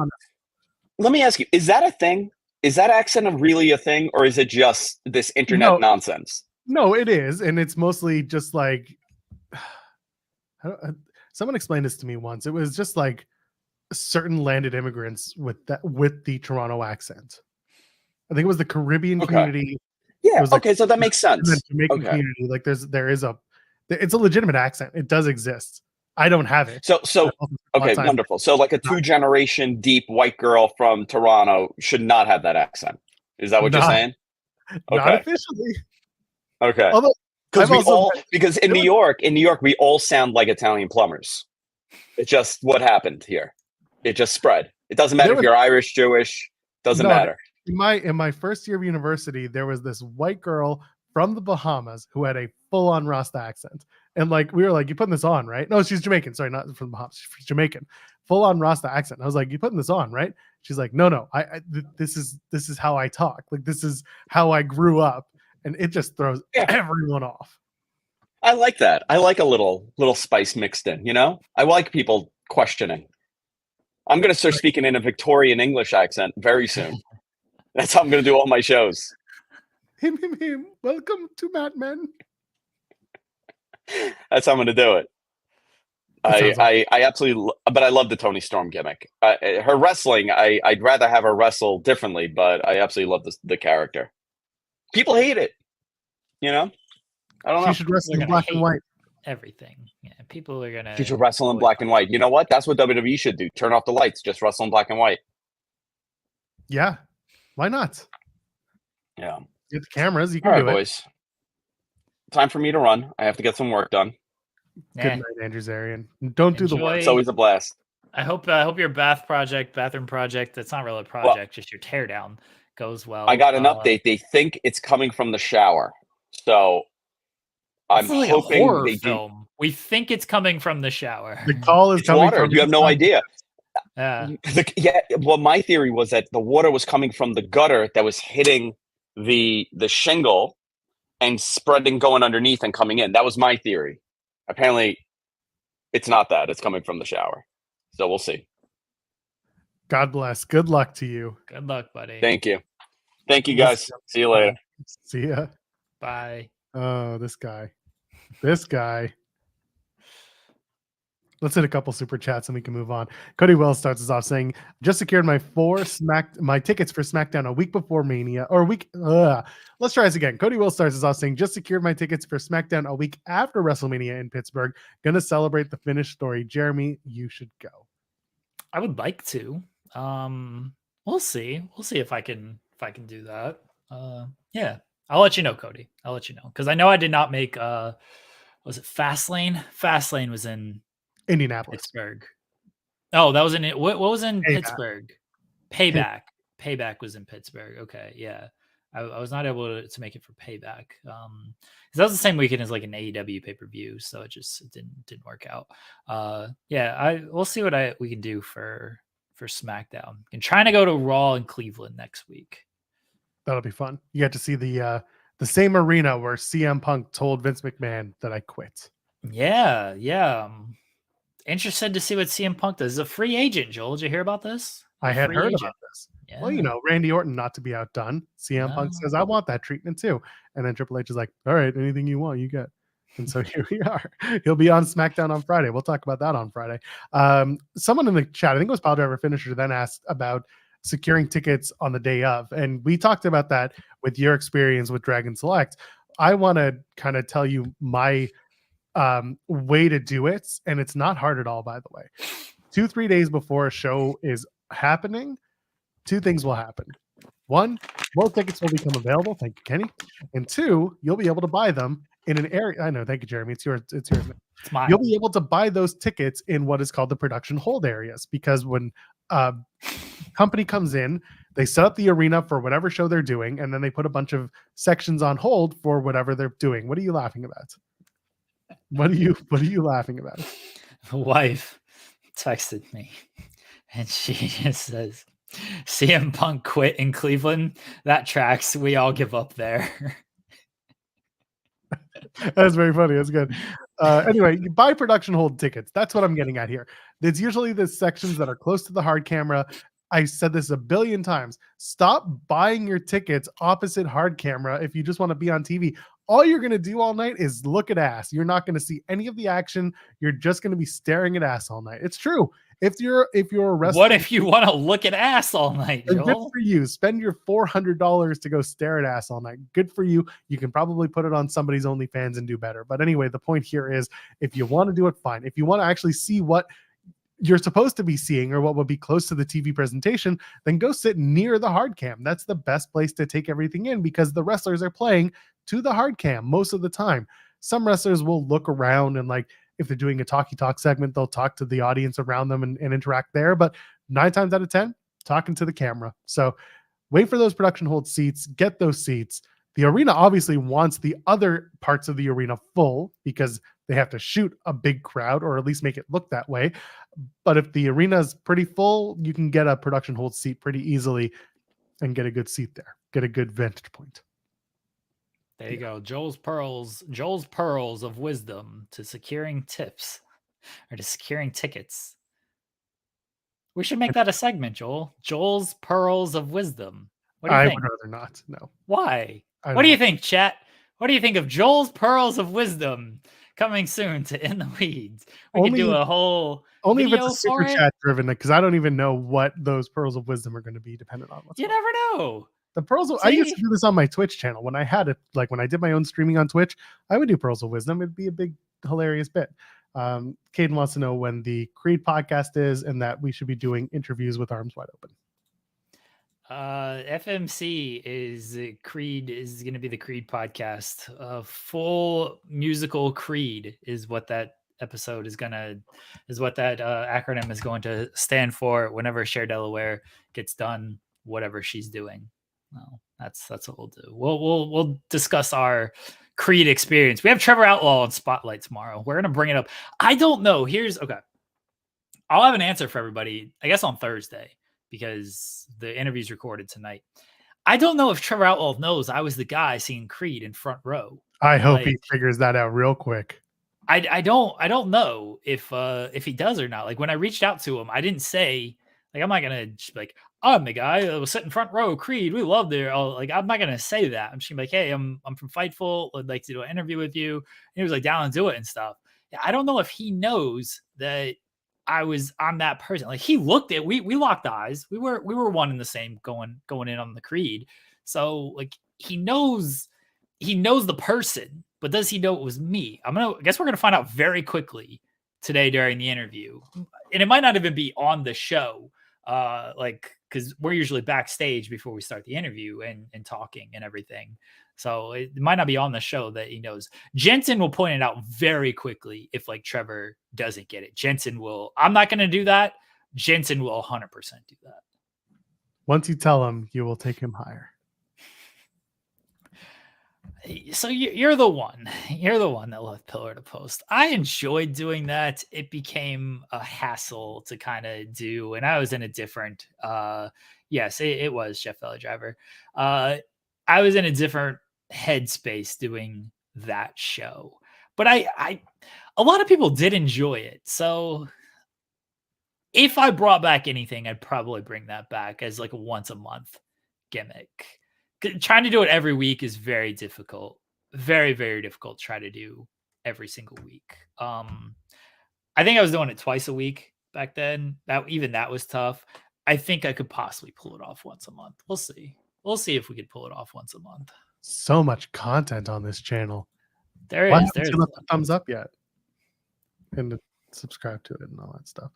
Let me ask you: is that a thing? Is that accent really a thing, or is it just this internet nonsense? No, it is, and it's mostly just like. Someone explained this to me once. It was just like certain landed immigrants with the Toronto accent. I think it was the Caribbean community. Yeah. Okay, so that makes sense. The Jamaican community, like it's a legitimate accent. It does exist. I don't have it. So okay, wonderful. So like a 2-generation deep white girl from Toronto should not have that accent. Is that what you're saying? Not officially. Okay. Although because in New York, we all sound like Italian plumbers. It's just what happened here. It just spread. It doesn't matter if you're Irish, Jewish. Doesn't matter. In my first year of university, there was this white girl from the Bahamas who had a full-on Rasta accent. And like we were like, you putting this on, right? No, she's Jamaican. Sorry, not from the Bahamas. She's Jamaican. Full-on Rasta accent. I was like, you putting this on, right? She's like, no. This is how I talk. Like this is how I grew up. And it just throws everyone off. I like that. I like a little spice mixed in, you know? I like people questioning. I'm going to start speaking in a Victorian English accent very soon. That's how I'm going to do all my shows. Him. Welcome to Mad Men. That's how I'm going to do it. I absolutely, but I love the Toni Storm gimmick. Her wrestling, I'd rather have her wrestle differently, but I absolutely love the character. People hate it, you know? I don't know. She should wrestle in black and white. Everything. Yeah, people are gonna. She should wrestle in black and white. You know what? That's what WWE should do. Turn off the lights. Just wrestle in black and white. Yeah. Why not? Yeah. Get the cameras. You can All do right, it. boys. Time for me to run. I have to get some work done. Good night, Andrew Zarian. Don't do the work. It's always a blast. I hope your bathroom project, that's not really a project, just your teardown goes well. I got an update. They think it's coming from the shower. So I'm hoping they do. We think it's coming from the shower. The call is coming water. from You have no idea. Yeah. Well, my theory was that the water was coming from the gutter that was hitting the shingle and spreading, going underneath and coming in. That was my theory. Apparently, it's not that. It's coming from the shower. So we'll see. God bless. Good luck to you. Good luck, buddy. Thank you. Thank you, guys. See you later. See ya. Bye. Oh, this guy. Let's hit a couple super chats and we can move on. Cody Wells starts us off saying, just secured my tickets for SmackDown a week before Mania or a week. Let's try this again. Cody Wells starts us off saying, just secured my tickets for SmackDown a week after WrestleMania in Pittsburgh. Gonna celebrate the finished story. Jeremy, you should go. I would like to. We'll see. We'll see if I can do that. Yeah. I'll let you know, Cody. I'll let you know. Because I know I did not make was it Fastlane? Fastlane was in Indianapolis. Pittsburgh. Oh, that was in it. What was in Payback. Pittsburgh? Payback. Payback was in Pittsburgh. Okay, yeah. I was not able to make it for Payback. Because that was the same weekend as like an AEW pay-per-view, so it didn't work out. We'll see what we can do for SmackDown. I'm trying to go to Raw in Cleveland next week. That'll be fun. You get to see the same arena where CM Punk told Vince McMahon that I quit. Yeah. Interested to see what CM Punk does. He's a free agent, Joel. Did you hear about this? I had heard about this. Yeah. Well, Randy Orton not to be outdone. CM Punk says, I want that treatment too. And then Triple H is like, all right, anything you want, you get. And so here we are. He'll be on SmackDown on Friday. We'll talk about that on Friday. Someone in the chat, I think it was Pile Driver Finisher, then asked about securing tickets on the day of. And we talked about that with your experience with Dragon Select. I want to kind of tell you my way to do it. And it's not hard at all, by the way. 2-3 days before a show is happening, two things will happen. One, more tickets will become available. Thank you, Kenny. And two, you'll be able to buy them in an area. I know. Thank you, Jeremy. It's yours. It's mine. You'll be able to buy those tickets in what is called the production hold areas, because when company comes in, they set up the arena for whatever show they're doing, and then they put a bunch of sections on hold for whatever they're doing. What are you laughing about? What are you laughing about? My wife texted me and she just says, CM Punk quit in Cleveland. That tracks. We all give up there. That's very funny. That's good. Anyway, you buy production hold tickets. That's what I'm getting at here. It's usually the sections that are close to the hard camera. I said this a billion times. Stop buying your tickets opposite hard camera if you just want to be on TV. All you're going to do all night is look at ass. You're not going to see any of the action. You're just going to be staring at ass all night. It's true. If you're a wrestler, what if you want to look at ass all night, Joel? Good for you. Spend your $400 to go stare at ass all night. Good for you. You can probably put it on somebody's OnlyFans and do better. But anyway, the point here is, if you want to do it, fine. If you want to actually see what you're supposed to be seeing or what would be close to the TV presentation, then go sit near the hard cam. That's the best place to take everything in, because the wrestlers are playing to the hard cam most of the time. Some wrestlers will look around and, like, if they're doing a talk segment, they'll talk to the audience around them and interact there. But 9 times out of 10, talking to the camera. So wait for those production hold seats, get those seats. The arena obviously wants the other parts of the arena full because they have to shoot a big crowd or at least make it look that way. But if the arena is pretty full, you can get a production hold seat pretty easily and get a good seat there, get a good vantage point. There you go. Joel's pearls of wisdom to securing tips or to securing tickets. We should make that a segment, Joel. Joel's pearls of wisdom. What do you think? I would rather not. No. Why? What do you think, chat? What do you think of Joel's pearls of wisdom coming soon to In the Weeds? We could do a whole only if video it's a super chat driven, because I don't even know what those pearls of wisdom are going to be dependent on. You never know. The pearls of, I used to do this on my Twitch channel when I had it, like when I did my own streaming on Twitch, I would do pearls of wisdom. It'd be a big hilarious bit. Caden wants to know when the Creed podcast is and that we should be doing interviews with arms wide open. FMC is Creed is going to be the Creed podcast. Full musical Creed is what that episode is what that acronym is going to stand for whenever Cher Delaware gets done whatever she's doing. Well, that's what we'll do. We'll discuss our Creed experience. We have Trevor Outlaw on Spotlight tomorrow. We're gonna bring it up. I don't know. Okay. I'll have an answer for everybody, I guess, on Thursday because the interview's recorded tonight. I don't know if Trevor Outlaw knows I was the guy seeing Creed in front row. I hope he figures that out real quick. I don't know if he does or not. Like when I reached out to him, I didn't say like I'm not gonna like I'm the guy that was sitting front row. Creed, we loved it. Like I'm not gonna say that. I'm just gonna be like, hey, I'm from Fightful. I'd like to do an interview with you. And he was like down and do it and stuff. I don't know if he knows that I'm that person. Like he looked at we locked eyes. We were one and the same going in on the Creed. So like he knows the person, but does he know it was me? I guess we're gonna find out very quickly today during the interview. And it might not even be on the show. Because we're usually backstage before we start the interview and talking and everything. So it might not be on the show that he knows. Jensen will point it out very quickly if like Trevor doesn't get it. Jensen will. I'm not going to do that. Jensen will 100% do that. Once you tell him, you will take him higher. So you're the one that left Pillar to Post. I enjoyed doing that. It became a hassle to kind of do, and I was in a different. Yes, it was Jeff Valley Driver. I was in a different headspace doing that show, but a lot of people did enjoy it. So if I brought back anything, I'd probably bring that back as like a once a month gimmick. Trying to do it every week is very difficult. Very, very difficult to try to do every single week. I think I was doing it twice a week back then. That was tough. I think I could possibly pull it off once a month. We'll see. We'll see if we could pull it off once a month. So much content on this channel. There Why is. haven't you left the thumbs up yet? And to subscribe to it and all that stuff.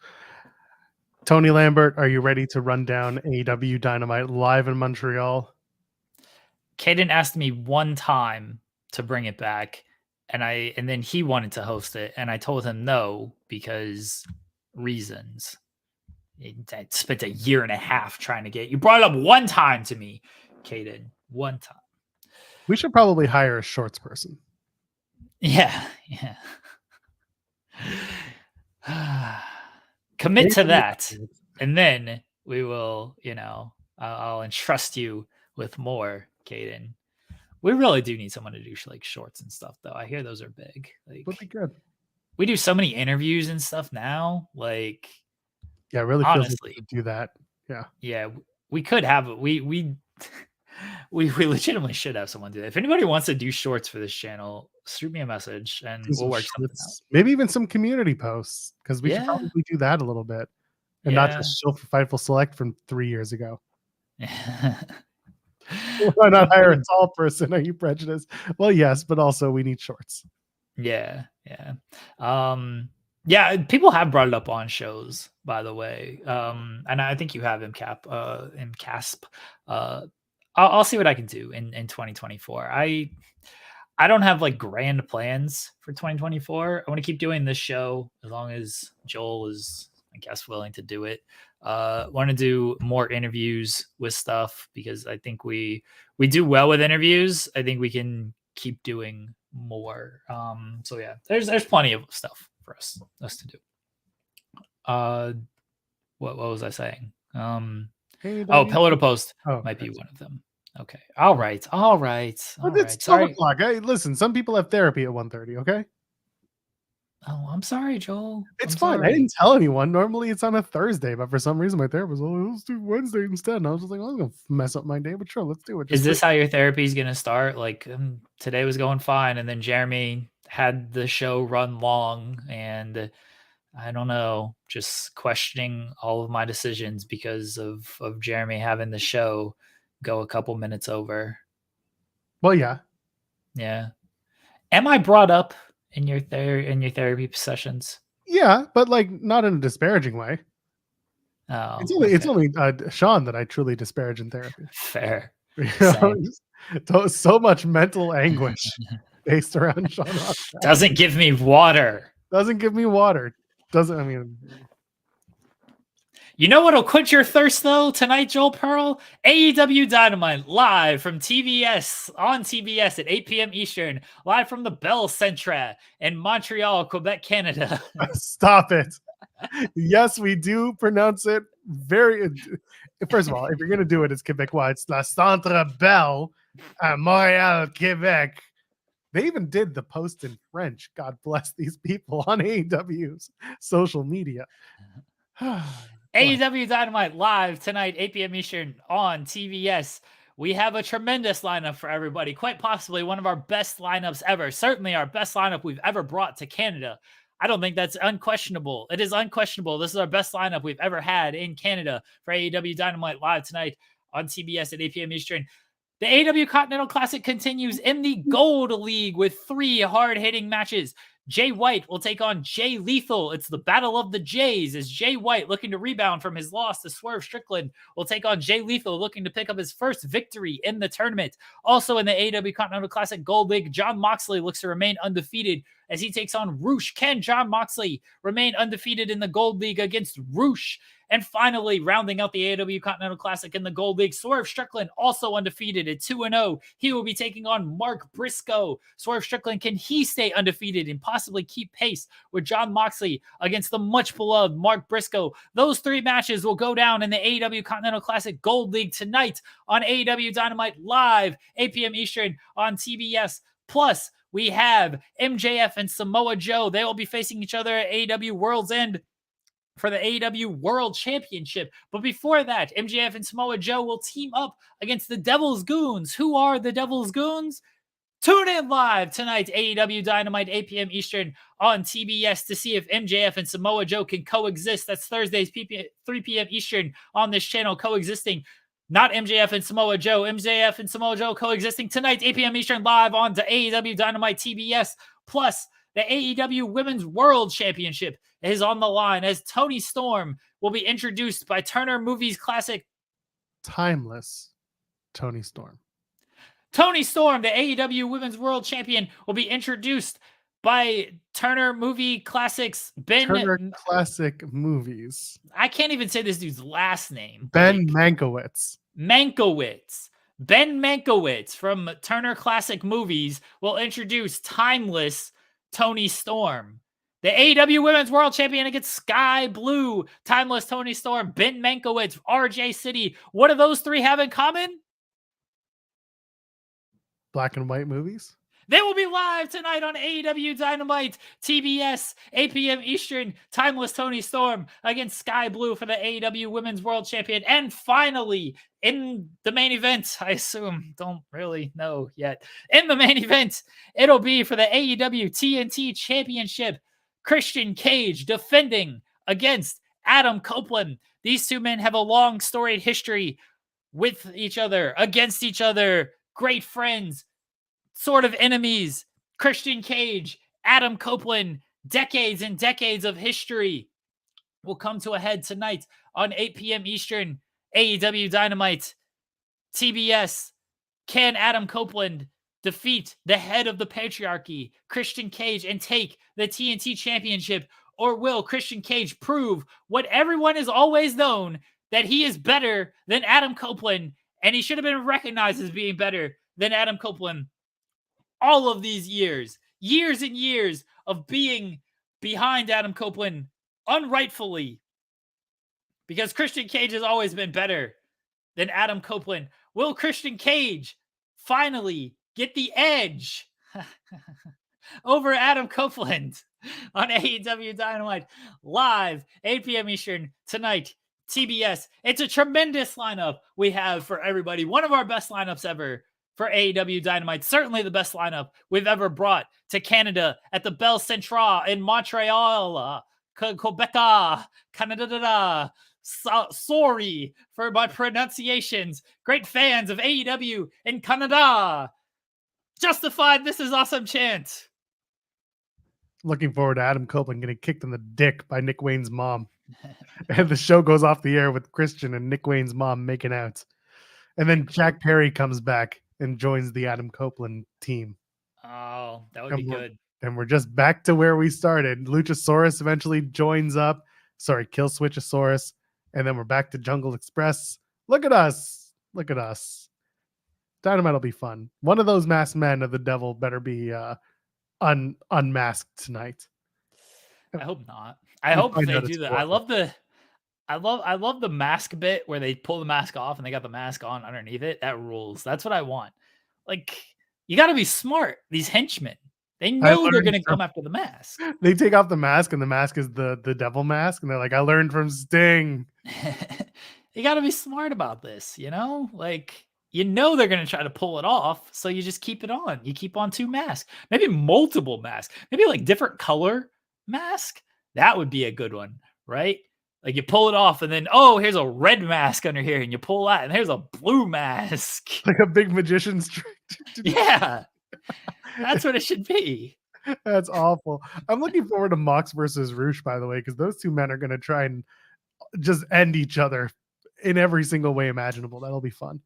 Tony Lambert, are you ready to run down AEW Dynamite live in Montreal? Caden asked me one time to bring it back, and then he wanted to host it, and I told him no because reasons. I spent a year and a half trying to get you. Brought it up one time to me, Caden. One time. We should probably hire a shorts person. Yeah. Commit to that, and then we will. I'll entrust you with more. Caden, we really do need someone to do like shorts and stuff, though. I hear those are big. Like, would be good. We do so many interviews and stuff now. Like, yeah, it really honestly feels like we could do that. Yeah, we could have we legitimately should have someone do that. If anybody wants to do shorts for this channel, shoot me a message and we'll work something out. Maybe even some community posts because we should probably do that a little bit and not just show for Fightful Select from 3 years ago. Why not hire a tall person? Are you prejudiced? Well, yes, but also we need shorts. Yeah. People have brought it up on shows, by the way. And I think you have MCASP. I'll see what I can do in 2024. I don't have like grand plans for 2024. I want to keep doing this show as long as Joel is guest willing to do it. Want to do more interviews with stuff because I think we do well with interviews. I think we can keep doing more. So yeah, there's plenty of stuff for us to do. What was I saying? Pillar to Post might be one of them. Okay. All right. It's 12 o'clock. Hey, listen, some people have therapy at 1:30, okay? Oh, I'm sorry, Joel. It's fine. Sorry. I didn't tell anyone. Normally it's on a Thursday, but for some reason my therapist was, let's do Wednesday instead. And I was just like, I was going to mess up my day, but sure, let's do it. Is this how your therapy is going to start? Like today was going fine. And then Jeremy had the show run long and I don't know, just questioning all of my decisions because of Jeremy having the show go a couple minutes over. Well, yeah. Yeah. Am I brought up in your therapy sessions? Yeah, but like not in a disparaging way. Oh, it's only Sean that I truly disparage in therapy. Fair. So much mental anguish based around Sean Ross. Doesn't give me water. You know what'll quench your thirst though tonight, Joel Pearl? AEW Dynamite live from TBS on TBS at 8 p.m. Eastern, live from the Bell Centre in Montreal, Quebec, Canada. Stop it. Yes, we do pronounce it very. First of all, if you're gonna do it, it's Quebecois. It's La Centre Bell at Montreal, Quebec. They even did the post in French. God bless these people on AEW's social media. AEW Dynamite live tonight, 8 p.m. Eastern on TBS. We have a tremendous lineup for everybody. Quite possibly one of our best lineups ever. Certainly our best lineup we've ever brought to Canada. I don't think that's unquestionable. It is unquestionable. This is our best lineup we've ever had in Canada for AEW Dynamite live tonight on TBS at 8 p.m. Eastern. The AEW Continental Classic continues in the Gold League with 3 hard-hitting matches. Jay White will take on Jay Lethal. It's the Battle of the Jays as Jay White, looking to rebound from his loss to Swerve Strickland, will take on Jay Lethal, looking to pick up his first victory in the tournament. Also in the AEW Continental Classic Gold League, Jon Moxley looks to remain undefeated as he takes on Roosh. Can Jon Moxley remain undefeated in the Gold League against Roosh? And finally, rounding out the AEW Continental Classic in the Gold League, Swerve Strickland, also undefeated at 2-0. He will be taking on Mark Briscoe. Swerve Strickland, can he stay undefeated and possibly keep pace with Jon Moxley against the much-beloved Mark Briscoe? Those 3 matches will go down in the AEW Continental Classic Gold League tonight on AEW Dynamite live, 8 p.m. Eastern on TBS. Plus, we have MJF and Samoa Joe. They will be facing each other at AEW World's End for the AEW World Championship. But before that, MJF and Samoa Joe will team up against the Devil's Goons. Who are the Devil's Goons? Tune in live tonight, AEW Dynamite, 8 p.m. Eastern on TBS to see if MJF and Samoa Joe can coexist. That's Thursdays, 3 p.m. Eastern on this channel, coexisting. Not MJF and Samoa Joe. MJF and Samoa Joe coexisting tonight, 8 p.m. Eastern, live on to AEW Dynamite TBS. Plus, the AEW Women's World Championship is on the line as Toni Storm will be introduced by Turner Movies classic Timeless Toni Storm. Toni Storm, the AEW Women's World Champion, will be introduced by Turner Movie Classics Turner Classic Movies. I can't even say this dude's last name. Ben Mankiewicz. Ben Mankiewicz from Turner Classic Movies will introduce Timeless Toni Storm. The AEW Women's World Champion against Sky Blue. Timeless Toni Storm, Ben Mankiewicz, RJ City. What do those 3 have in common? Black and white movies. They will be live tonight on AEW Dynamite, TBS, 8 p.m. Eastern. Timeless Toni Storm against Sky Blue for the AEW Women's World Champion. And finally, in the main event, I assume, don't really know yet. In the main event, it'll be for the AEW TNT Championship. Christian Cage defending against Adam Copeland. These 2 men have a long storied history with each other, against each other, great friends, sort of enemies. Christian Cage, Adam Copeland, decades and decades of history will come to a head tonight on 8 p.m. Eastern, AEW Dynamite, TBS. Can Adam Copeland defeat the head of the patriarchy, Christian Cage, and take the TNT Championship? Or will Christian Cage prove what everyone has always known, that he is better than Adam Copeland, and he should have been recognized as being better than Adam Copeland all of these years and years of being behind Adam Copeland unrightfully, because Christian Cage has always been better than Adam Copeland. Will Christian Cage finally get the edge over Adam Copeland on AEW Dynamite live, 8 p.m. Eastern tonight, TBS? It's a tremendous lineup we have for everybody. One of our best lineups ever for AEW Dynamite. Certainly the best lineup we've ever brought to Canada at the Belle Centrale in Montreal, Quebec, Canada. Sorry for my pronunciations. Great fans of AEW in Canada. Justified, this is awesome chant. Looking forward to Adam Copeland getting kicked in the dick by Nick Wayne's mom. And the show goes off the air with Christian and Nick Wayne's mom making out. And then Jack Perry comes back and joins the Adam Copeland team. Oh, that would be good. And we're just back to where we started. Luchasaurus eventually joins up. Sorry, Kill Switchosaurus. And then we're back to Jungle Express. Look at us. Look at us. Dynamite will be fun. One of those masked men of the devil better be unmasked tonight. I hope not. I hope they do that. I love the mask bit where they pull the mask off and they got the mask on underneath it. That rules. That's what I want. Like, you got to be smart. These henchmen, they know they're going to come after the mask. They take off the mask and the mask is the devil mask. And they're like, I learned from Sting. You got to be smart about this, you know? Like, you know they're going to try to pull it off, so you just keep it on. You keep on 2 masks. Maybe multiple masks. Maybe like different color mask. That would be a good one, right? Like you pull it off and then, oh, here's a red mask under here, and you pull that and here's a blue mask. Like a big magician's trick. Yeah. That's what it should be. That's awful. I'm looking forward to Mox versus Roosh, by the way, because those 2 men are going to try and just end each other in every single way imaginable. That'll be fun.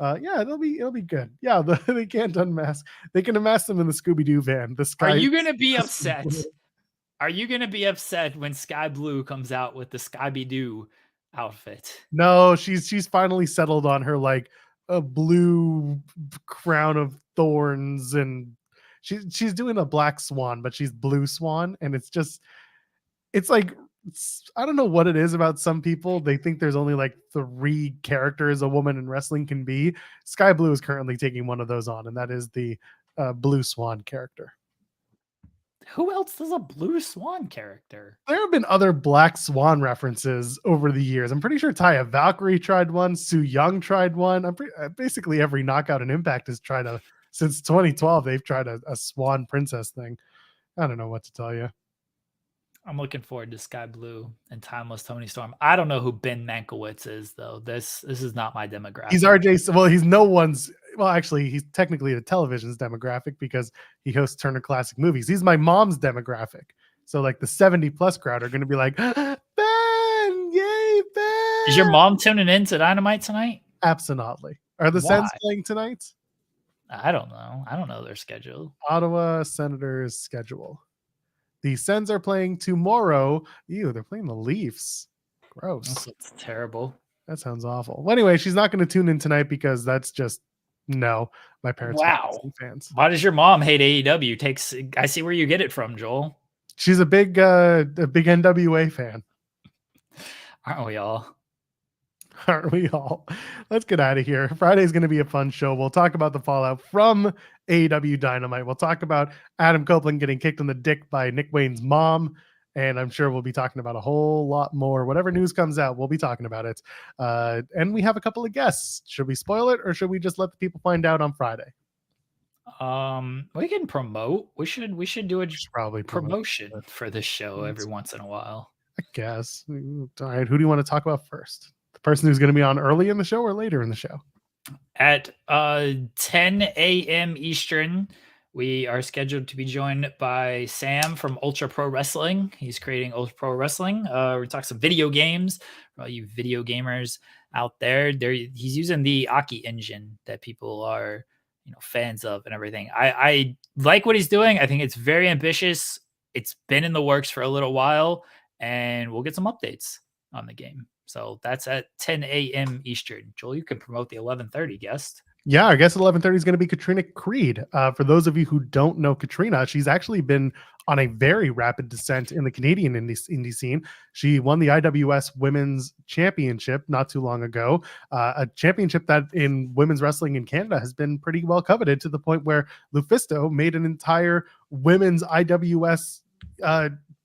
Yeah, it'll be good. Yeah, they can't unmask. They can unmask them in the Scooby-Doo van. Are you going to be upset? Are you going to be upset when Sky Blue comes out with the Scooby-Doo outfit? No, she's finally settled on her like a blue crown of thorns, and she's doing a black swan, but she's blue swan, and it's like, I don't know what it is about some people. They think there's only like 3 characters a woman in wrestling can be. Sky Blue is currently taking one of those on, and that is the blue swan character. Who else does a blue swan character? There have been other black swan references over the years. I'm pretty sure Taya Valkyrie tried one. Su Yung tried one. Basically every Knockout and Impact has tried since 2012. They've tried a swan princess thing. I don't know what to tell you. I'm looking forward to Sky Blue and Timeless Tony Storm. I don't know who Ben Mankiewicz is, though. This is not my demographic. He's RJ. Well, he's no one's. Well, actually, he's technically the television's demographic because he hosts Turner Classic Movies. He's my mom's demographic. So, like, the 70+ crowd are going to be like, Ben, yay, Ben. Is your mom tuning in to Dynamite tonight? Absolutely. Are the Sens playing tonight? I don't know. I don't know their schedule. Ottawa Senators schedule. The Sens are playing tomorrow. Ew, they're playing the Leafs. Gross. That's terrible. That sounds awful. Well, anyway, she's not going to tune in tonight because that's just no. My parents are fans. Why does your mom hate AEW? I see where you get it from, Joel. She's a big NWA fan. Aren't we all? Aren't we all? Let's get out of here. Friday's going to be a fun show. We'll talk about the fallout from AEW Dynamite. We'll talk about Adam Copeland getting kicked in the dick by Nick Wayne's mom. And I'm sure we'll be talking about a whole lot more. Whatever news comes out, we'll be talking about it. And we have a couple of guests. Should we spoil it or should we just let the people find out on Friday? We can promote. We should do a probably promotion for this show every once in a while. I guess. All right. Who do you want to talk about first? The person who's going to be on early in the show or later in the show? At 10 a.m. Eastern, we are scheduled to be joined by Sam from Ultra Pro Wrestling. He's creating Ultra Pro Wrestling. We talk some video games for all you video gamers out there. He's using the Aki engine that people are, fans of and everything. I like what he's doing. I think it's very ambitious. it's been in the works for a little while, and we'll get some updates on the game. So that's at 10 a.m. Eastern. Joel, you can promote the 11:30 guest. Yeah, I guess 11:30 is going to be Katrina Creed. For those of you who don't know Katrina, she's actually been on a very rapid descent in the Canadian indie scene. She won the IWS Women's Championship not too long ago, a championship that in women's wrestling in Canada has been pretty well coveted, to the point where Lufisto made an entire women's IWS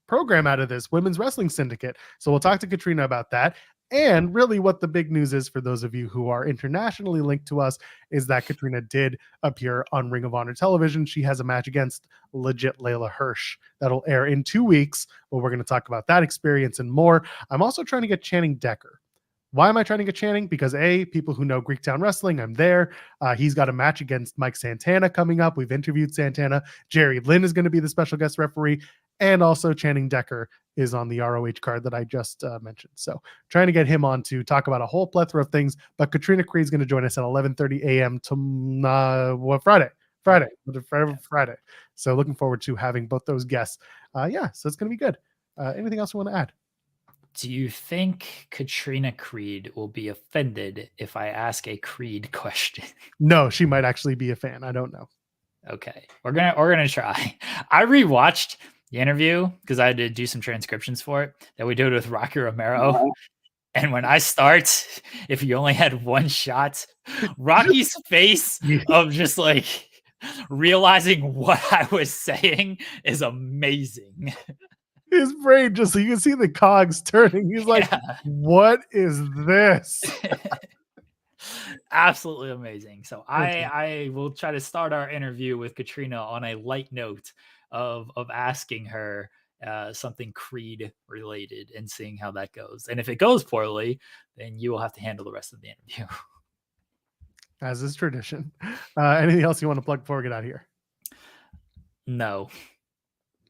program out of this, Women's Wrestling Syndicate. So we'll talk to Katrina about that. And really what the big news is for those of you who are internationally linked to us is that Katrina did appear on Ring of Honor television. She has a match against legit Layla Hirsch that'll air in 2 weeks, but we're going to talk about that experience and more. I'm also trying to get Channing Decker. Why am I trying to get Channing? Because people who know Greektown Wrestling, I'm there. He's got a match against Mike Santana coming up. We've interviewed Santana. Jerry Lynn is going to be the special guest referee. And also Channing Decker is on the ROH card that I just mentioned. So trying to get him on to talk about a whole plethora of things. But Katrina Creed is going to join us at 11:30 a.m. to Friday. So looking forward to having both those guests. So it's going to be good. Anything else you want to add? Do you think Katrina Creed will be offended if I ask a Creed question? No, she might actually be a fan. I don't know. Okay, we're gonna try. I rewatched the interview because I had to do some transcriptions for it that we did with Rocky Romero. And when I start, if you only had one shot, Rocky's face of just like realizing what I was saying is amazing. His brain just so you can see the cogs turning. He's like, what is this? Absolutely amazing. So I will try to start our interview with Katrina on a light note of asking her something Creed related and seeing how that goes. And if it goes poorly, then you will have to handle the rest of the interview. As is tradition. Anything else you want to plug before we get out of here? No.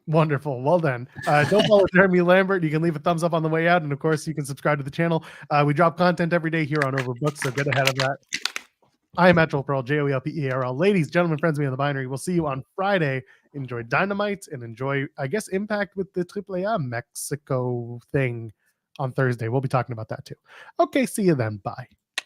Wonderful. Well done. Don't follow Jeremy Lambert. You can leave a thumbs up on the way out. And of course, you can subscribe to the channel. We drop content every day here on Overbooked, so get ahead of that. I am at Joel Pearl, JOELPERL. Ladies, gentlemen, friends, me on the binary. We'll see you on Friday. Enjoy Dynamite and enjoy, I guess, Impact with the AAA Mexico thing on Thursday. We'll be talking about that too. Okay, see you then. Bye.